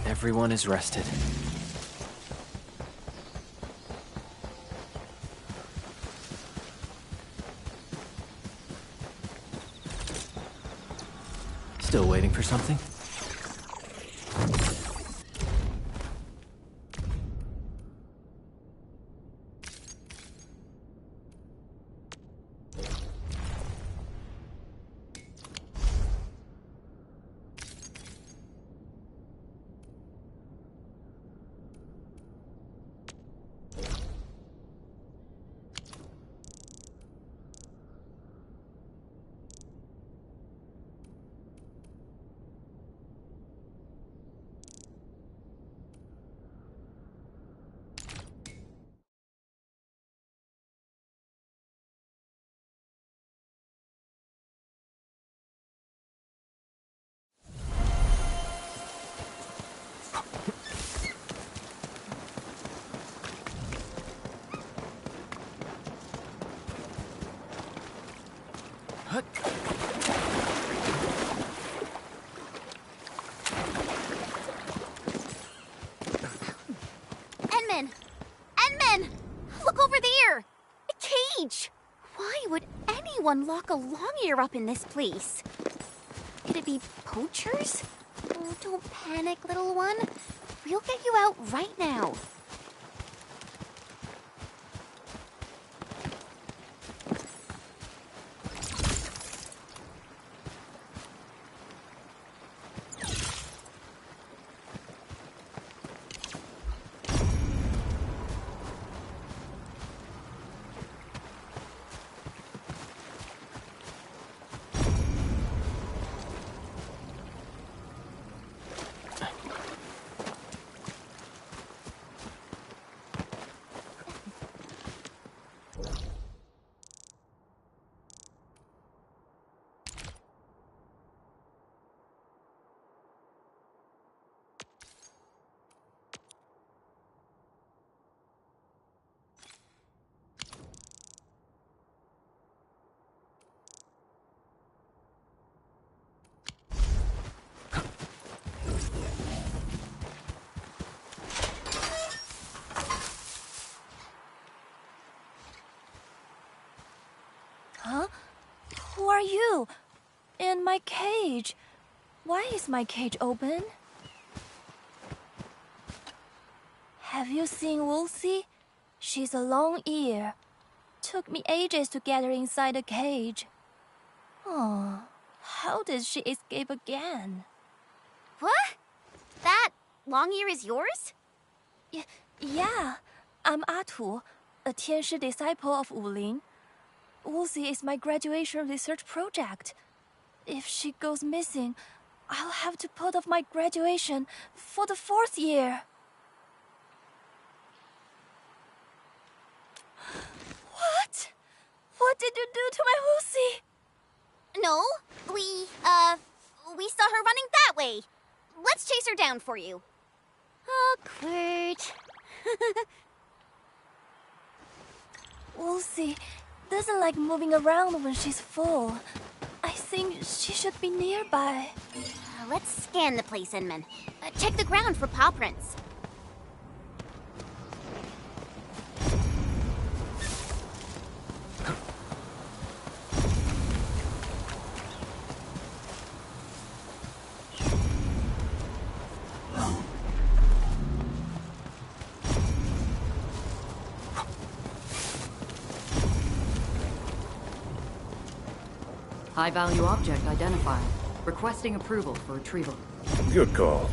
Everyone is rested. Still waiting for something? Enman! Look over there! A cage! Why would anyone lock a long ear up in this place? Could it be poachers? Oh, don't panic, little one. We'll get you out right now. are you? And my cage. Why is my cage open? Have you seen Wolsey? She's a long ear. Took me ages to get her inside a cage. Oh, how did she escape again? What? That long ear is yours? Yeah, I'm Atu, a Tianshi disciple of Wuling. Wolsey is my graduation research project. If she goes missing, I'll have to put off my graduation for the 4th year. What? What did you do to my Wolsey? No, we saw her running that way. Let's chase her down for you. Awkward. Wolsey doesn't like moving around when she's full. I think she should be nearby. Let's scan the place, Inman. Check the ground for paw prints. High-value object identified. Requesting approval for retrieval. Good call.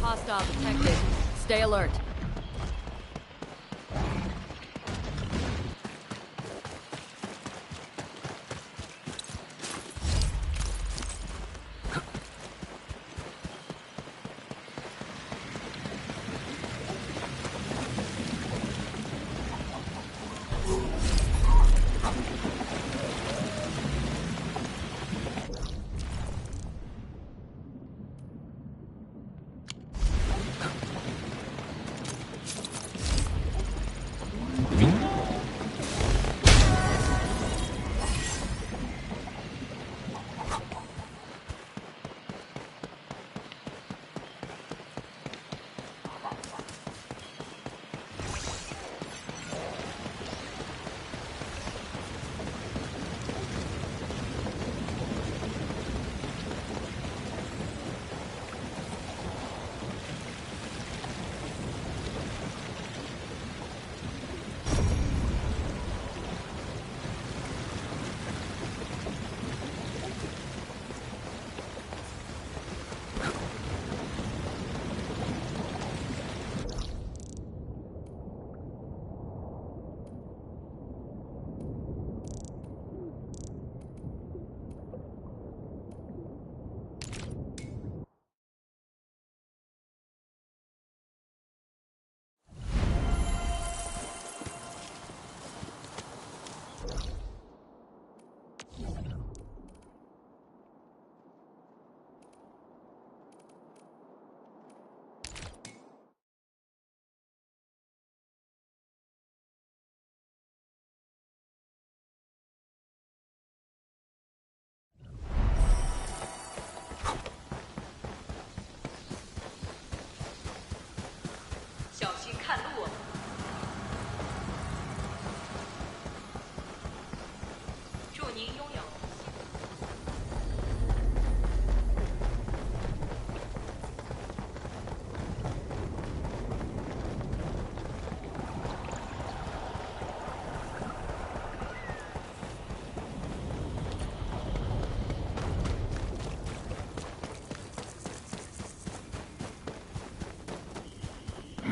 Hostile detected. Stay alert.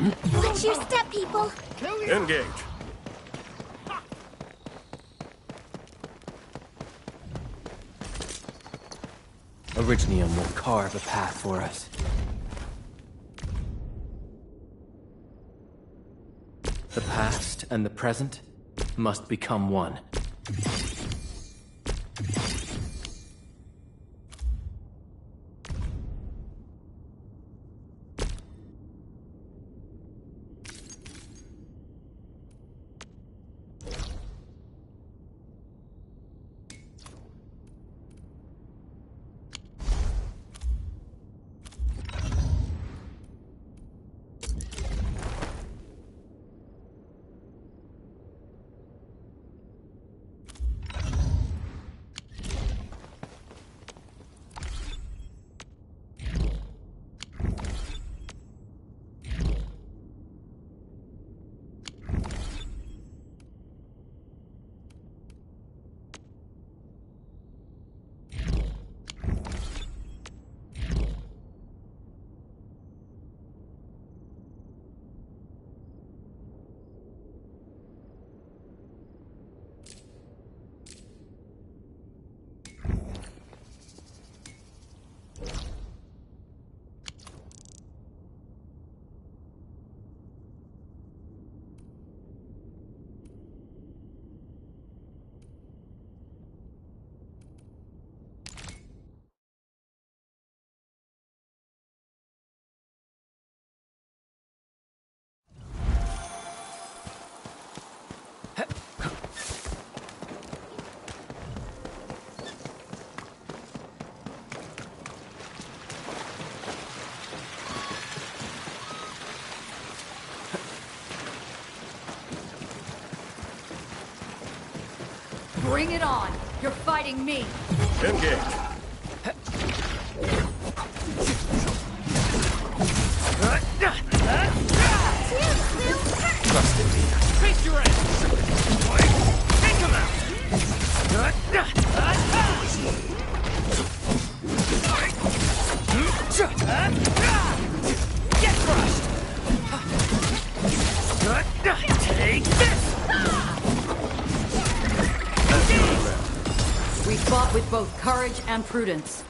Watch your step, people! Engage. Orignium will carve a path for us. The past and the present must become one. Bring it on! You're fighting me! Engage. Trust in me. Face your ass! Take him out! Get crushed! Take this! We fought with both courage and prudence.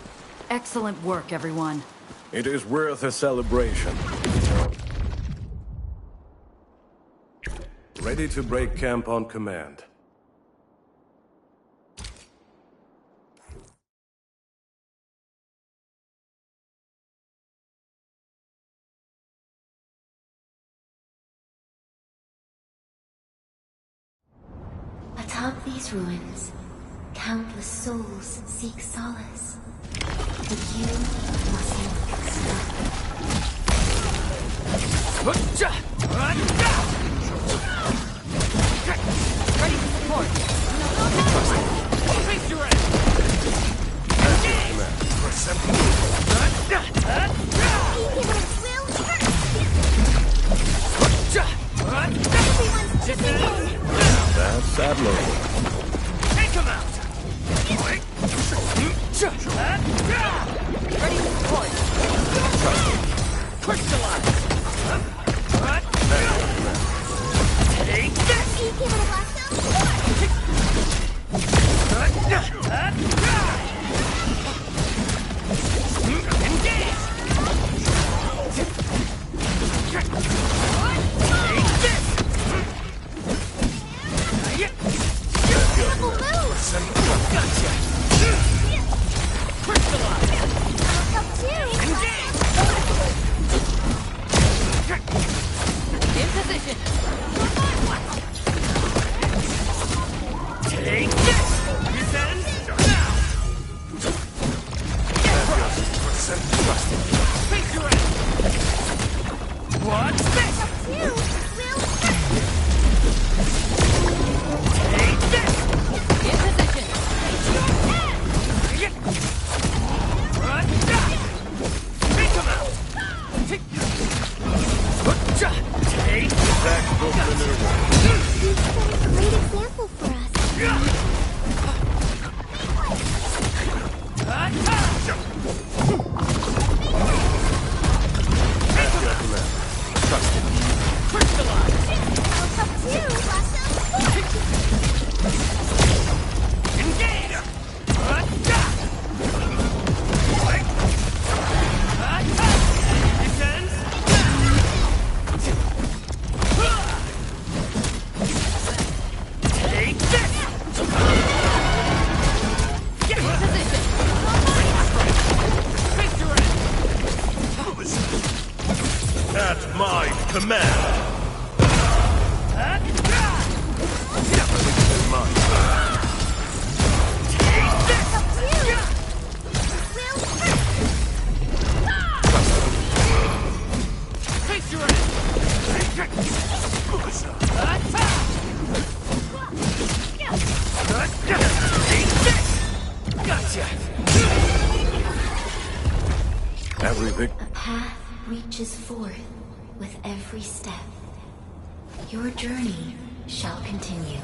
Excellent work, everyone. It is worth a celebration. Ready to break camp on command. Atop these ruins, countless souls seek solace. But you mustn't stop. Ready to support. Face your ass! That's admirable. Take him out! Ready to support. Crystallize! command. Everything. A path reaches forth with every step. Your journey shall continue.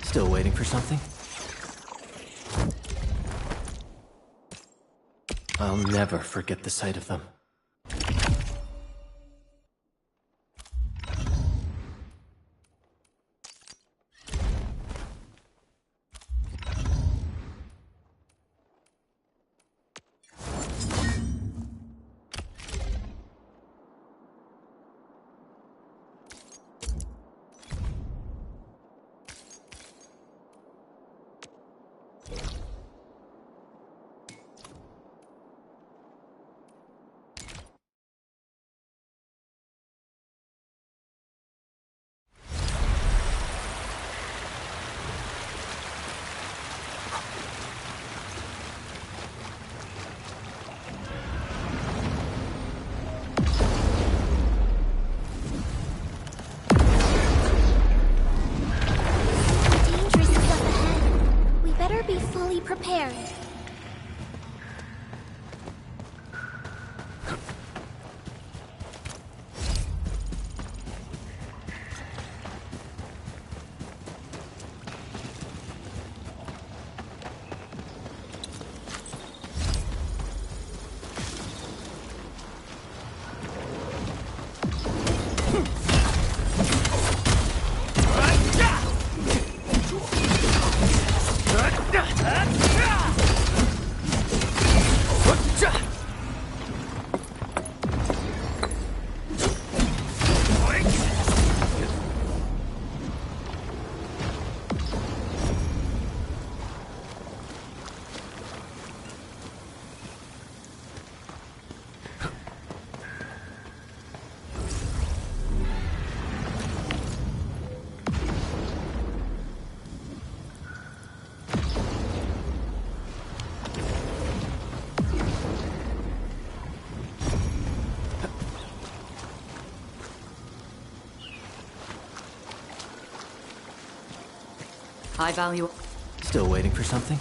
Still waiting for something? I'll never forget the sight of them. Prepared. High value. Still waiting for something?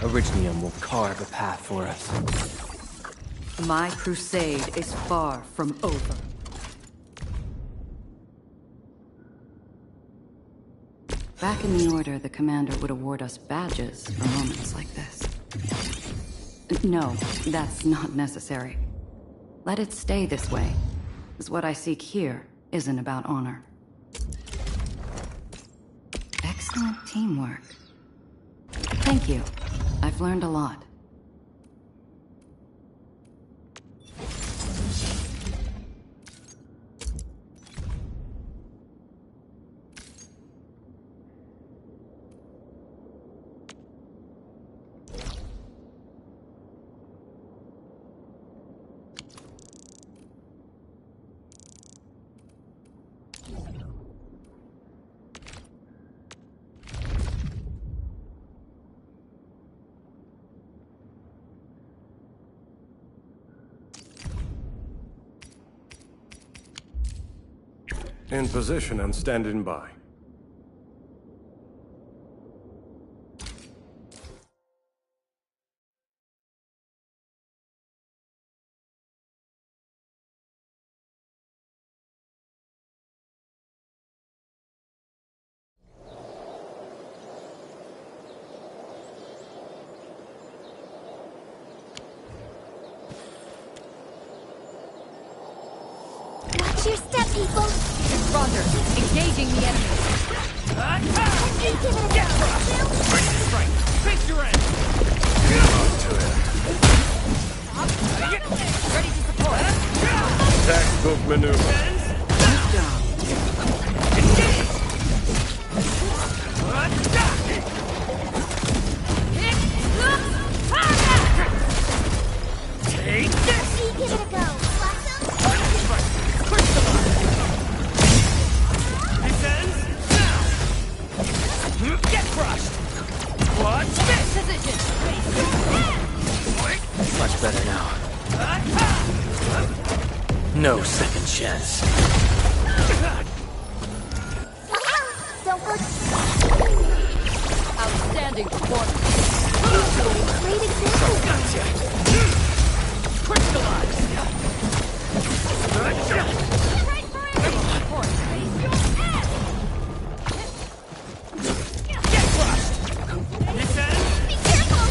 Originium will carve a path for us. My crusade is far from over. Back in the Order, the commander would award us badges for moments like this. No, that's not necessary. Let it stay this way, as what I seek here isn't about honor. Excellent teamwork. Thank you. I've learned a lot. In position and standing by. Watch your step, people! Roger. Engaging the enemy. Give it a go! Strike! Face your end! Ready to support. Textbook maneuver. Take this! Give it a go! This ends now! Get crushed! Watch this! Position. Much better now. No second chance. Don't go... Outstanding performance. Great example! Gotcha! Crystallize! Get crushed! This ends! Be careful!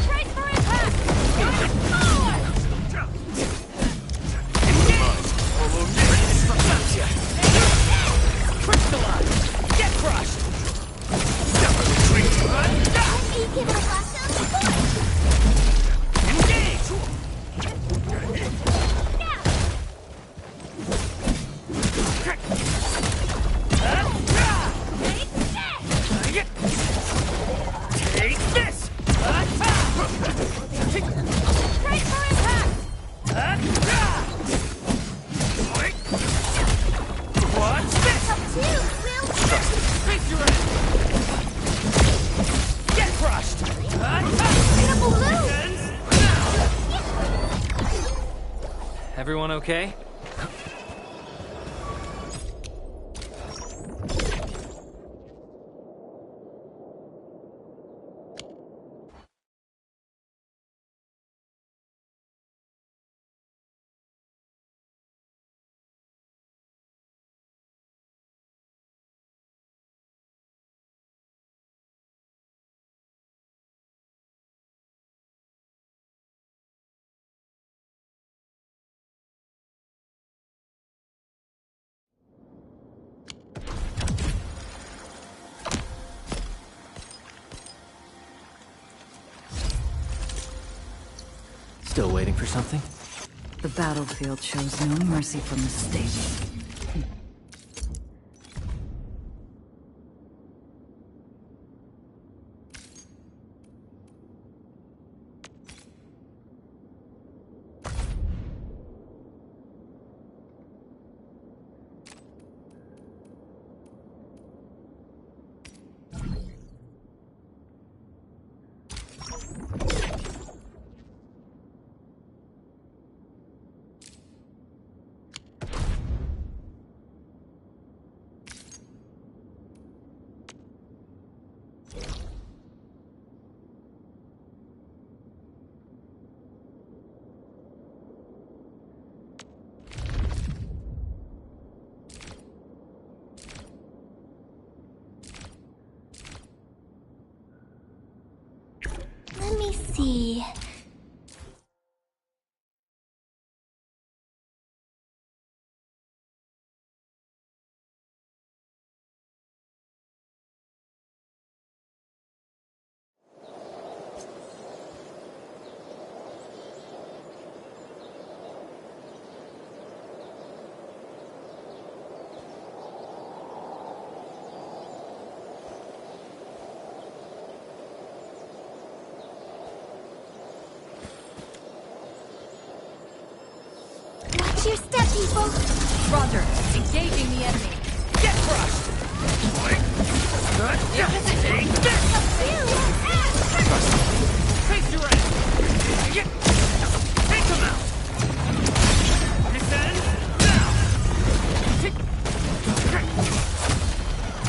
Brace for impact! Gotcha! Crystallize! Get crushed! Never retreat! Give it a blast of support! Engage! Take this! Brace for impact! Watch this! Face your end! Get crushed! Everyone okay? Still waiting for something? The battlefield shows no mercy for mistakes. Let me see... Watch your step, people! Roger. Engaging the enemy. Get crushed! Take this!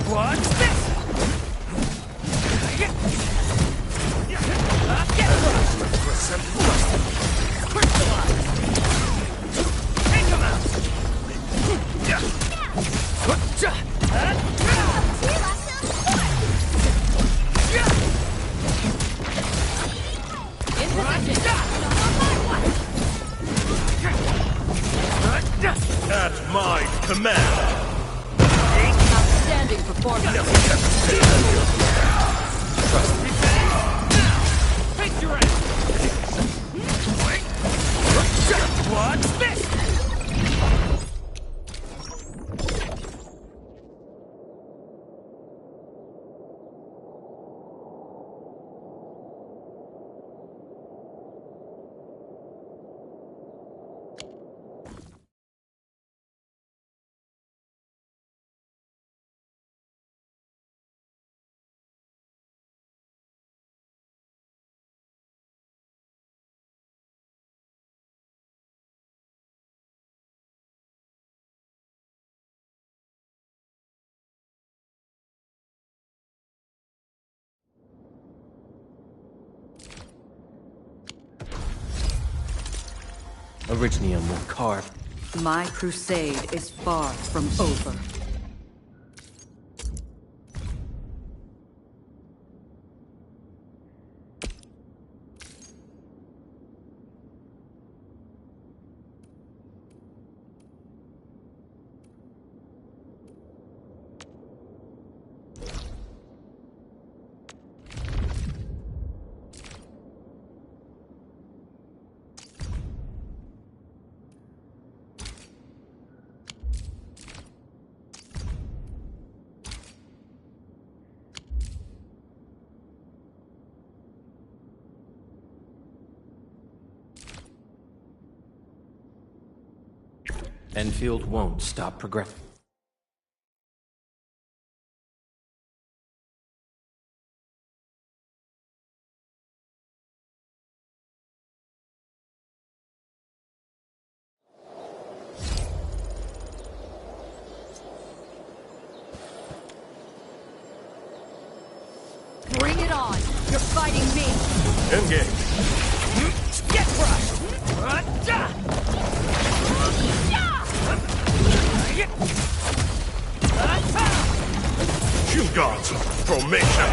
What's this? Take him out! At my command. Outstanding performance. Trust me. Face your ass! What's this? Originium will carve. My crusade is far from over. Endfield won't stop progressing. Bring it on! You're fighting me! Engage. Get crushed! You gods, formation.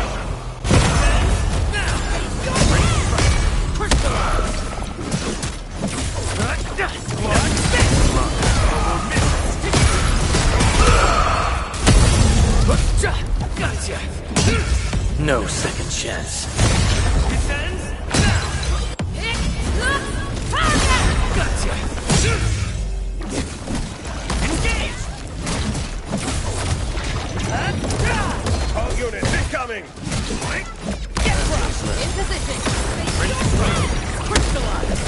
Gotcha! No second chance. Gotcha! Engage! All units incoming. Get crushed! In position! Crystallize!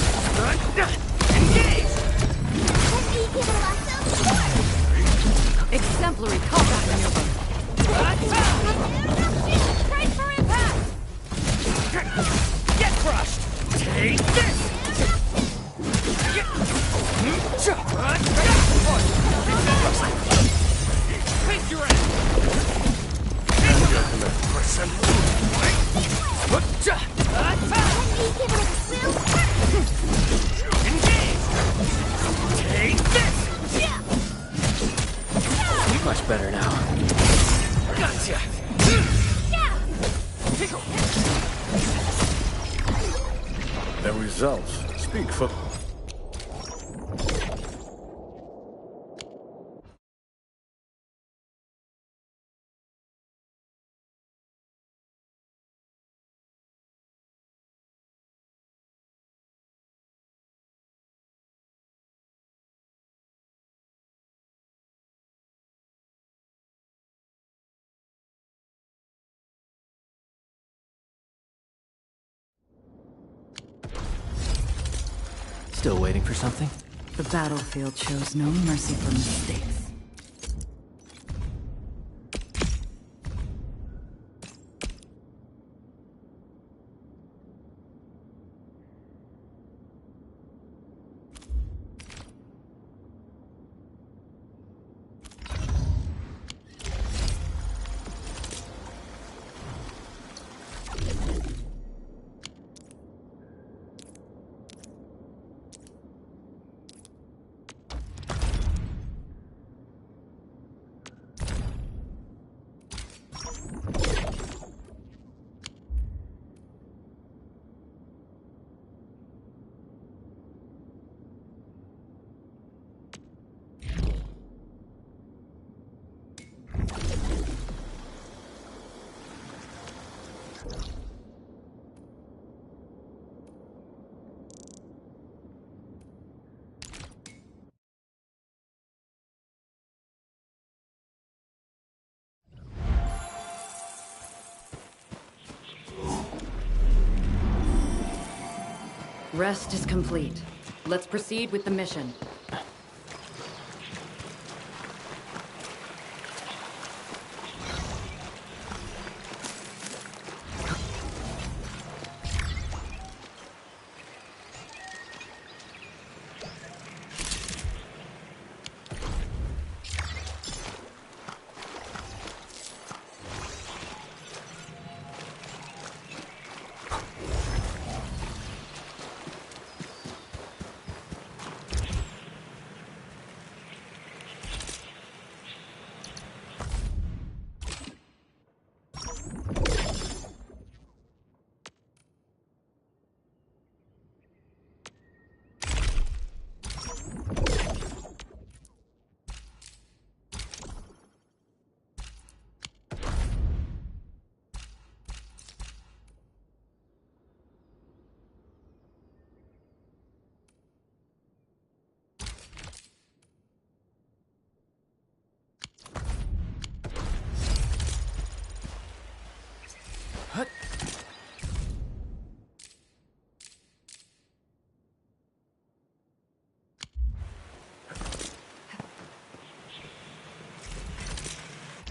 Engage! Exemplary combat maneuver! Brace for impact! Get crushed! Take this! Face your ass! Engage! Take this! Much better now. Gotcha! The results speak for... Still waiting for something? The battlefield shows no mercy for mistakes. Rest is complete. Let's proceed with the mission.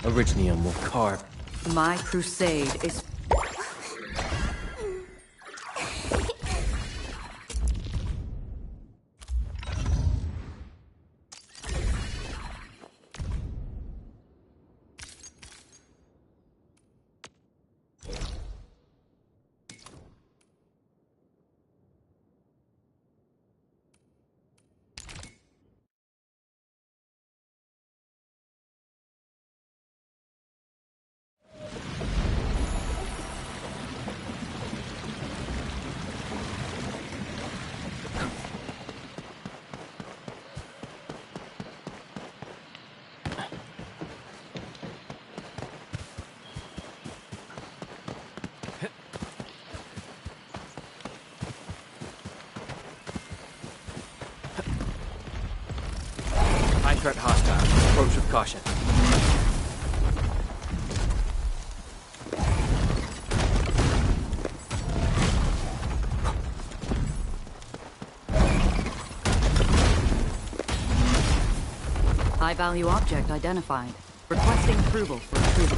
Originium will carve. My crusade is... High threat hostile. Approach with caution. High-value object identified. Requesting approval for retrieval.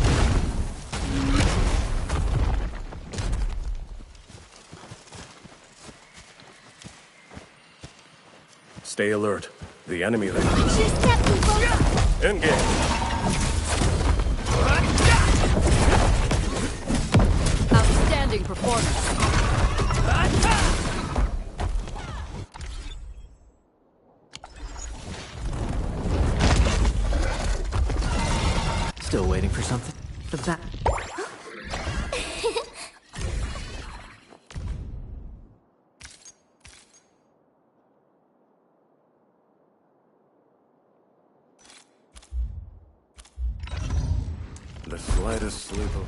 Stay alert. The enemy there. Just kept people. Engage. Outstanding performance. Still waiting for something? The back. The slightest slip of...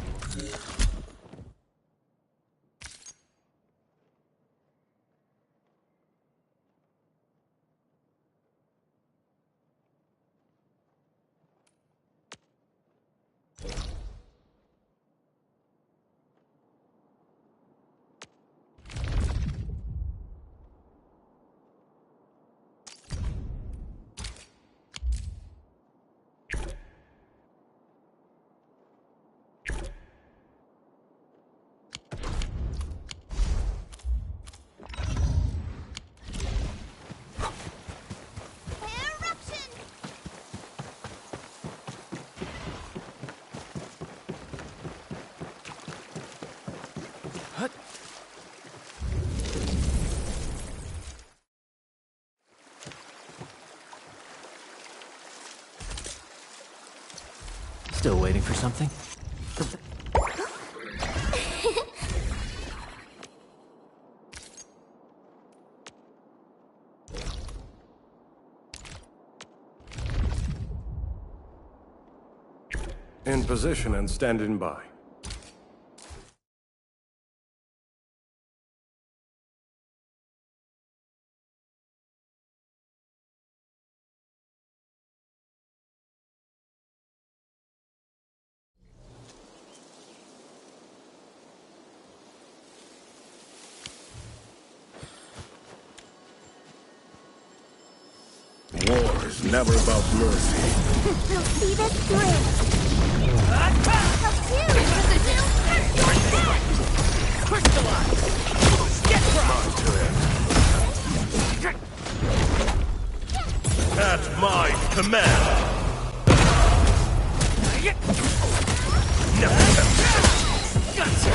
Still waiting for something? In position and standing by. never about mercy. We'll see this through. Crystallize! Get My turn. At my command! No! Gotcha!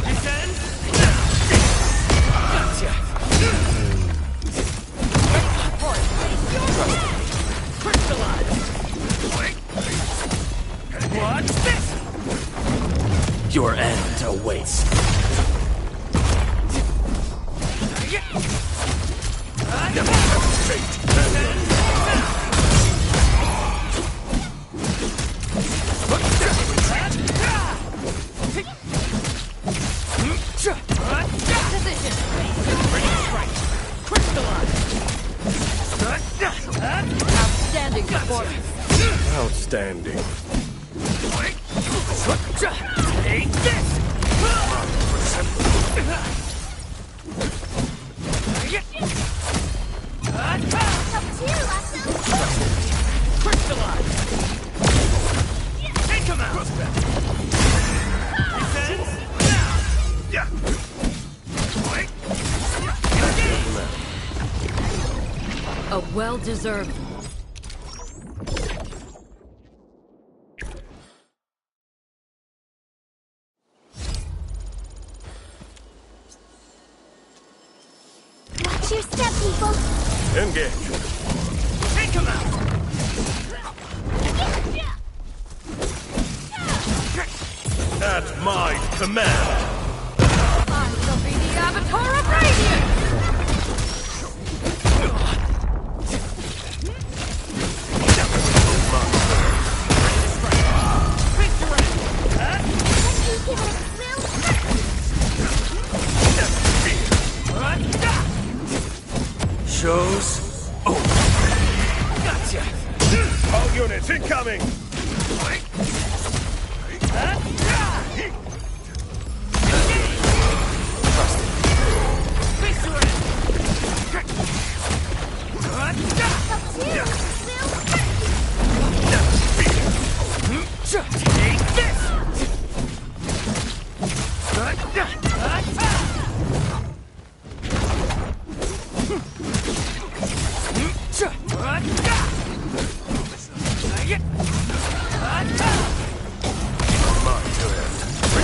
Descend! Gotcha! Crystallize! What's this? Your end awaits. Outstanding performance. Outstanding. Take this! Crystallize! Take him out! A well-deserved. Watch your step, people. Engage. Take him out! At my command! I shall be the Avatar of Radiance! Show's over. Gotcha! All units incoming! Take this!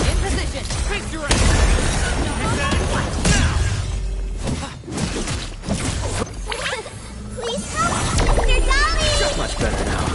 In position. Please help, Mr. Dolly! Much better now.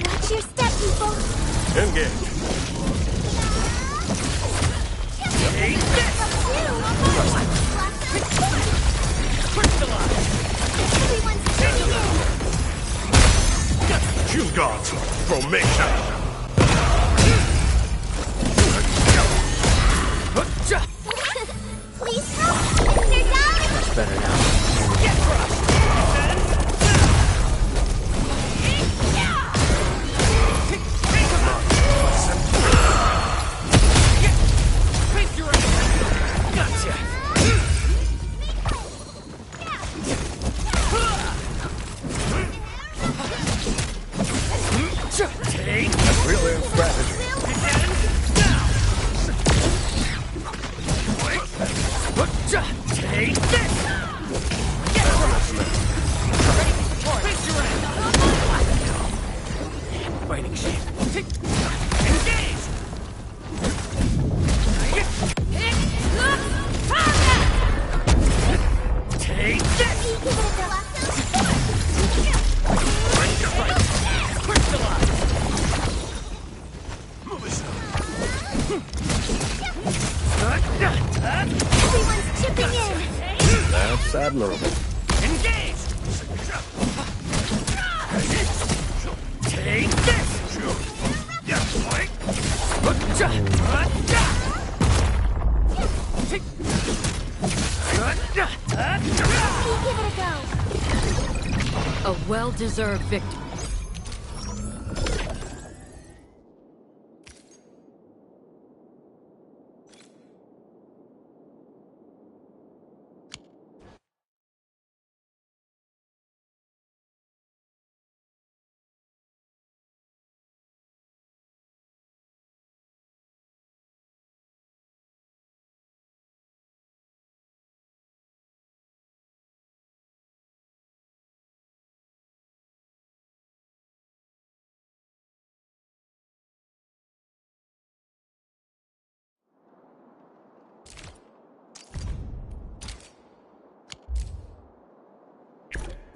Watch your step, people. Engage. Take this! Crystallize! Everyone's turning in. Shield guards. Formation. Please help, Mr. Dolly! Much better now. Get crushed! Gotcha! Take Everyone's chipping in! That's admirable. Engage! Take this! Give it a go! A well-deserved victory.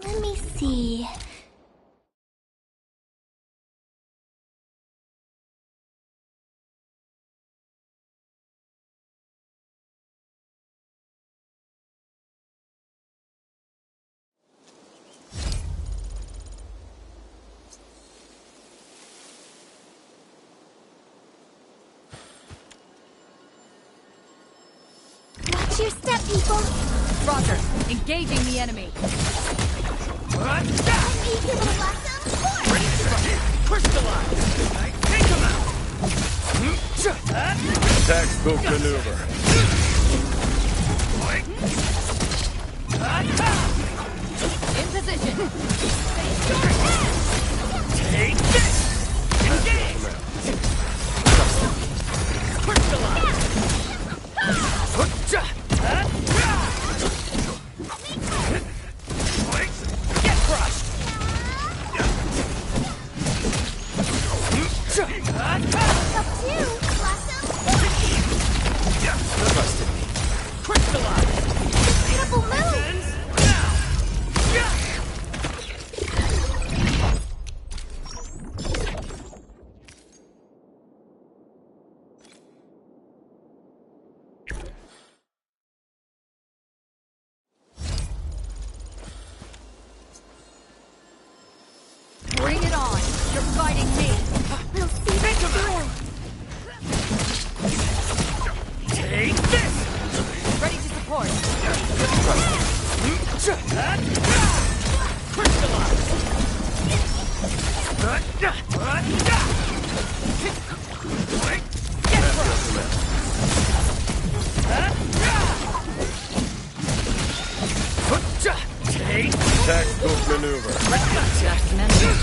Let me see. Watch your step, people! Roger. Engaging the enemy. Let me give it a lesson! Crystallize! Take him out! Textbook maneuver. In position. Take this! Engage! Crystallize! Get crushed! Up you! Blossom! Trusted me. Crystallize! Incredible move! Bring it on. You're fighting me. We'll see this through! Take this! Ready to support. Crystallize! Get crushed! Take Textbook maneuver. Just mentioned.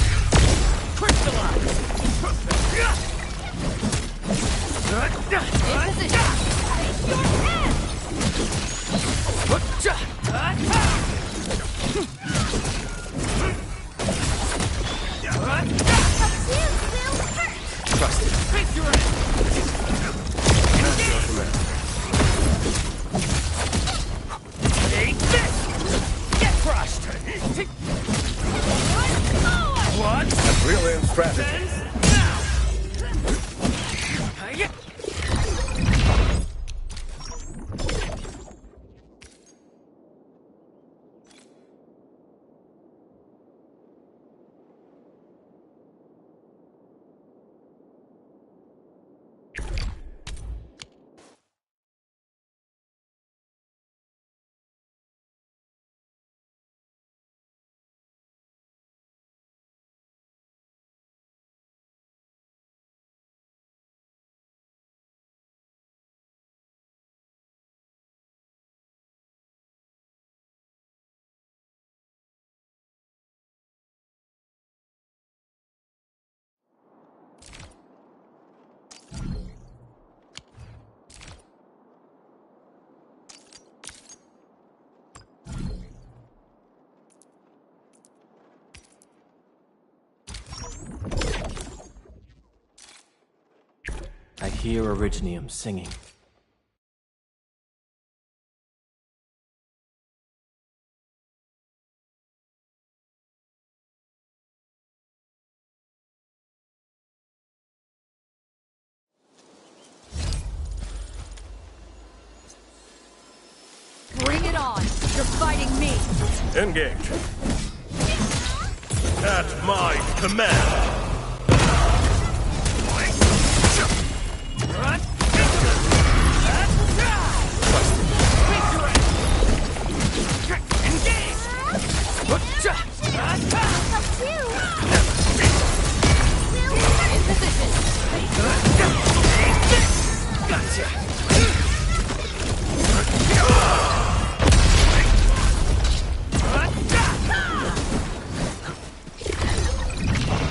crystallize! In position. Trust it. Face your end. Take this! Get crushed! What? A brilliant strategy. I hear Originium singing. on! You're fighting me! Engage. At my command.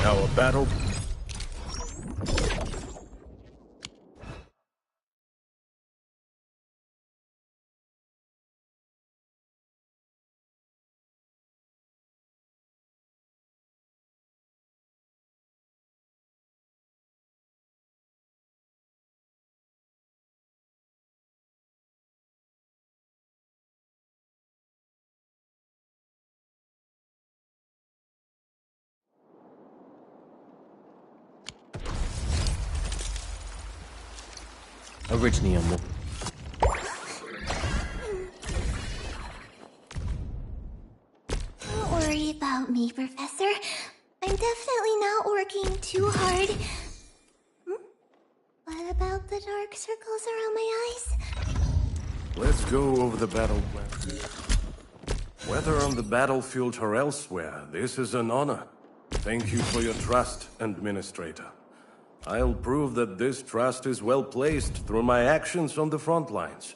Our battle. Originally, Don't worry about me, Professor. I'm definitely not working too hard. What about the dark circles around my eyes? Let's go over the battle plan. Whether on the battlefield or elsewhere, this is an honor. Thank you for your trust, Administrator. I'll prove that this trust is well placed through my actions on the front lines.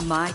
My